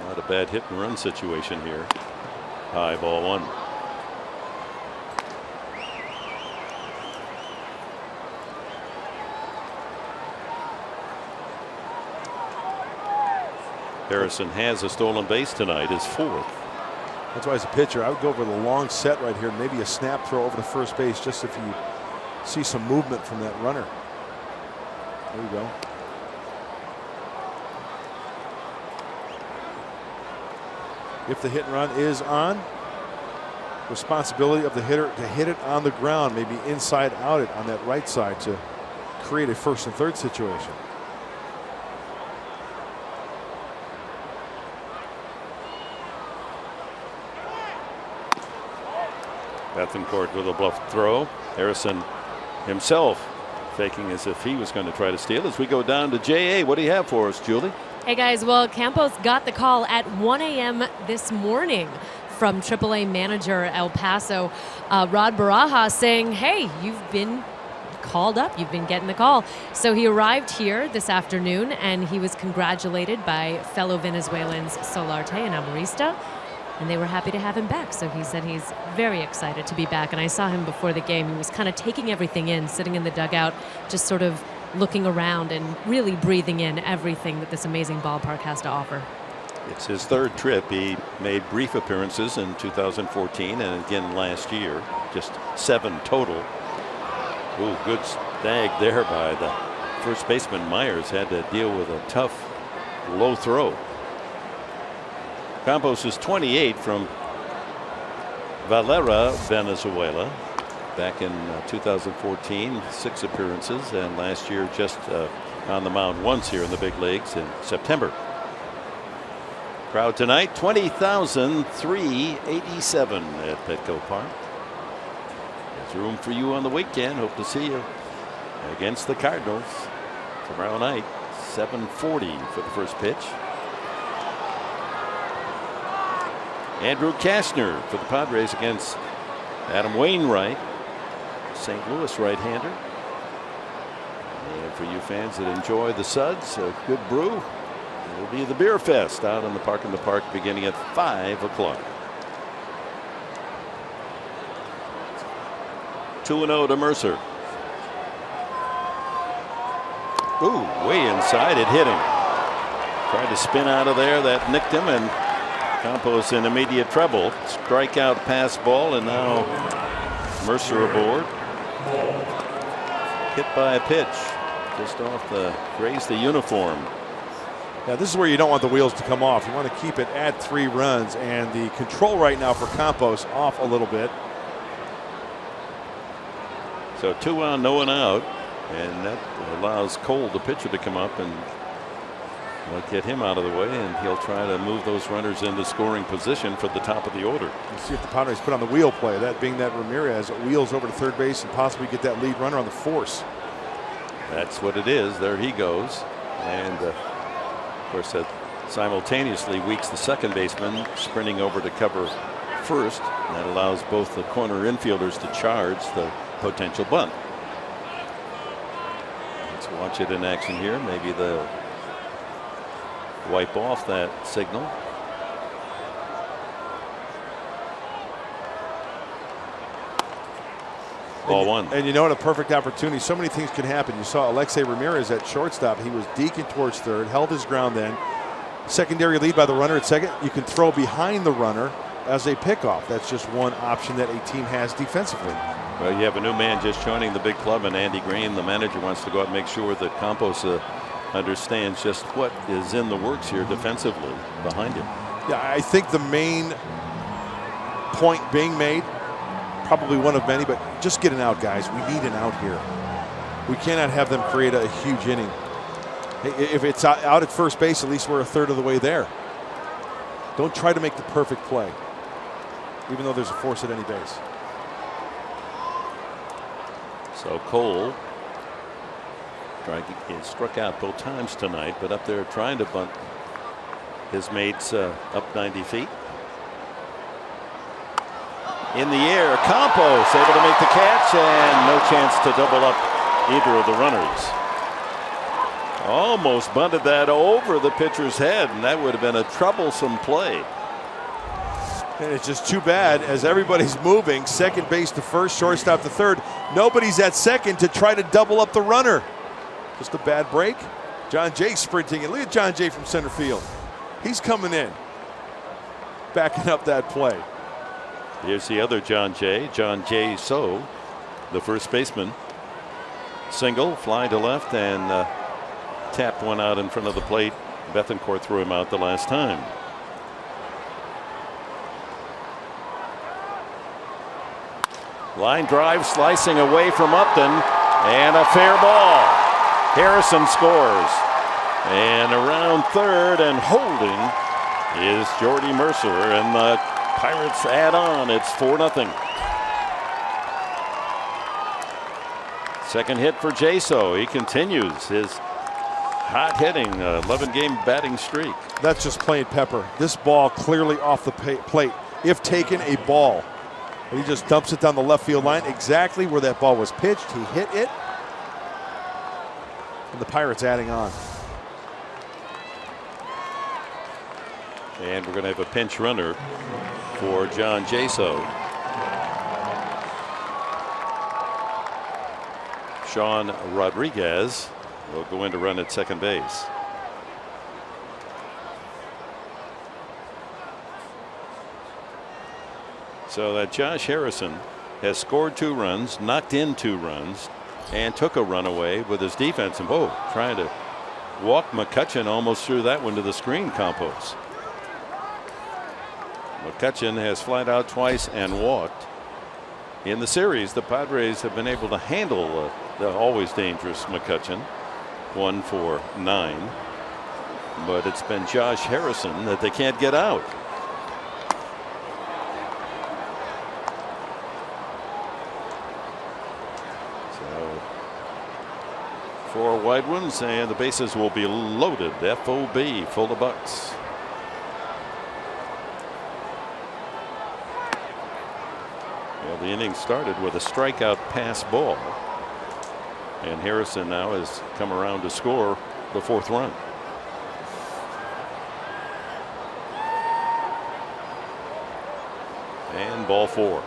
Not a bad hit and run situation here. High ball 1. Harrison has a stolen base tonight, his 4th. That's why as a pitcher, I would go for the long set right here, maybe a snap throw over to first base, just if you see some movement from that runner. There you go. If the hit and run is on, responsibility of the hitter to hit it on the ground, maybe inside out it on that right side to create a 1st and 3rd situation. Betancourt with a bluff throw. Harrison himself faking as if he was going to try to steal. As we go down to JA, what do you have for us, Julie? Hey guys, well, Campos got the call at 1 a.m. this morning from AAA manager El Paso, Rod Barajas, saying, hey, you've been called up. You've been getting the call. So he arrived here this afternoon, and he was congratulated by fellow Venezuelans Solarte and Amarista, and they were happy to have him back. So he said he's very excited to be back. And I saw him before the game. He was kind of taking everything in, sitting in the dugout, just sort of looking around and really breathing in everything that this amazing ballpark has to offer. It's his 3rd trip. He made brief appearances in 2014 and again last year, just 7 total. Ooh, good snag there by the first baseman. Myers had to deal with a tough low throw. Campos is 28 from Valera, Venezuela. Back in 2014, 6 appearances, and last year just on the mound once here in the big leagues in September. Crowd tonight, 20,387 at Petco Park. There's room for you on the weekend. Hope to see you against the Cardinals tomorrow night, 7:40 for the first pitch. Andrew Kastner for the Padres against Adam Wainwright, St. Louis right-hander. And for you fans that enjoy the suds, a good brew, it'll be the Beer Fest out in the Park beginning at 5 o'clock. 2-0 to Mercer. Ooh, way inside, it hit him. Tried to spin out of there, that nicked him, and Campos in immediate trouble. Strikeout pass ball, and now Mercer aboard. Hit by a pitch just off the grazed the uniform. Now this is where you don't want the wheels to come off. You want to keep it at 3 runs, and the control right now for Campos off a little bit. So 2 on, no one out, and that allows Cole, the pitcher, to come up, and They'll get him out of the way, and he'll try to move those runners into scoring position for the top of the order. Let's see if the Padres put on the wheel play. That being that Ramirez wheels over to third base and possibly get that lead runner on the force. That's what it is. There he goes. And, of course, that simultaneously weaks the second baseman, sprinting over to cover first. And that allows both the corner infielders to charge the potential bunt. Let's watch it in action here. Maybe they'll wipe off that signal. Ball one. And you know what? A perfect opportunity. So many things can happen. You saw Alexei Ramirez at shortstop. He was deking towards third, held his ground then. Secondary lead by the runner at second. You can throw behind the runner as a pickoff. That's just one option that a team has defensively. Well, you have a new man just joining the big club, and Andy Green, the manager, wants to go out and make sure that Campos understands just what is in the works here defensively behind him. Yeah, I think the main point being made, probably one of many, but just get an out, guys. We need an out here. We cannot have them create a huge inning. If it's out at first base, at least we're a third of the way there. Don't try to make the perfect play, even though there's a force at any base. So Cole he struck out both times tonight, but up there trying to bunt his mates up 90 feet. In the air, Campos able to make the catch, and no chance to double up either of the runners. Almost bunted that over the pitcher's head, and that would have been a troublesome play. And it's just too bad as everybody's moving second base to first, shortstop to third. Nobody's at second to try to double up the runner. Just a bad break. John Jay sprinting, and look at John Jay from center field. He's coming in, backing up that play. Here's the other John Jay So, the first baseman. Single, fly to left, and tapped one out in front of the plate. Bethancourt threw him out the last time. Line drive slicing away from Upton, and a fair ball. Harrison scores, and around third and holding is Jordy Mercer, and the Pirates add on. It's 4-0. Second hit for Jaso. He continues his hot hitting 11-game batting streak. That's just plain pepper. This ball clearly off the plate. If taken, a ball. And he just dumps it down the left field line exactly where that ball was pitched. He hit it. And the Pirates adding on. And we're going to have a pinch runner for John Jaso. Sean Rodriguez will go in to run at second base. So that Josh Harrison has scored 2 runs, knocked in 2 runs, and took a run away with his defense. And trying to walk McCutchen almost threw that one to the screen. Campos. McCutchen has flied out twice and walked. In the series, the Padres have been able to handle the always dangerous McCutchen. 1 for 9. But it's been Josh Harrison that they can't get out. So 4 wide ones, and the bases will be loaded. FOB, full of bucks. Well, the inning started with a strikeout pass ball. And Harrison now has come around to score the 4th run. And ball 4.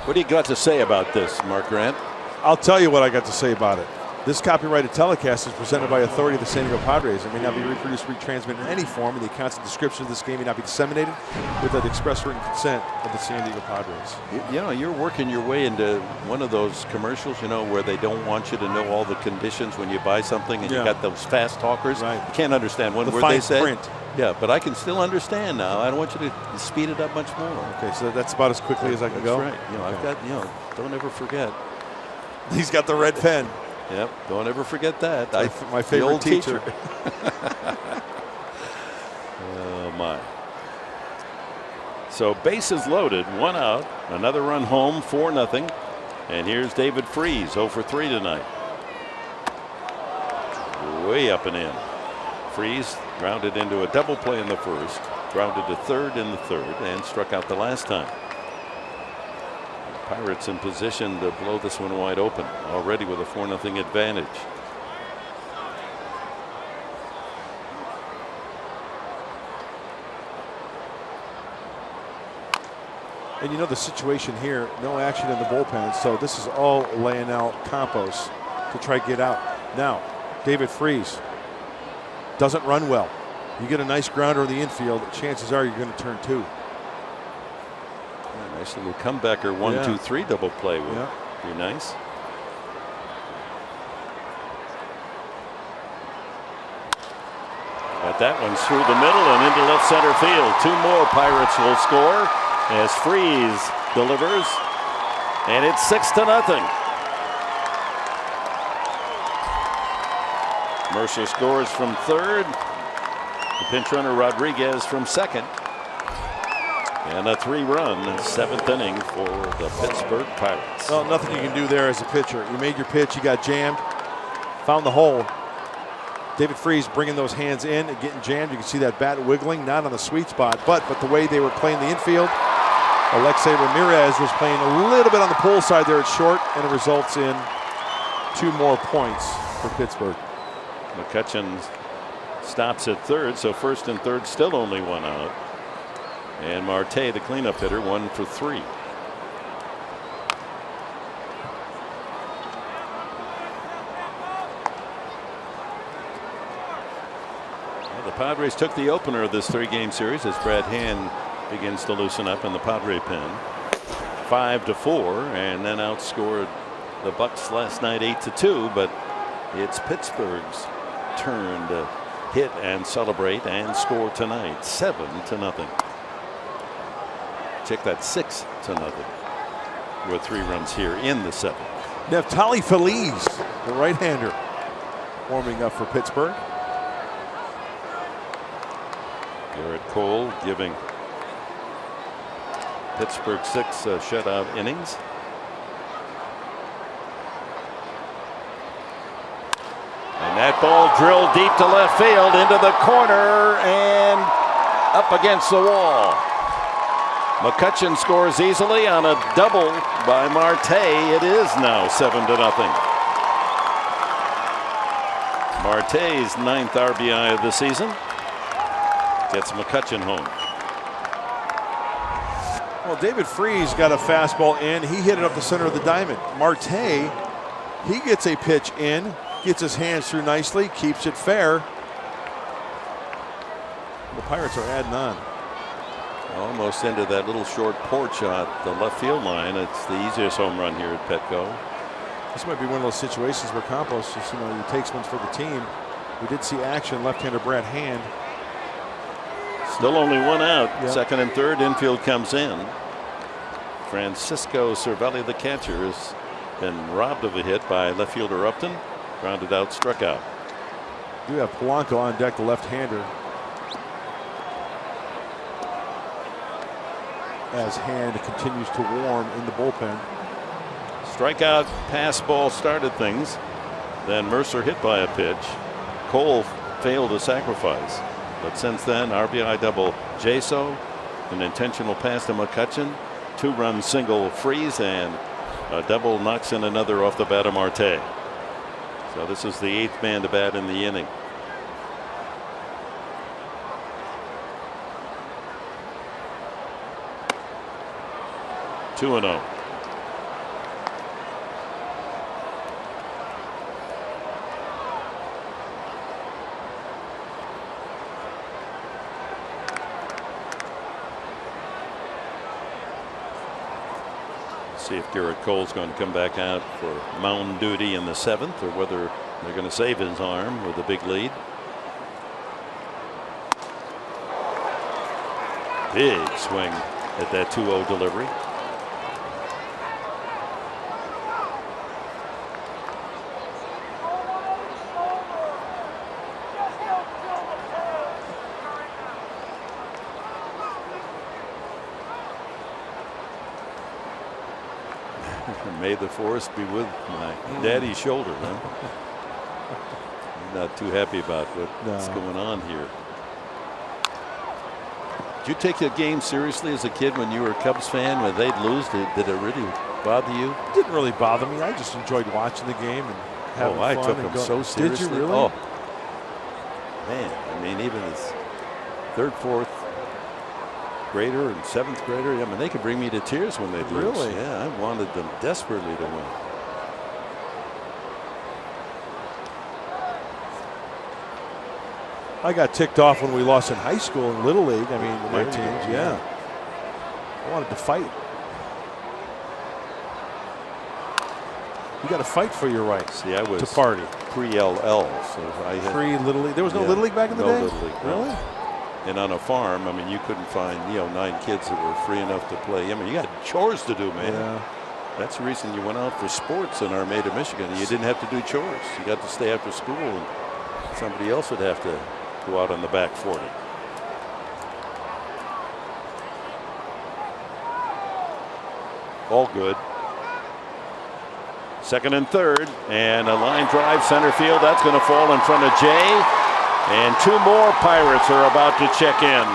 What do you got to say about this, Mark Grant? I'll tell you what I got to say about it. This copyrighted telecast is presented by authority of the San Diego Padres. It may not be reproduced, retransmitted in any form, and the accounts and description of this game may not be disseminated without express written consent of the San Diego Padres. You know, you're working your way into one of those commercials, you know, where they don't want you to know all the conditions when you buy something, and you got those fast talkers. Right. You can't understand one word they say. Print. Yeah, but I can still understand now. I don't want you to speed it up much more. Okay, so that's about as quickly as I can go. That's right. You know, I've got, don't ever forget. He's got the red pen. Yep, don't ever forget that. My favorite old teacher. Oh my. So bases loaded, 1 out, another run home, 4-0. And here's David Freese, 0 for 3 tonight. Way up and in. Freese grounded into a double play in the first, grounded to third in the third, and struck out the last time. Pirates in position to blow this one wide open, already with a 4-0 advantage. And you know the situation here, no action in the bullpen, so this is all laying out Campos to try to get out. Now, David Freese doesn't run well. You get a nice grounder in the infield, chances are you're going to turn 2. Yeah, nice little comebacker 1-2-3 double play would be nice. But that one's through the middle and into left center field. 2 more Pirates will score as Freese delivers, and it's 6-0. Mercer scores from third. The pinch runner Rodriguez from second. And a 3-run 7th inning for the Pittsburgh Pirates. Well, nothing you can do there as a pitcher. You made your pitch, you got jammed, found the hole. David Freese bringing those hands in and getting jammed. You can see that bat wiggling, not on the sweet spot, but the way they were playing the infield, Alexei Ramirez was playing a little bit on the pull side there at short, and it results in 2 more points for Pittsburgh. McCutcheon stops at third, so first and third still only 1 out. And Marte, the cleanup hitter, 1 for 3. Well, the Padres took the opener of this 3-game series as Brad Hand begins to loosen up in the Padre pen. 5-4, and then outscored the Bucks last night 8-2. But it's Pittsburgh's turn to hit and celebrate and score tonight, 7-0. Check that, 6-0 with 3 runs here in the 7th. Neftali Feliz, the right-hander, warming up for Pittsburgh. Garrett Cole giving Pittsburgh 6 shutout innings. And that ball drilled deep to left field into the corner and up against the wall. McCutcheon scores easily on a double by Marte. It is now 7-0. Marte's 9th RBI of the season gets McCutcheon home. Well, David Freese got a fastball in. He hit it up the center of the diamond. Marte, he gets a pitch in, gets his hands through nicely, keeps it fair. The Pirates are adding on. Almost into that little short porch at the left field line. It's the easiest home run here at Petco. This might be one of those situations where Campos just, he takes one for the team. We did see action, left-hander Brad Hand. Still only 1 out. Yep. Second and third, infield comes in. Francisco Cervelli, the catcher, has been robbed of a hit by left fielder Upton. Grounded out, struck out. We have Polanco on deck, the left-hander. As Hand continues to warm in the bullpen. Strikeout, pass ball started things. Then Mercer hit by a pitch. Cole failed to sacrifice. But since then, RBI double Jaso, an intentional pass to McCutcheon, 2-run single Freese, and a double knocks in another off the bat of Marte. So this is the 8th man to bat in the inning. Two and 0. See if Garrett Cole's going to come back out for mound duty in the 7th, or whether they're going to save his arm with a big lead. Big swing at that 2-0 delivery. May the force be with my daddy's shoulder. Huh? I'm not too happy about what's going on here. Did you take the game seriously as a kid when you were a Cubs fan? When they'd lose, did it really bother you? It didn't really bother me. I just enjoyed watching the game and having fun. I took them so seriously. Did you really? Oh, man. I mean, even as third, fourth grader and seventh grader, I mean, they could bring me to tears when they'd lose. Really? Yeah, I wanted them desperately to win. I got ticked off when we lost in high school and Little League. I mean, my teams, yeah. I wanted to fight. You got to fight for your rights. See, I was to party. Pre-LL, so I had pre-Little League. There was no Little League back in the day? No Little League. Really? And on a farm, I mean, you couldn't find 9 kids that were free enough to play. I mean, you had chores to do, man. Yeah. That's the reason you went out for sports in Armada, Michigan. You didn't have to do chores. You got to stay after school, and somebody else would have to go out on the back 40. All good. Second and third, and a line drive center field. That's going to fall in front of Jay. And 2 more Pirates are about to check in.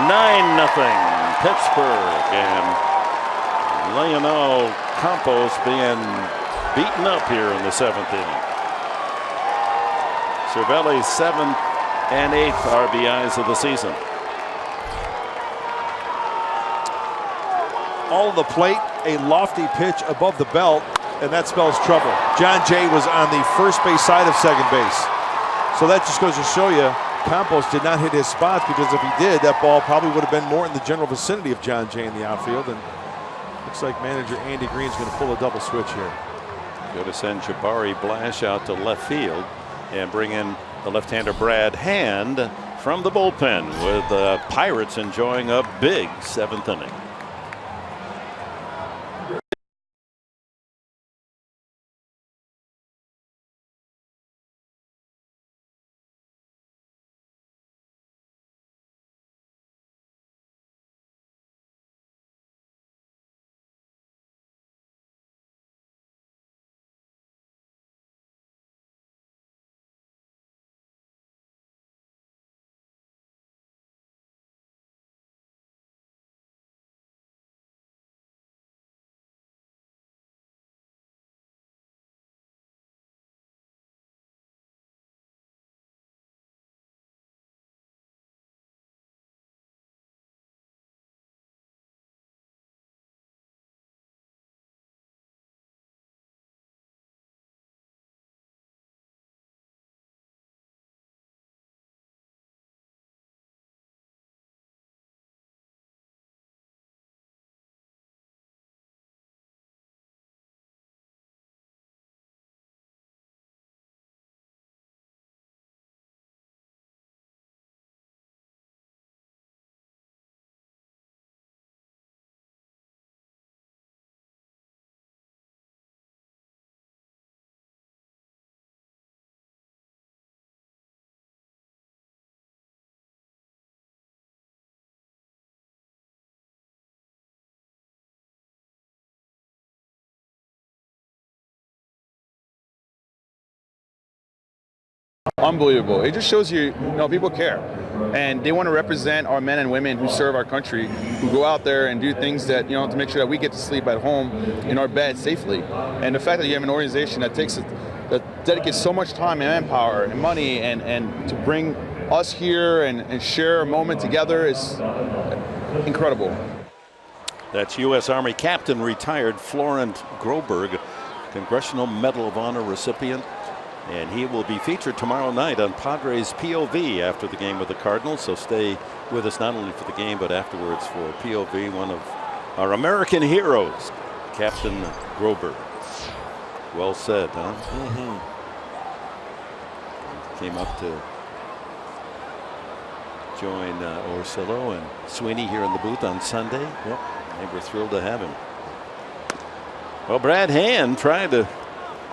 9-0 Pittsburgh, and Leonel Campos being beaten up here in the 7th inning. Cervelli's 7th and 8th RBIs of the season. All the plate, a lofty pitch above the belt, and that spells trouble. John Jay was on the first base side of second base. So that just goes to show you, Campos did not hit his spots, because if he did, that ball probably would have been more in the general vicinity of John Jay in the outfield. And looks like manager Andy Green's going to pull a double switch here. Going to send Jabari Blash out to left field and bring in the left-hander Brad Hand from the bullpen, with the Pirates enjoying a big 7th inning. Unbelievable. It just shows you, people care. And they want to represent our men and women who serve our country, who go out there and do things that, to make sure that we get to sleep at home in our bed safely. And the fact that you have an organization that dedicates so much time and manpower and money and to bring us here and share a moment together is incredible. That's U.S. Army Captain retired Florent Groberg, Congressional Medal of Honor recipient. And he will be featured tomorrow night on Padres POV after the game with the Cardinals. So stay with us not only for the game, but afterwards for POV, one of our American heroes, Captain Groberg. Well said, huh? Mm-hmm. Came up to join Orsillo and Sweeney here in the booth on Sunday. Yep. They were thrilled to have him. Well, Brad Hand trying to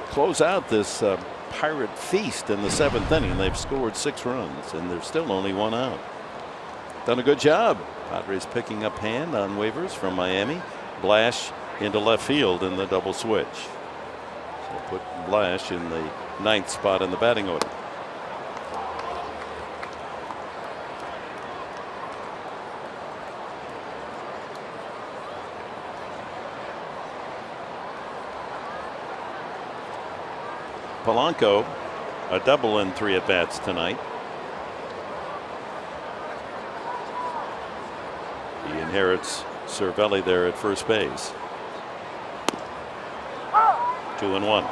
close out this Pirate feast in the 7th inning. They've scored 6 runs, and there's still only 1 out. Done a good job. Padres picking up Hand on waivers from Miami. Blash into left field in the double switch. So put Blash in the 9th spot in the batting order. Polanco, a double in 3 at-bats tonight. He inherits Cervelli there at first base. 2-1.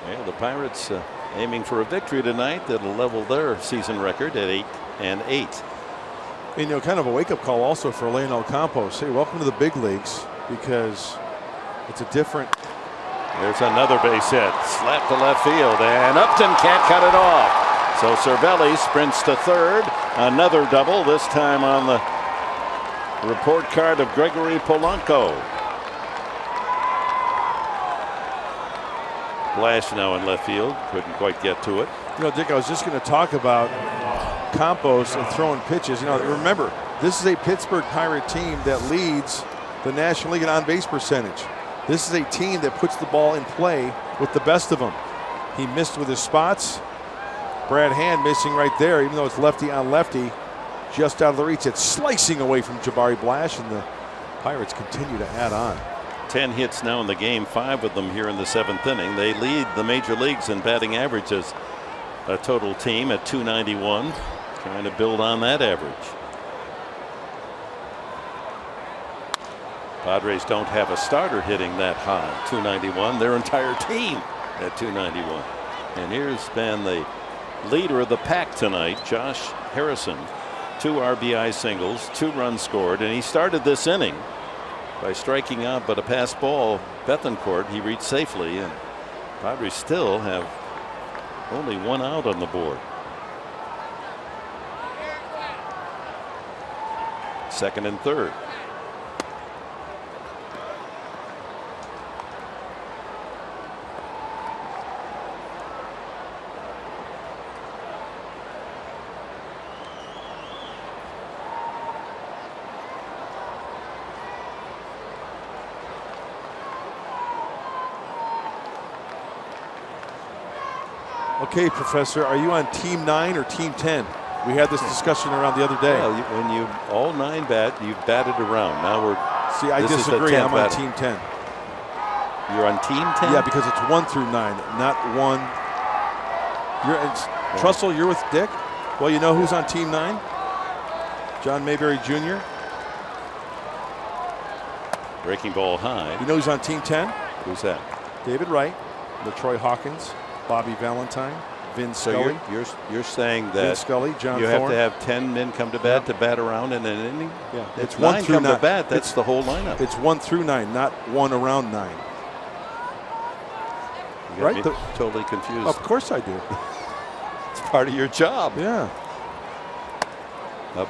Yeah, the Pirates aiming for a victory tonight that'll level their season record at 8-8. You know, kind of a wake-up call also for Leonel Campos. Hey, welcome to the big leagues, because it's a different. There's another base hit, slap to left field, and Upton can't cut it off. So Cervelli sprints to third. Another double, this time on the report card of Gregory Polanco. Blash now in left field, couldn't quite get to it. You know, Dick, I was just going to talk about Campos and throwing pitches. You know, remember, this is a Pittsburgh Pirate team that leads the National League in on-base percentage. This is a team that puts the ball in play with the best of them. He missed with his spots. Brad Hand missing right there, even though it's lefty on lefty, just out of the reach. It's slicing away from Jabari Blash, and the Pirates continue to add on. 10 hits now in the game, 5 of them here in the 7th inning. They lead the major leagues in batting average as a total team at .291. Trying to build on that average. Padres don't have a starter hitting that high, .291. Their entire team at .291. And here's been the leader of the pack tonight, Josh Harrison. 2 RBI singles, 2 runs scored, and he started this inning by striking out, but a pass ball, Bethancourt, he reached safely, and Padres still have only 1 out on the board. 2nd and 3rd. Okay, Professor, are you on Team 9 or Team 10? We had this discussion around the other day. Well, when you all 9 bat, you've batted around. Now we're. See, I disagree. I'm on Team 10. You're on Team 10? Yeah, because it's 1 through 9, not 1. Trussell, you're with Dick? Well, you know who's on Team 9? John Mayberry Jr. Breaking ball high. You know who's on Team 10? Who's that? David Wright, LaTroy Hawkins, Bobby Valentine, Vin Scully. So you're saying that Vin Scully, John you Thorne. have to have 10 men come to bat to bat around in an inning? Yeah. It's 1 through 9 to bat. That's the whole lineup. It's 1 through 9, not 1 around 9. You got me totally confused. Of course I do. It's part of your job. Yeah. Well,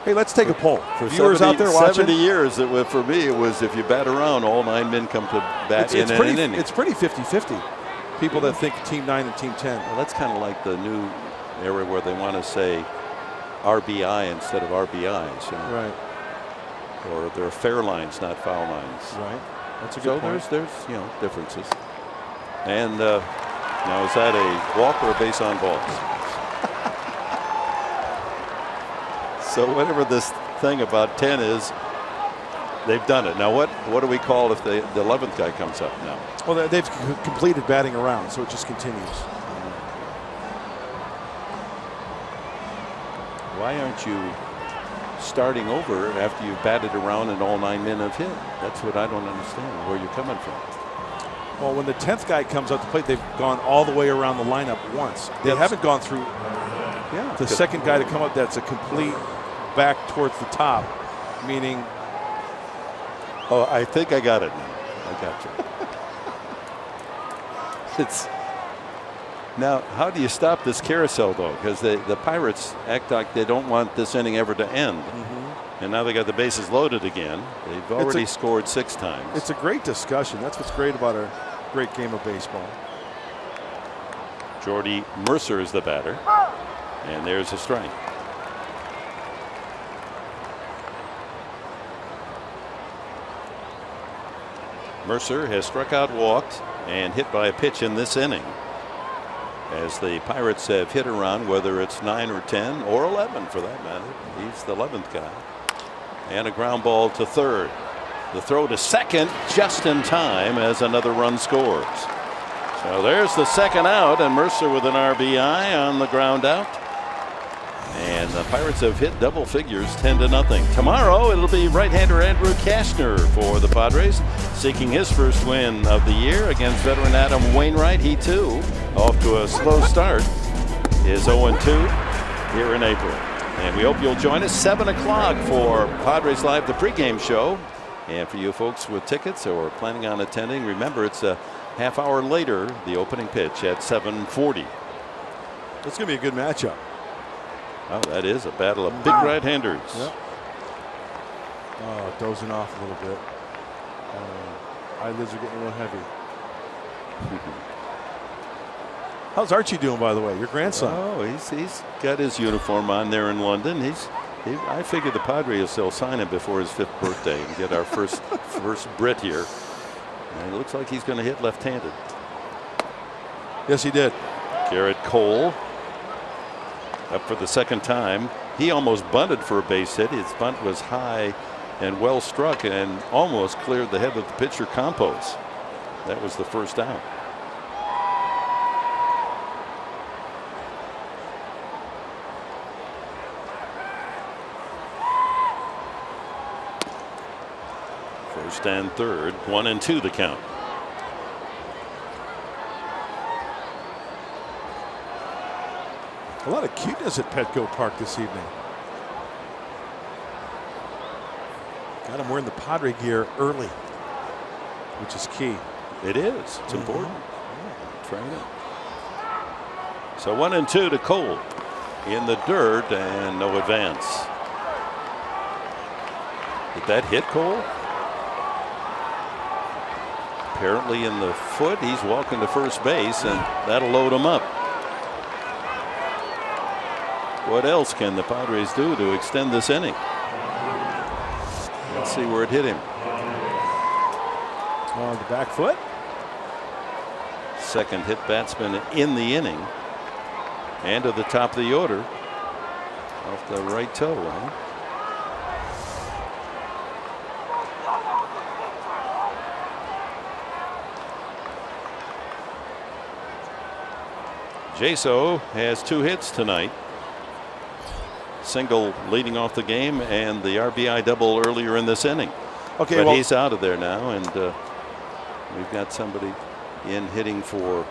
hey, let's take a poll. For viewers out there watching. 70 years, for me, it was if you bat around, all 9 men come to bat in an inning. It's pretty 50-50. People that think Team 9 and Team 10. Well, that's kind of like the new era where they want to say RBI instead of RBIs. You know? Right. Or there are fair lines, not foul lines. Right. That's a good point. So there's differences. And now is that a walk or a base on balls? So whatever this thing about 10 is, they've done it. Now what do we call if the 11th guy comes up now? Well, they've completed batting around, so it just continues. Why aren't you starting over after you've batted around and all 9 men have hit? That's what I don't understand, where you're coming from. Well, when the 10th guy comes up to plate, they've gone all the way around the lineup once. They haven't gone through the second guy to come up that's a complete back towards the top, meaning. Oh, I think I got it now. I got you. Now, how do you stop this carousel, though? Because the Pirates act like they don't want this inning ever to end. And now they got the bases loaded again. They've already scored 6 times. It's a great discussion. That's what's great about our great game of baseball. Jordy Mercer is the batter. And there's a strike. Mercer has struck out, walked, and hit by a pitch in this inning. As the Pirates have hit around, whether it's 9 or 10 or 11 for that matter. He's the 11th guy. And a ground ball to third. The throw to second just in time as another run scores. So there's the second out, and Mercer with an RBI on the ground out. And the Pirates have hit double figures, 10-0. Tomorrow it'll be right-hander Andrew Kastner for the Padres, seeking his first win of the year against veteran Adam Wainwright. He too, off to a slow start, is 0-2 here in April. And we hope you'll join us 7 o'clock for Padres Live, the pregame show. And for you folks with tickets or planning on attending, remember it's a half hour later, the opening pitch at 7:40. It's going to be a good matchup. Oh, that is a battle of big right-handers. Yep. Oh, dozing off a little bit. Eyelids are getting a little heavy. How's Archie doing, by the way? Your grandson? Oh, he's got his uniform on there in London. I figure the Padres will sign him before his 5th birthday and get our first Brit here. And it looks like he's going to hit left-handed. Yes, he did. Garrett Cole up for the second time. He almost bunted for a base hit. His bunt was high and well struck and almost cleared the head of the pitcher Campos. That was the first out. First and third, 1-2 the count. A lot of cuteness at Petco Park this evening. Got him wearing the Padre gear early, which is key. It is. It's important. Training. So 1-2 to Cole in the dirt and no advance. Did that hit Cole? Apparently in the foot. He's walking to first base, and that'll load him up. What else can the Padres do to extend this inning? Let's see where it hit him. On the back foot. Second hit batsman in the inning. And to the top of the order. Off the right toe. Jaso has 2 hits tonight. Single leading off the game and the RBI double earlier in this inning. Okay, but well, he's out of there now, and we've got somebody in hitting for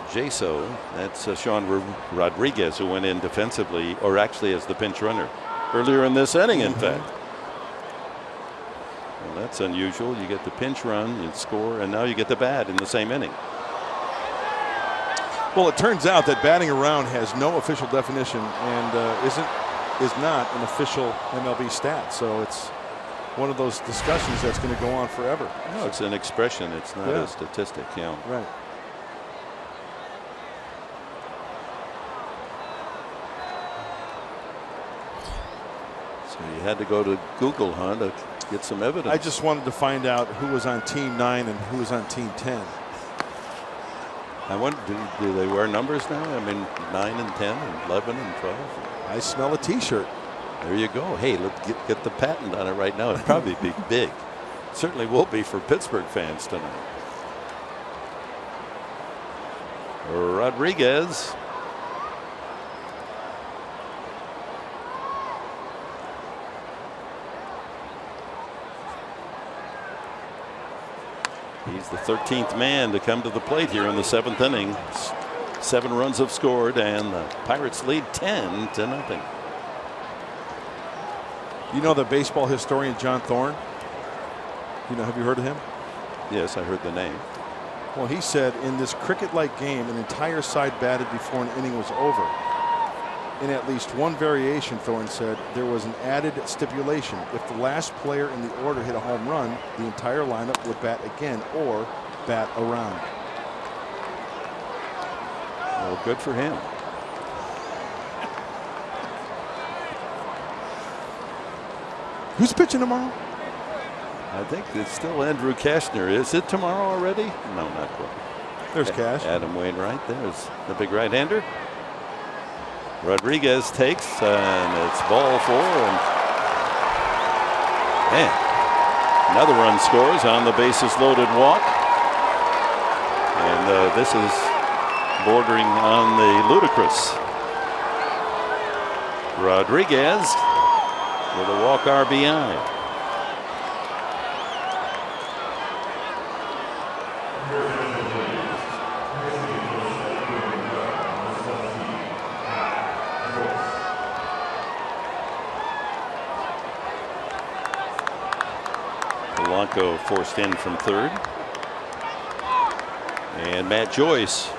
Jaso. That's Sean Rodriguez, who went in defensively, or actually as the pinch runner earlier in this inning, in fact. Well, that's unusual. You get the pinch run, you score, and now you get the bat in the same inning. Well, it turns out that batting around has no official definition and is not an official MLB stat. So it's one of those discussions that's going to go on forever. No, it's an expression. It's not a statistic. Yeah. Right. So you had to go to Google, huh, to get some evidence. I just wanted to find out who was on Team 9 and who was on Team 10. I wonder, do they wear numbers now? I mean, 9 and 10 and 11 and 12. I smell a T-shirt. There you go. Hey, let's get the patent on it right now. It'd probably be big. Certainly will be for Pittsburgh fans tonight. Rodriguez. He's the 13th man to come to the plate here in the 7th inning. 7 runs have scored, and the Pirates lead 10-0. You know the baseball historian John Thorne? You know, have you heard of him? Yes, I heard the name. Well, he said in this cricket-like game, an entire side batted before an inning was over. In at least one variation, Thorne said, there was an added stipulation. If the last player in the order hit a home run, the entire lineup would bat again, or bat around. Well, good for him. Who's pitching tomorrow? I think it's still Andrew Kashner. Is it tomorrow already? No, not quite. There's Cash. Adam Wainwright. There's the big right-hander. Rodriguez takes, and it's ball 4. And man, another run scores on the bases-loaded walk. And this is bordering on the ludicrous. Rodriguez with a walk RBI. Polanco forced in from third. And Matt Joyce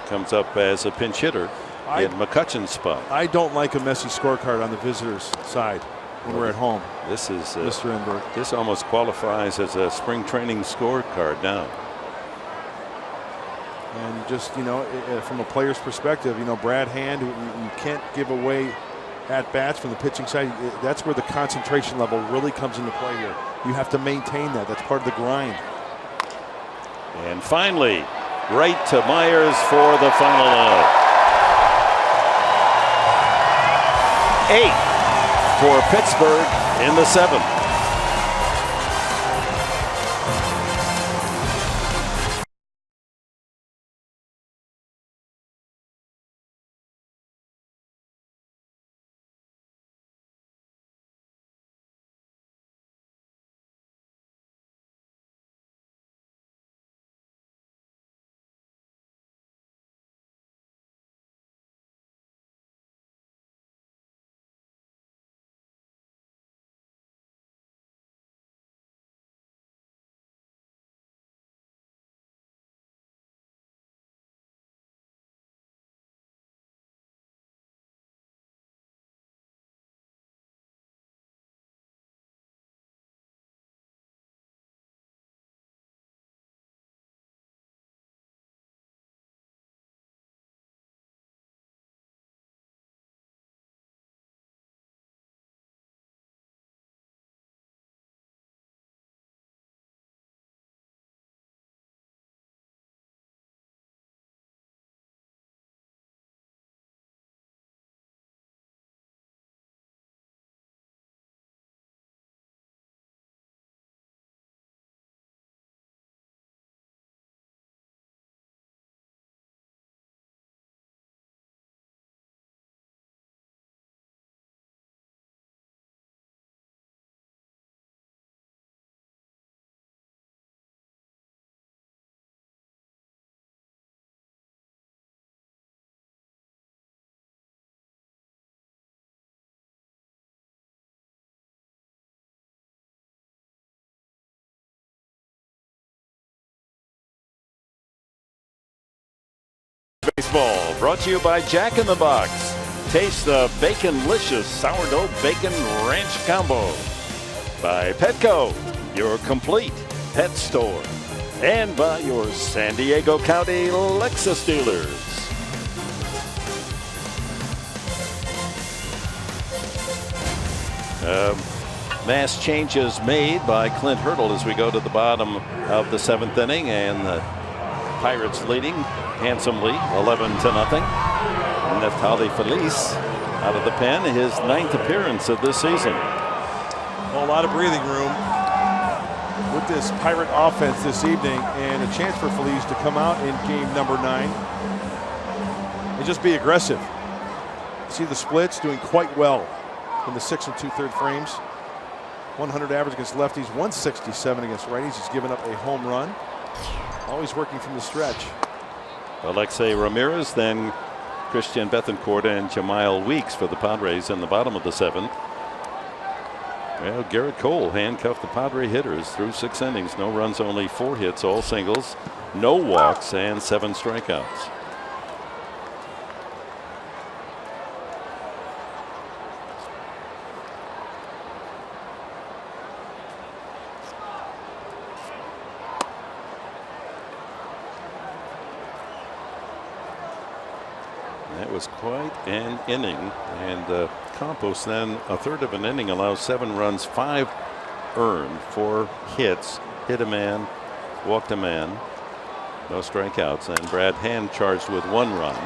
comes up as a pinch hitter in McCutcheon's spot. I don't like a messy scorecard on the visitors' side when we're at home. This is Mr. Enberg. This almost qualifies as a spring training scorecard now. And just, you know, from a player's perspective, you know, Brad Hand, you can't give away at bats from the pitching side. That's where the concentration level really comes into play here. You have to maintain that. That's part of the grind. And finally, right to Myers for the final out. 8 for Pittsburgh in the 7th. Baseball brought to you by Jack in the Box. Taste the Baconlicious Sourdough Bacon Ranch Combo. By Petco, your complete pet store. And by your San Diego County Lexus dealers. Mass changes made by Clint Hurdle as we go to the bottom of the 7th inning, and the Pirates leading handsomely 11-0. Neftali Feliz out of the pen, his 9th appearance of this season. A lot of breathing room with this Pirate offense this evening, and a chance for Feliz to come out in game number 9 and just be aggressive. See the splits doing quite well in the 6 2/3 frames. 100 average against lefties, 167 against righties. He's given up a home run. Always working from the stretch. Alexei Ramirez, then Christian Bethancourt and Jamiel Weeks for the Padres in the bottom of the 7th. Well, Garrett Cole handcuffed the Padre hitters through 6 innings. No runs, only 4 hits, all singles, no walks, and 7 strikeouts. That was quite an inning. And Campos then a third of an inning allows 7 runs, 5 earned, 4 hits, hit a man, walked a man, no strikeouts. And Brad Hand charged with 1 run.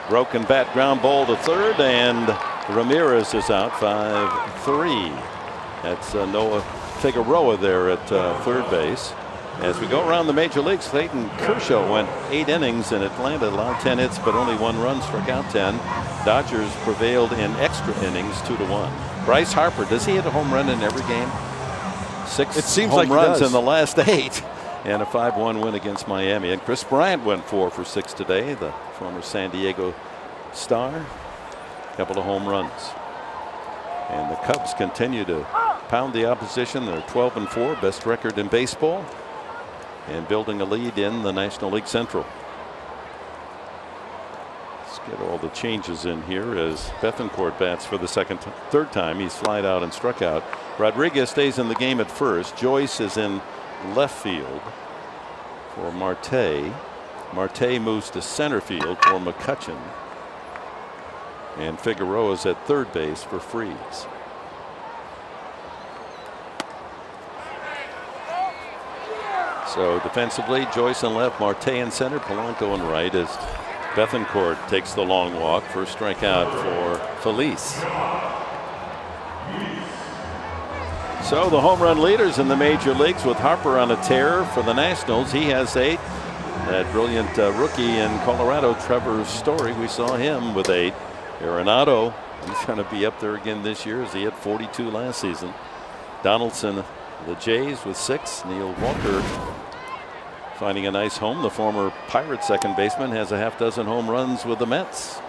Broken bat ground ball to third, and Ramirez is out 5-3. That's Noah Figueroa there at third base. As we go around the major leagues, Clayton Kershaw went 8 innings in Atlanta, allowed 10 hits, but only 1 run, struck out 10. Dodgers prevailed in extra innings 2-1. Bryce Harper, does he hit a home run in every game? 6 home runs in the last 8. And a 5-1 win against Miami. And Chris Bryant went 4 for 6 today, the former San Diego star. A couple of home runs. And the Cubs continue to pound the opposition. They're 12-4, best record in baseball, and building a lead in the National League Central. Let's get all the changes in here as Bethancourt bats for the third time. He's flied out and struck out. Rodriguez stays in the game at first. Joyce is in left field for Marte. Marte moves to center field for McCutchen. And Figueroa is at third base for Freese. So defensively, Joyce in left, Marte in center, Polanco in right as Bethancourt takes the long walk. First strikeout for Felice. So the home run leaders in the major leagues, with Harper on a tear for the Nationals. He has 8. That brilliant rookie in Colorado, Trevor Story, we saw him with 8. Arenado, he's going to be up there again this year as he had 42 last season. Donaldson, the Jays, with 6. Neil Walker finding a nice home. The former Pirates second baseman has a half-dozen home runs with the Mets.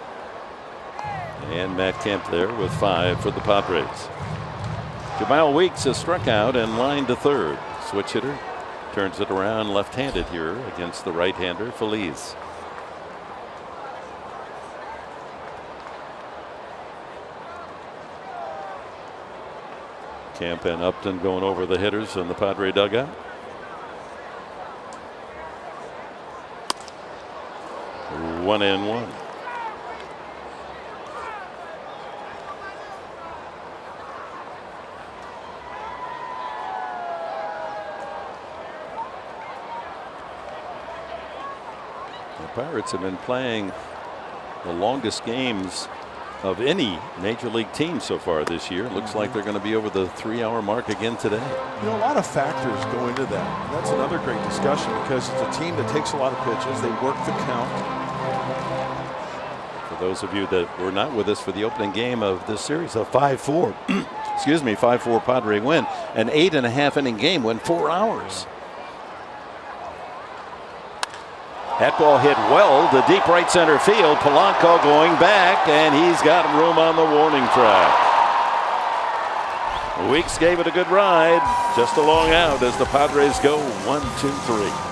And Matt Kemp there with 5 for the Padres. Jamal Weeks has struck out and lined to third. Switch hitter turns it around left-handed here against the right-hander Feliz. Kemp and Upton going over the hitters in the Padre dugout. One and one. The Pirates have been playing the longest games of any major league team so far this year. Looks like they're going to be over the 3-hour mark again today. You know, a lot of factors go into that. And that's another great discussion because it's a team that takes a lot of pitches. They work the count. For those of you that were not with us for the opening game of this series, a 5-4, excuse me, 5-4 Padre win. An 8.5 inning game went 4 hours. That ball hit well to deep right center field. Polanco going back, and he's got room on the warning track. Weeks gave it a good ride. Just a long out as the Padres go 1-2-3.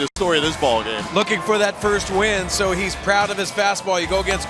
the story of this ball game. Looking for that first win, so he's proud of his fastball. You go against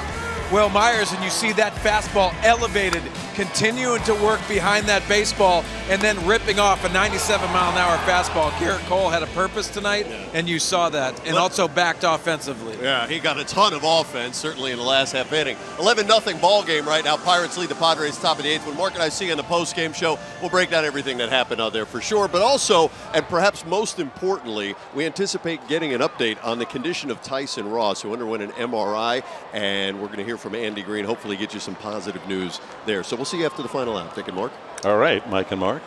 Will Myers and you see that fastball elevated, continuing to work behind that baseball, and then ripping off a 97-mile-an-hour fastball. Garrett Cole had a purpose tonight, and you saw that, and also backed offensively. Yeah, he got a ton of offense, certainly in the last half inning. 11-0 ball game right now. Pirates lead the Padres top of the 8th. When Mark and I see you on the post-game show, we'll break down everything that happened out there for sure. But also, and perhaps most importantly, we anticipate getting an update on the condition of Tyson Ross, who underwent an MRI, and we're going to hear from Andy Green, hopefully get you some positive news there. So we'll see you after the final out. Thank you, Mark. All right, Mike and Mark.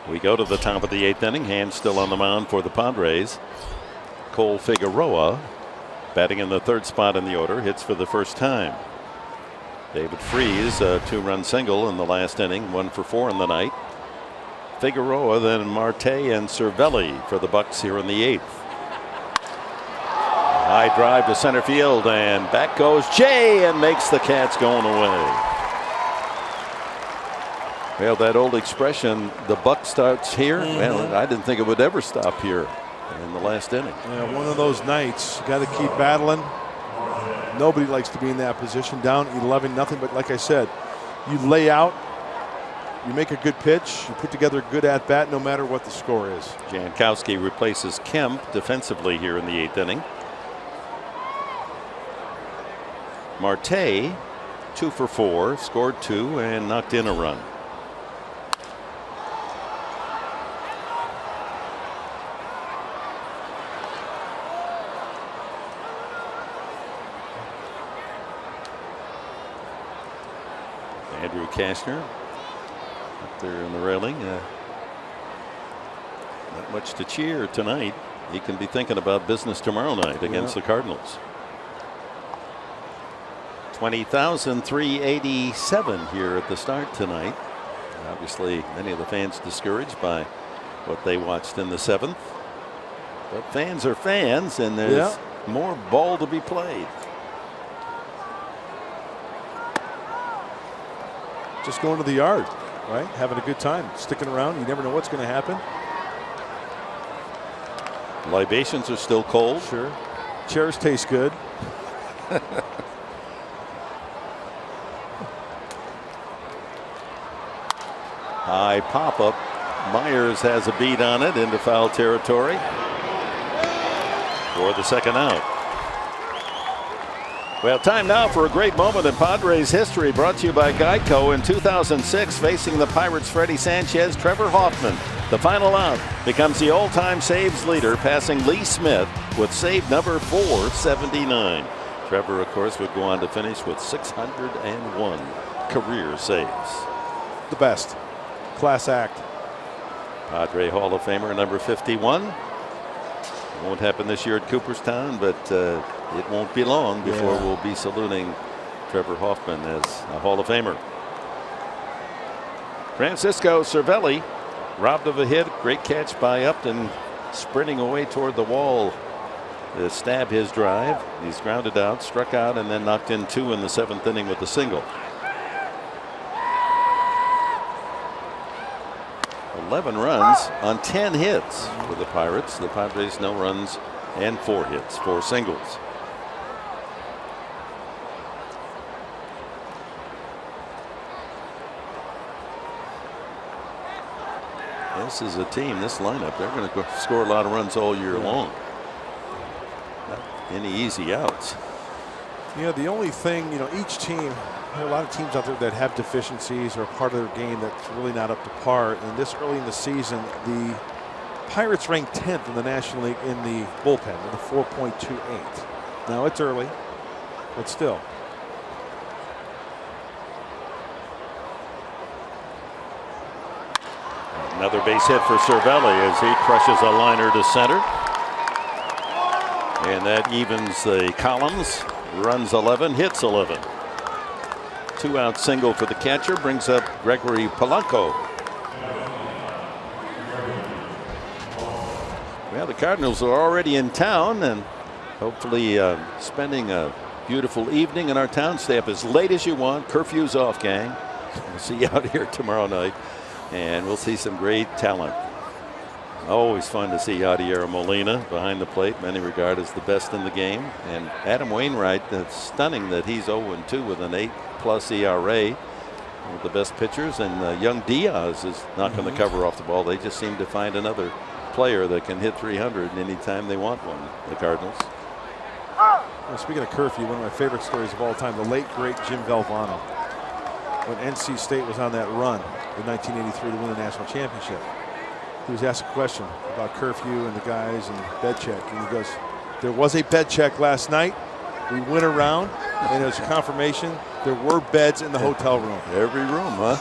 We go to the top of the 8th inning. Hand still on the mound for the Padres. Cole Figueroa batting in the 3rd spot in the order. Hits for the first time. David Freese, a 2-run single in the last inning. 1 for 4 in the night. Figueroa, then Marte and Cervelli for the Bucks here in the 8th. High drive to center field, and back goes Jay and makes the Cats going away. Well, that old expression, the buck starts here. Well, I didn't think it would ever stop here in the last inning. Yeah, one of those nights, you got to keep battling. Nobody likes to be in that position, down 11-0. But like I said, you lay out, you make a good pitch, you put together a good at-bat no matter what the score is. Jankowski replaces Kemp defensively here in the 8th inning. Marte, 2 for 4, scored 2 and knocked in a run. Andrew Kastner up there in the railing. Not much to cheer tonight. He can be thinking about business tomorrow night against the Cardinals. 20,387 here at the start tonight. Obviously, many of the fans discouraged by what they watched in the 7th. But fans are fans, and there's more ball to be played. Just going to the yard, right? Having a good time, sticking around. You never know what's going to happen. Libations are still cold. Sure. Chairs taste good. High pop-up. Myers has a beat on it into foul territory for the second out. Well, time now for a great moment in Padres history, brought to you by Geico. In 2006, facing the Pirates' Freddie Sanchez, Trevor Hoffman, the final out, becomes the all-time saves leader, passing Lee Smith with save number 479. Trevor, of course, would go on to finish with 601 career saves. The best. Class act. Padre Hall of Famer number 51. Won't happen this year at Cooperstown, but it won't be long before we'll be saluting Trevor Hoffman as a Hall of Famer. Francisco Cervelli robbed of a hit. Great catch by Upton, sprinting away toward the wall to stab his drive. He's grounded out, struck out, and then knocked in 2 in the 7th inning with a single. 11 runs on 10 hits for the Pirates. The Padres no runs and 4 hits, 4 singles. This is a team, this lineup, they're going to score a lot of runs all year long. Not any easy outs. Yeah, the only thing, each team, there are a lot of teams out there that have deficiencies or a part of their game that's really not up to par. And this early in the season, the Pirates ranked 10th in the National League in the bullpen with a 4.28. Now it's early, but still. Another base hit for Cervelli as he crushes a liner to center. And that evens the columns. Runs 11, hits 11. 2-out single for the catcher brings up Gregory Polanco. Well, the Cardinals are already in town and hopefully spending a beautiful evening in our town. Stay up as late as you want. Curfew's off, gang. We'll see you out here tomorrow night, and we'll see some great talent. Always fun to see Yadier Molina behind the plate, many regard as the best in the game. And Adam Wainwright, that's stunning that he's 0-2 with an 8+ ERA. One of the best pitchers, and young Diaz is knocking the cover off the ball. They just seem to find another player that can hit 300 anytime they want one, the Cardinals. Well, speaking of curfew, one of my favorite stories of all time, the late, great Jim Valvano. When NC State was on that run in 1983 to win the national championship, he was asked a question about curfew and the guys and bed check. And he goes, there was a bed check last night. We went around, and it was confirmation there were beds in the hotel room. Every room, huh?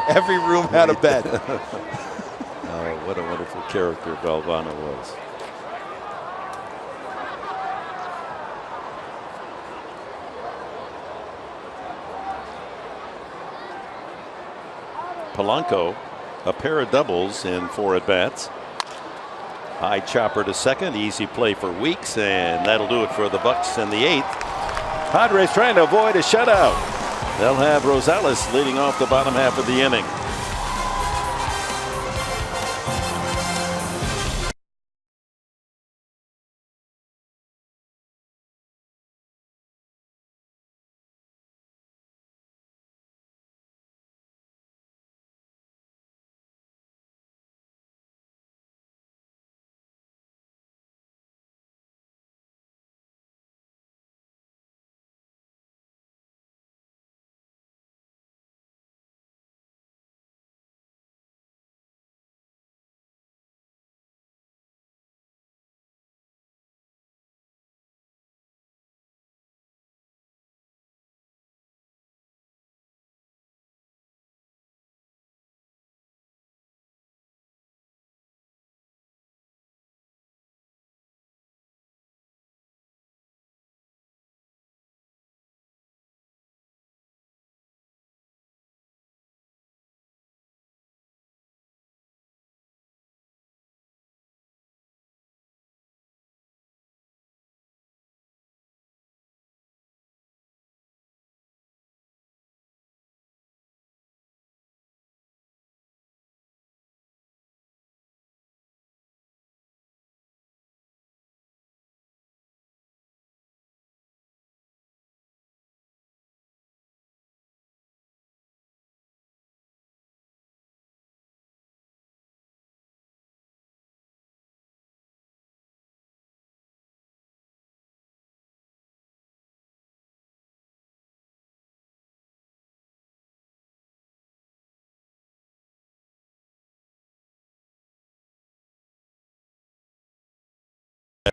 Every room had a bed. Oh, what a wonderful character Valvano was. Polanco, a pair of doubles in 4 at-bats. High chopper to second, easy play for Weeks, and that'll do it for the Bucks in the 8th. Padres trying to avoid a shutout. They'll have Rosales leading off the bottom half of the inning.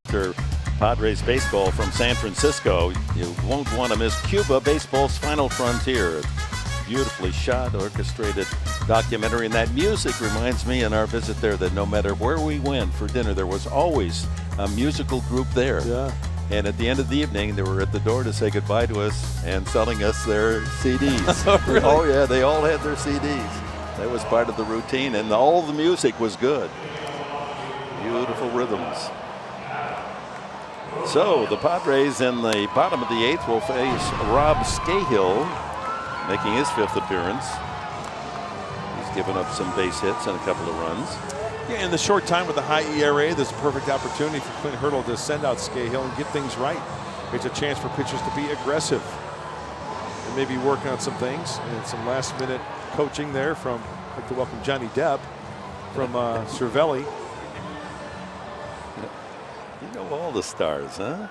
After Padres baseball from San Francisco, you won't want to miss Cuba, baseball's final frontier. Beautifully shot, orchestrated documentary, and that music reminds me in our visit there that no matter where we went for dinner, there was always a musical group there. Yeah. And at the end of the evening, they were at the door to say goodbye to us and selling us their CDs. Oh, really? Oh, yeah, they all had their CDs. That was part of the routine, and all the music was good. Beautiful rhythms. So the Padres in the bottom of the 8th will face Rob Scahill, making his 5th appearance. He's given up some base hits and a couple of runs. Yeah, in the short time with the high ERA, there's a perfect opportunity for Clint Hurdle to send out Scahill and get things right. It's a chance for pitchers to be aggressive and maybe work on some things, and some last-minute coaching there from, I'd like to welcome Johnny Depp from Cervelli. You know all the stars, huh?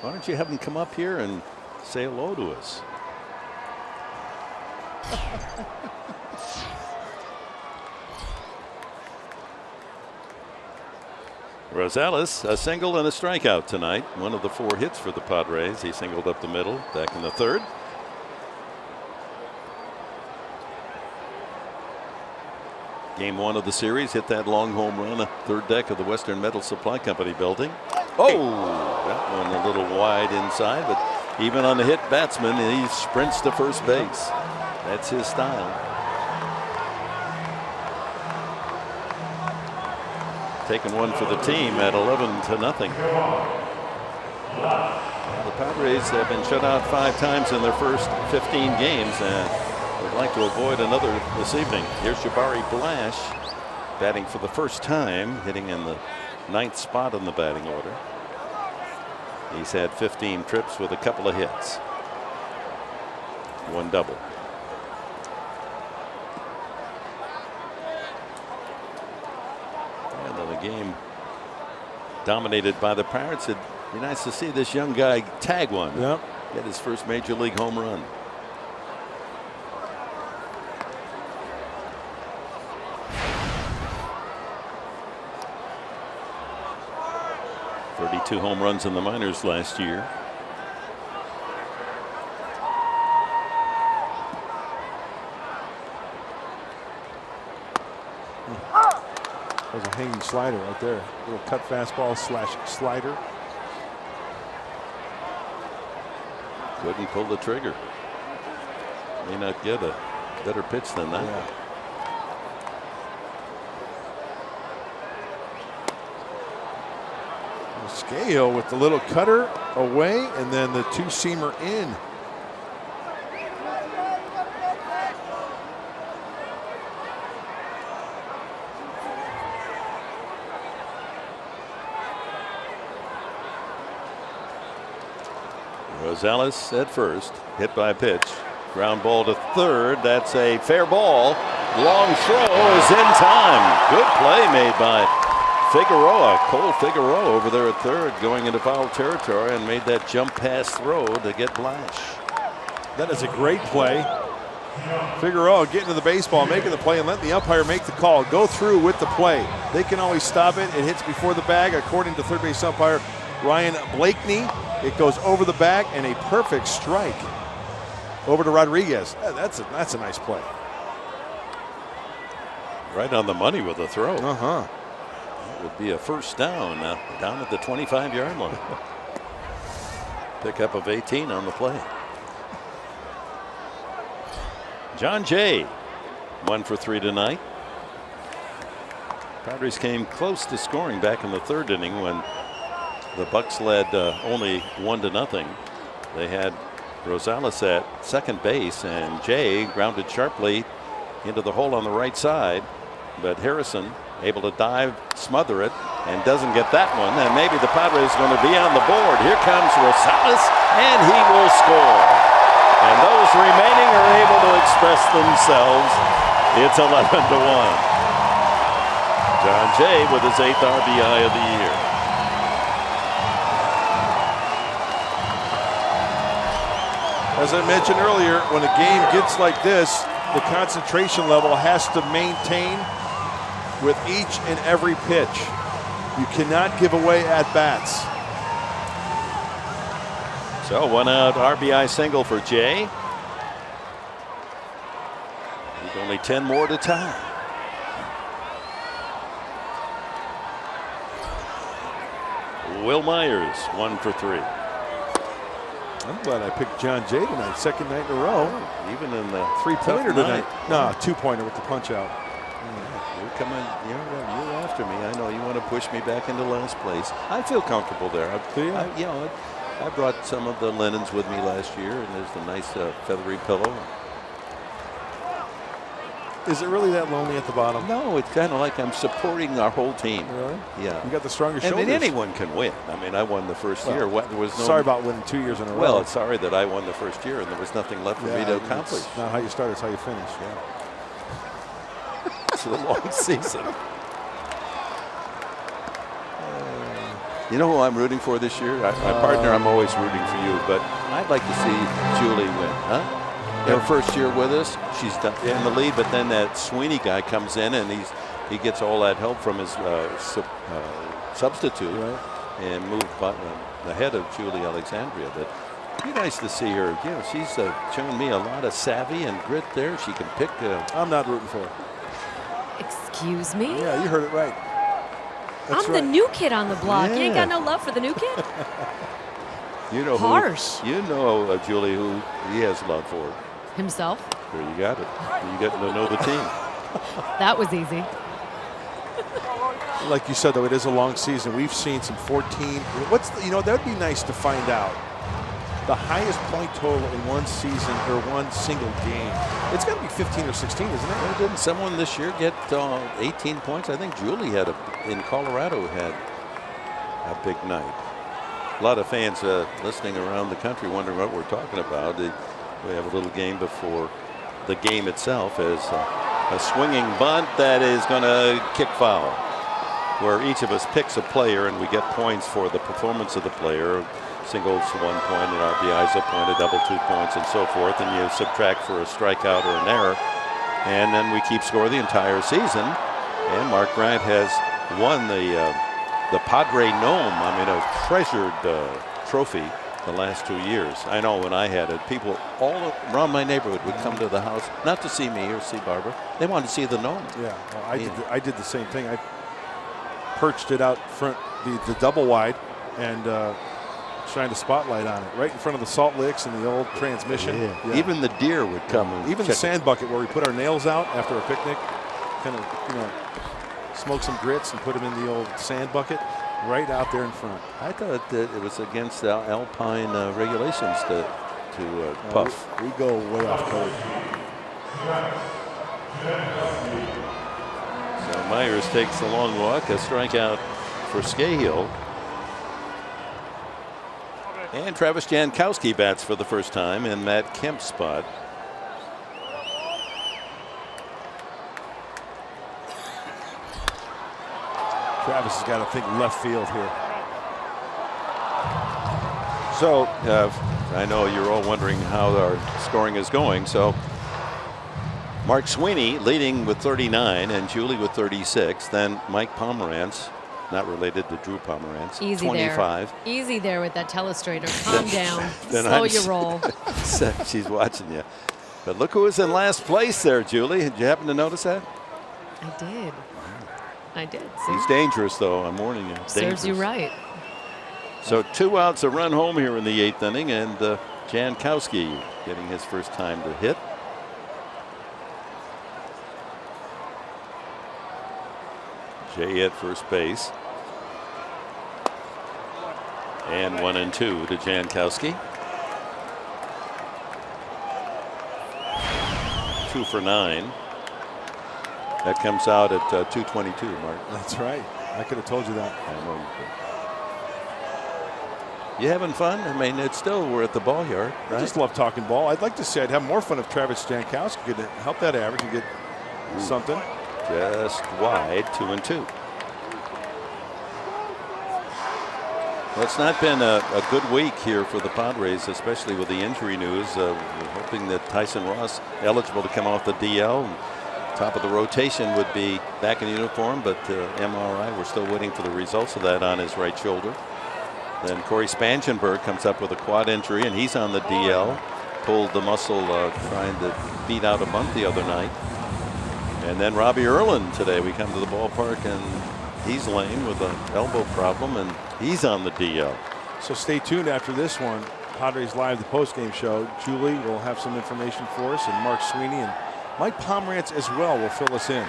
Why don't you have them come up here and say hello to us? Rosales, a single and a strikeout tonight. One of the 4 hits for the Padres. He singled up the middle back in the 3rd. Game 1 of the series, hit that long home run, 3rd deck of the Western Metal Supply Company building. Oh, that one a little wide inside, but even on the hit batsman, he sprints to first base. That's his style. Taking one for the team at 11-0. The Padres have been shut out 5 times in their first 15 games and would like to avoid another this evening. Here's Jabari Blash. batting for the first time, hitting in the 9th spot on the batting order. He's had 15 trips with a couple of hits. 1 double. And then the game dominated by the Pirates. It'd be nice to see this young guy tag one. Yep. Get his first major league home run. .32 home runs in the minors last year. That was a hanging slider right there. Little cut fastball / slider. Couldn't pull the trigger. May not get a better pitch than that. Yeah. Scale with the little cutter away and then the 2-seamer in. Rosales at first, hit by a pitch. Ground ball to third. That's a fair ball. Long throw is in time. Good play made by Figueroa. Cole Figueroa over there at third, going into foul territory, and made that jump pass throw to get Blash. That is a great play. Figueroa getting to the baseball, making the play, and letting the umpire make the call. Go through with the play. They can always stop it. It hits before the bag, according to third base umpire Ryan Blakeney. It goes over the bag, and a perfect strike over to Rodriguez. That's a nice play. Right on the money with the throw. Uh-huh. Would be a first down now, down at the 25-yard line. Pickup of 18 on the play. John Jay, 1 for 3 tonight. Padres came close to scoring back in the 3rd inning when the Bucks led only 1-0. They had Rosales at second base, and Jay grounded sharply into the hole on the right side, but Harrison able to dive, smother it, and doesn't get that one. And maybe the Padres are going to be on the board. Here comes Rosales, and he will score. And those remaining are able to express themselves. It's 11-1. John Jay with his 8th RBI of the year. As I mentioned earlier, when a game gets like this, the concentration level has to maintain with each and every pitch. You cannot give away at-bats. So 1 out RBI single for Jay. With only 10 more to tie. Will Myers, 1 for 3. I'm glad I picked John Jay tonight, 2nd night in a row. Even in the 3-pointer tonight. No, 2-pointer with the punch out. You're coming, you're after me. I know you want to push me back into last place. I feel comfortable there. I brought some of the linens with me last year, and there's the nice feathery pillow. Is it really that lonely at the bottom? No, it's kind of like I'm supporting our whole team. Really? Yeah. You got the strongest shoulders. shoulders. And anyone can win. I mean, I won the first year. There was no. Sorry about winning 2 years in a row. Well, it's sorry that I won the first year, and there was nothing left for me to accomplish. It's not how you start; it's how you finish. Yeah. It's a long season. You know who I'm rooting for this year? My partner, I'm always rooting for you, but I'd like to see Julie win, huh? Her first year with us, she's in the lead, but then that Sweeney guy comes in and he gets all that help from his substitute and moved ahead of Julie Alexandria. But it'd be nice to see her. You know, she's showing me a lot of savvy and grit there. She can pick. I'm not rooting for her. Excuse me? Yeah, you heard it right. I'm the new kid on the block. You ain't got no love for the new kid? You know Harsh. Who, you know, Julie, who he has love for. Himself? There you got it. You get to know the team. That was easy. Like you said, though, it is a long season. We've seen some 14. That would be nice to find out. the highest point total in one season or one single game. It's got to be 15 or 16, isn't it? Well, didn't someone this year get 18 points? I think Julie in Colorado had a big night. A lot of fans listening around the country wondering what we're talking about. We have a little game before the game itself as a swinging bunt that is going to kick foul, where each of us picks a player and we get points for the performance of the player. Singles 1 point, and RBIs a point, a double 2 points, and so forth. And you subtract for a strikeout or an error, and then we keep score the entire season. And Mark Grant has won the Padre Gnome. I mean, a treasured trophy the last 2 years. I know when I had it, people all around my neighborhood would come to the house, not to see me or see Barbara. They wanted to see the gnome. Yeah, well, I did the same thing. I perched it out front, the double wide, and shined a spotlight on it right in front of the salt licks and the old transmission. Yeah. Even the deer would come. Even the sand bucket where we put our nails out after a picnic, kind of, smoke some grits and put them in the old sand bucket right out there in front. I thought that it was against Alpine regulations to puff. We go way off code. So Myers takes the long walk, a strikeout for Scahill. And Travis Jankowski bats for the first time in Matt Kemp's spot. Travis has got to think left field here. So I know you're all wondering how our scoring is going. So Mark Sweeney leading with 39 and Julie with 36. Then Mike Pomerantz, not related to Drew Pomerantz, Easy 25. there. Easy there with that telestrator. Calm down. Then Slow your roll. She's watching you. But look who was in last place there, Julie. Did you happen to notice that? I did. I did. See? He's dangerous, though. I'm warning you. Serves you right. So 2 outs, a run home here in the 8th inning, and Jankowski getting his first time to hit. Jay at first base. And 1-2 to Jankowski. 2 for 9. That comes out at 2:22, Mark. That's right. I could have told you that. I know. You having fun? I mean, it's still, we're at the ball yard, right? I just love talking ball. I'd like to say I'd have more fun if Travis Jankowski could help that average and get something. Just wide, 2-2. Well, it's not been a good week here for the Padres, especially with the injury news. We're hoping that Tyson Ross, eligible to come off the DL, and top of the rotation, would be back in uniform, but MRI, we're still waiting for the results of that on his right shoulder. Then Corey Spangenberg comes up with a quad injury, and he's on the DL. Pulled the muscle trying to beat out a bunt the other night. And then Robbie Erlin today. We come to the ballpark, and he's laying with an elbow problem, and he's on the DL. So stay tuned after this one. Padres Live, the postgame show. Julie will have some information for us, and Mark Sweeney and Mike Pomerantz as well will fill us in.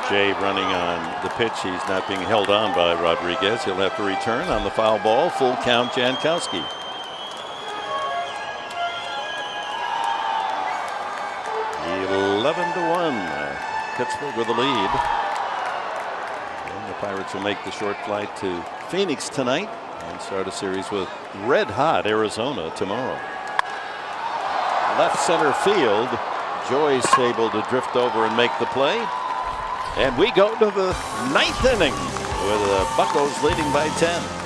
Jay running on the pitch. He's not being held on by Rodriguez. He'll have to return on the foul ball. Full count, Jankowski. Pittsburgh with the lead. And the Pirates will make the short flight to Phoenix tonight and start a series with red hot Arizona tomorrow. Left center field. Joyce able to drift over and make the play. And we go to the 9th inning with the Buccos leading by 10.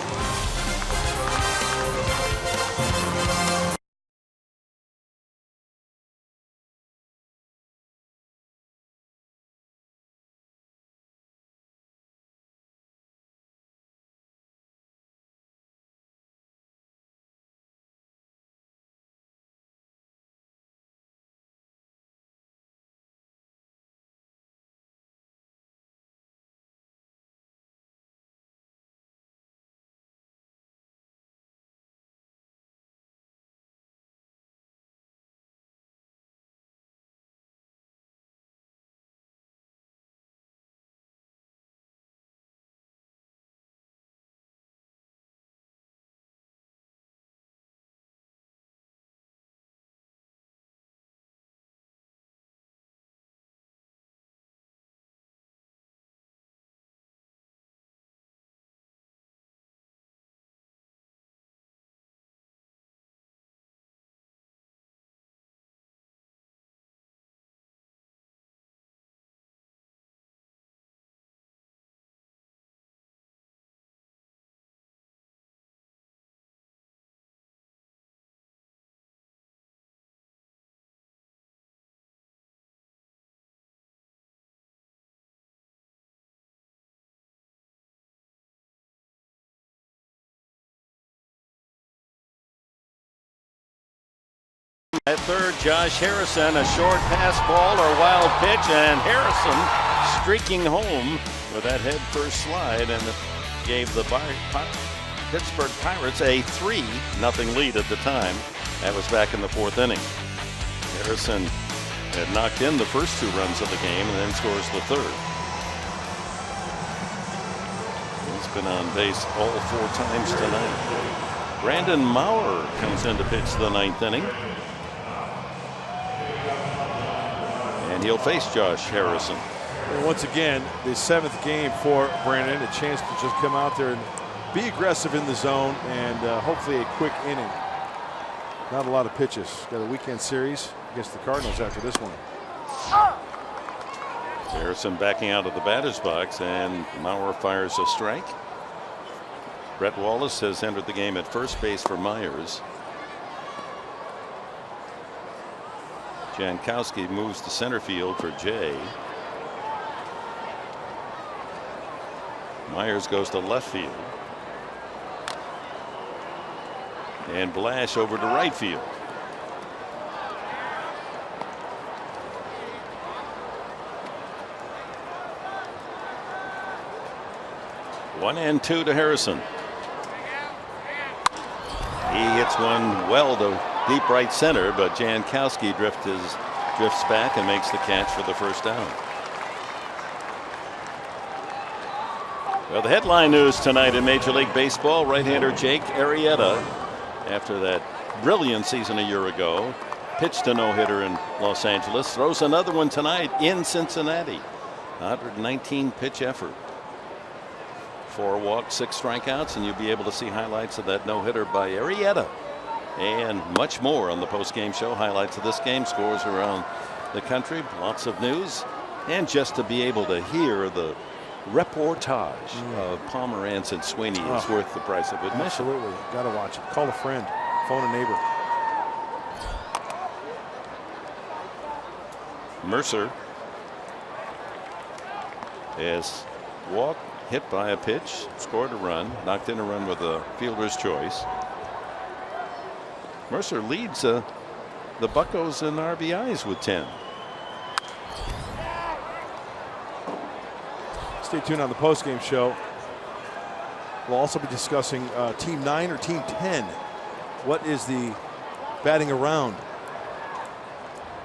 At third, Josh Harrison, a short pass ball or wild pitch, and Harrison streaking home with that head first slide, and it gave the Pittsburgh Pirates a 3-0 lead at the time. That was back in the fourth inning. Harrison had knocked in the first 2 runs of the game and then scores the third. He's been on base all 4 times tonight. Brandon Maurer comes in to pitch the 9th inning. And he'll face Josh Harrison. And once again, the 7th game for Brandon, a chance to just come out there and be aggressive in the zone and hopefully a quick inning. Not a lot of pitches. Got a weekend series against the Cardinals after this one. Harrison backing out of the batter's box, and Maurer fires a strike. Brett Wallace has entered the game at first base for Myers. Jankowski moves to center field for Jay. Myers goes to left field. And Blash over to right field. One and 2 to Harrison. He hits one well to deep right center, but Jankowski drifts back and makes the catch for the first down. Well, the headline news tonight in Major League Baseball: right-hander Jake Arrieta, after that brilliant season a year ago, pitched a no-hitter in Los Angeles, throws another one tonight in Cincinnati. 119 pitch effort. 4 walks, 6 strikeouts, and you'll be able to see highlights of that no-hitter by Arrieta. And much more on the post-game show. Highlights of this game, scores around the country, lots of news, and just to be able to hear the reportage of Pomerantz and Sweeney is worth the price of admission. Absolutely. Got to watch it. Call a friend. Phone a neighbor. Mercer is walked, hit by a pitch, scored a run, knocked in a run with a fielder's choice. Mercer leads the Buccos in RBIs with 10. Stay tuned on the postgame show. We'll also be discussing Team 9 or Team 10. What is the batting around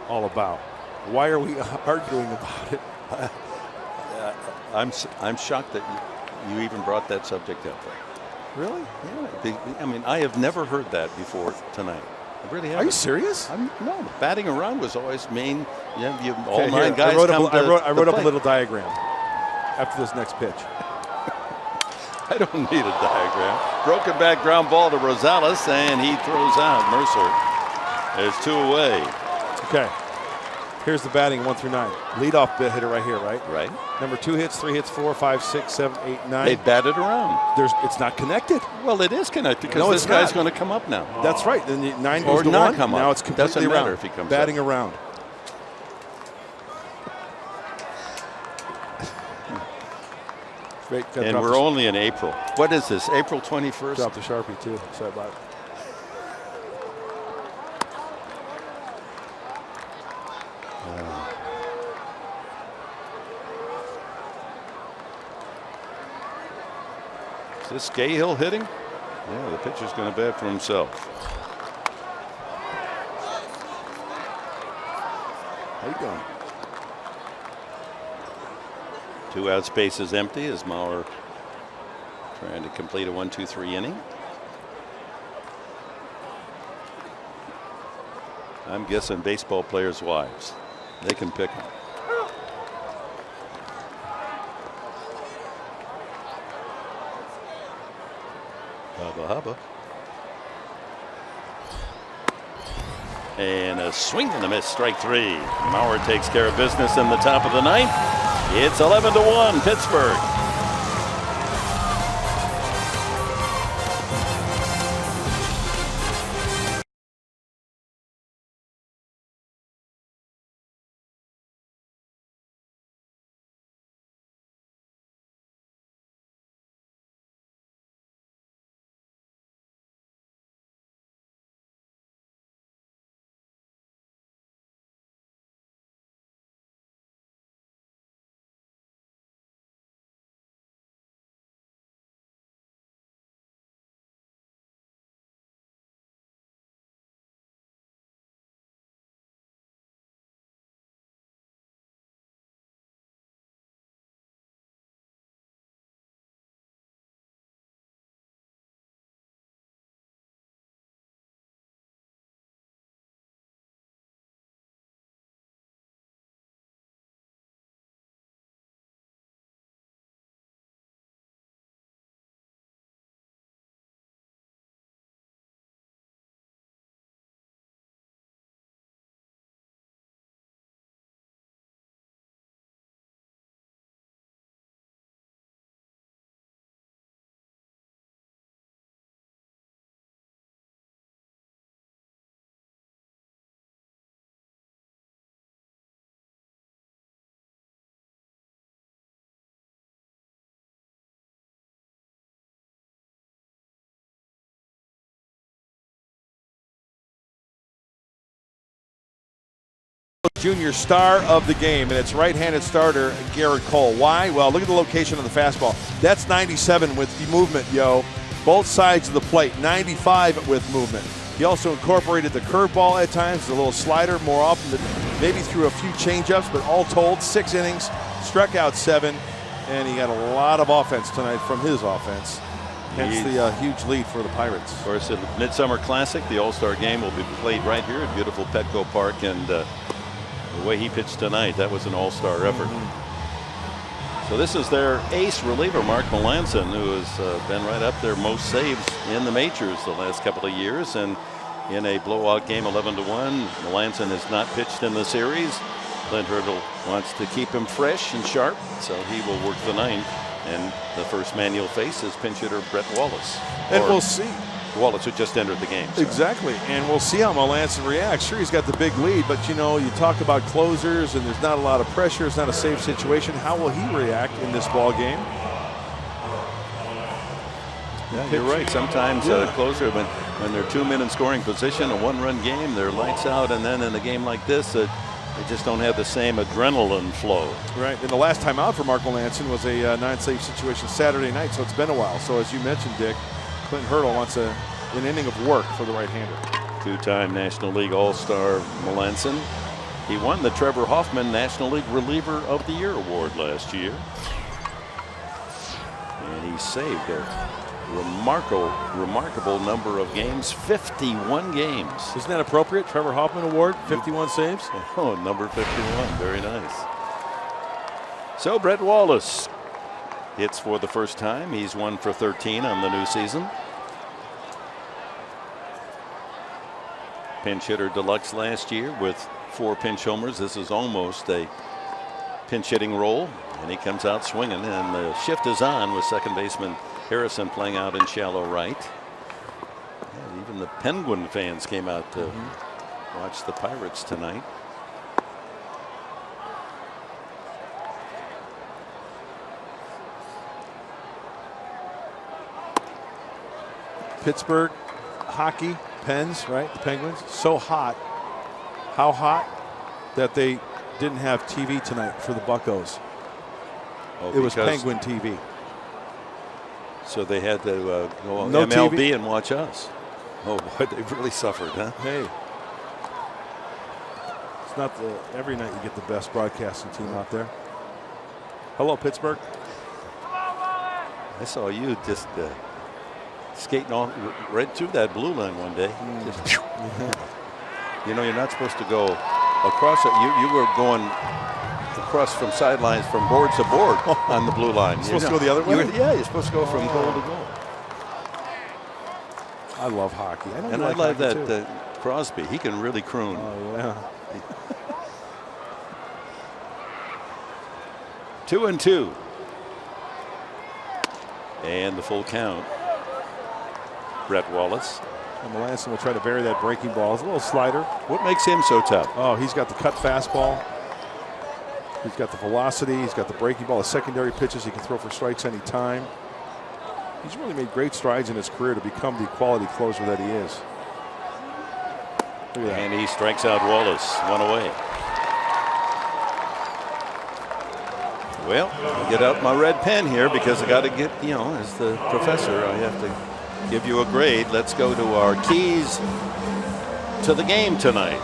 all about? Why are we arguing about it? I'm shocked that you even brought that subject up. Really? Yeah. I mean, I have never heard that before tonight. I really haven't. Are you serious? No. Batting around was always main. Yeah, you, all Okay, 9 guys. I wrote up a little diagram after this next pitch. I don't need a diagram. Broken back ground ball to Rosales, and he throws out Mercer. There's 2 away. Okay. Here's the batting 1 through 9. Leadoff bit hitter right here, right? Right. Number 2 hits, 3 hits, 4, 5, 6, 7, 8, 9. They batted around. It's not connected. Well, it is connected because this guy's going to come up now. That's right. Then 9 or goes to not 1. Come up. Now it's completely Doesn't matter around. if he comes batting up. around. And we're only in April. What is this? April 21st? Drop the Sharpie too. Sorry about it. Is this Cahill hitting? Yeah, the pitcher's going to bat for himself. How you doing? 2 outs, bases empty as Maurer trying to complete a 1-2-3 inning. I'm guessing baseball players' wives. They can pick them. Hubba hubba. And a swing and a miss, strike 3. Maurer takes care of business in the top of the 9th. It's 11-1 Pittsburgh. Junior star of the game, and it's right-handed starter Garrett Cole. Why? Well, look at the location of the fastball. That's 97 with the movement, yo. Both sides of the plate, 95 with movement. He also incorporated the curveball at times, a little slider more often, maybe threw a few changeups, but all told, 6 innings, struck out 7, and he got a lot of offense tonight from his offense. Hence the huge lead for the Pirates. Of course, the Midsummer Classic, the All-Star game, will be played right here at beautiful Petco Park, and the way he pitched tonight, that was an all-star effort. So this is their ace reliever, Mark Melanson, who has been right up there most saves in the majors the last couple of years. And in a blowout game, 11-1, Melanson has not pitched in the series. Clint Hurdle wants to keep him fresh and sharp, so he will work the ninth. And the first man you'll face is pinch hitter Brett Wallace. And we'll see. Wallace, who just entered the game. So. Exactly, and we'll see how Melanson reacts. Sure, he's got the big lead, but you know, you talk about closers and there's not a lot of pressure. It's not a safe situation. How will he react in this ball game? Yeah, you're right. Sometimes a closer, when they're 2 men in scoring position, a 1-run game, they're lights out, and then in a game like this, they just don't have the same adrenaline flow. Right, and the last time out for Mark Melanson was a non-safe situation Saturday night, so it's been a while. So as you mentioned, Dick, Clint Hurdle wants an inning of work for the right-hander. 2-time National League All-Star Melanson. He won the Trevor Hoffman National League Reliever of the Year award last year. And he saved a remarkable number of games, 51 games. Isn't that appropriate? Trevor Hoffman Award, 51 saves? Oh, number 51, very nice. So Brett Wallace hits for the first time. He's 1 for 13 on the new season. Pinch hitter deluxe last year with 4 pinch homers. This is almost a pinch hitting role, and he comes out swinging, and the shift is on with second baseman Harrison playing out in shallow right. And even the Penguin fans came out to watch the Pirates tonight. Pittsburgh hockey, Pens, right? The Penguins, so hot. How hot that they didn't have TV tonight for the Buccos. It was Penguin TV. So they had to go on No MLB TV. and watch us. Oh boy, they've really suffered, huh? Hey, it's not every night you get the best broadcasting team out there. Hello, Pittsburgh. I saw you just skating on right through that blue line one day. Just, you know, you're not supposed to go across it. You were going across from sidelines from board to board on the blue line. You're supposed to go the other way? You're supposed to go from goal to goal. I love hockey. I love that Crosby. He can really croon. Oh, yeah. 2-2. And the full count. Brett Wallace. And Melanson will try to bury that breaking ball. It's a little slider. What makes him so tough? Oh, he's got the cut fastball. He's got the velocity. He's got the breaking ball. The secondary pitches he can throw for strikes any time. He's really made great strides in his career to become the quality closer that he is. Look at that. And he strikes out Wallace. 1 away. Well, I'll get out my red pen here because I got to get, you know, as the professor, I have to give you a grade. Let's go to our keys to the game tonight.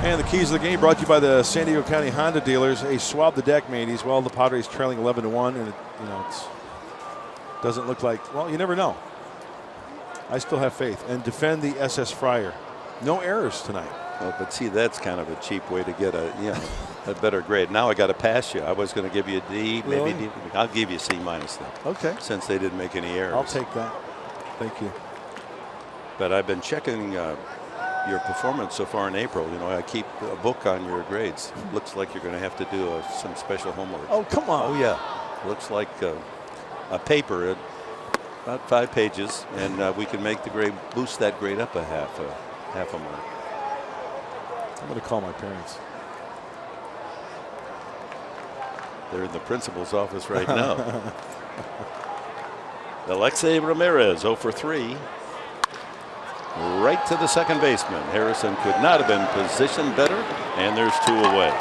And the keys of the game brought to you by the San Diego County Honda dealers. A swab the deck, mateys. Well, the Padres trailing 11-1, and it doesn't look like. Well, you never know. I still have faith. And defend the SS Fryer. No errors tonight. Oh, but see, that's kind of a cheap way to get a better grade. Now I got to pass you. I was going to give you a D, Really? maybe D. I'll give you a C minus then. Okay. Since they didn't make any errors. I'll take that. Thank you. But I've been checking your performance so far in April. You know, I keep a book on your grades. Looks like you're going to have to do some special homework. Oh, come on. Oh, yeah. Looks like a paper, about 5 pages, and we can make the grade, boost that grade up a half a mark. I'm going to call my parents. They're in the principal's office right now. Alexei Ramirez, 0 for 3. Right to the second baseman. Harrison could not have been positioned better. And there's 2 away.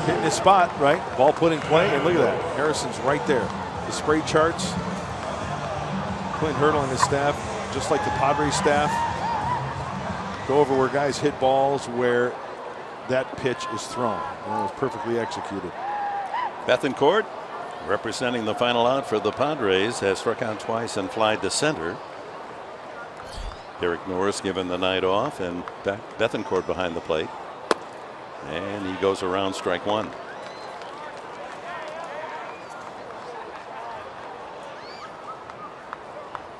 Hitting his spot, right? Ball put in play, and look at that. Harrison's right there. The spray charts. Clint Hurdle and his staff, just like the Padres staff, go over where guys hit balls where that pitch is thrown. And it was perfectly executed. Bethancourt, representing the final out for the Padres, has struck out twice and flied to center. Derek Norris given the night off, and Bethancourt behind the plate. And he goes around strike 1.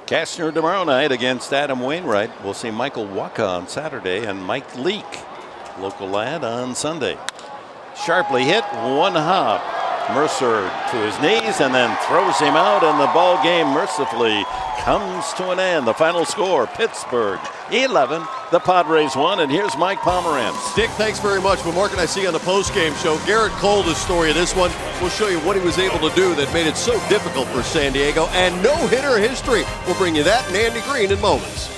Kastner tomorrow night against Adam Wainwright. We'll see Michael Waka on Saturday and Mike Leake, local lad, on Sunday. Sharply hit, 1 hop. Mercer to his knees and then throws him out, and the ball game mercifully comes to an end. The final score, Pittsburgh 11, the Padres 1, and here's Mike Pomerantz. Dick, thanks very much. But Mark and I see on the post-game show, Garrett Cole, the story of this one. We'll show you what he was able to do that made it so difficult for San Diego, and no-hitter history. We'll bring you that and Andy Green in moments.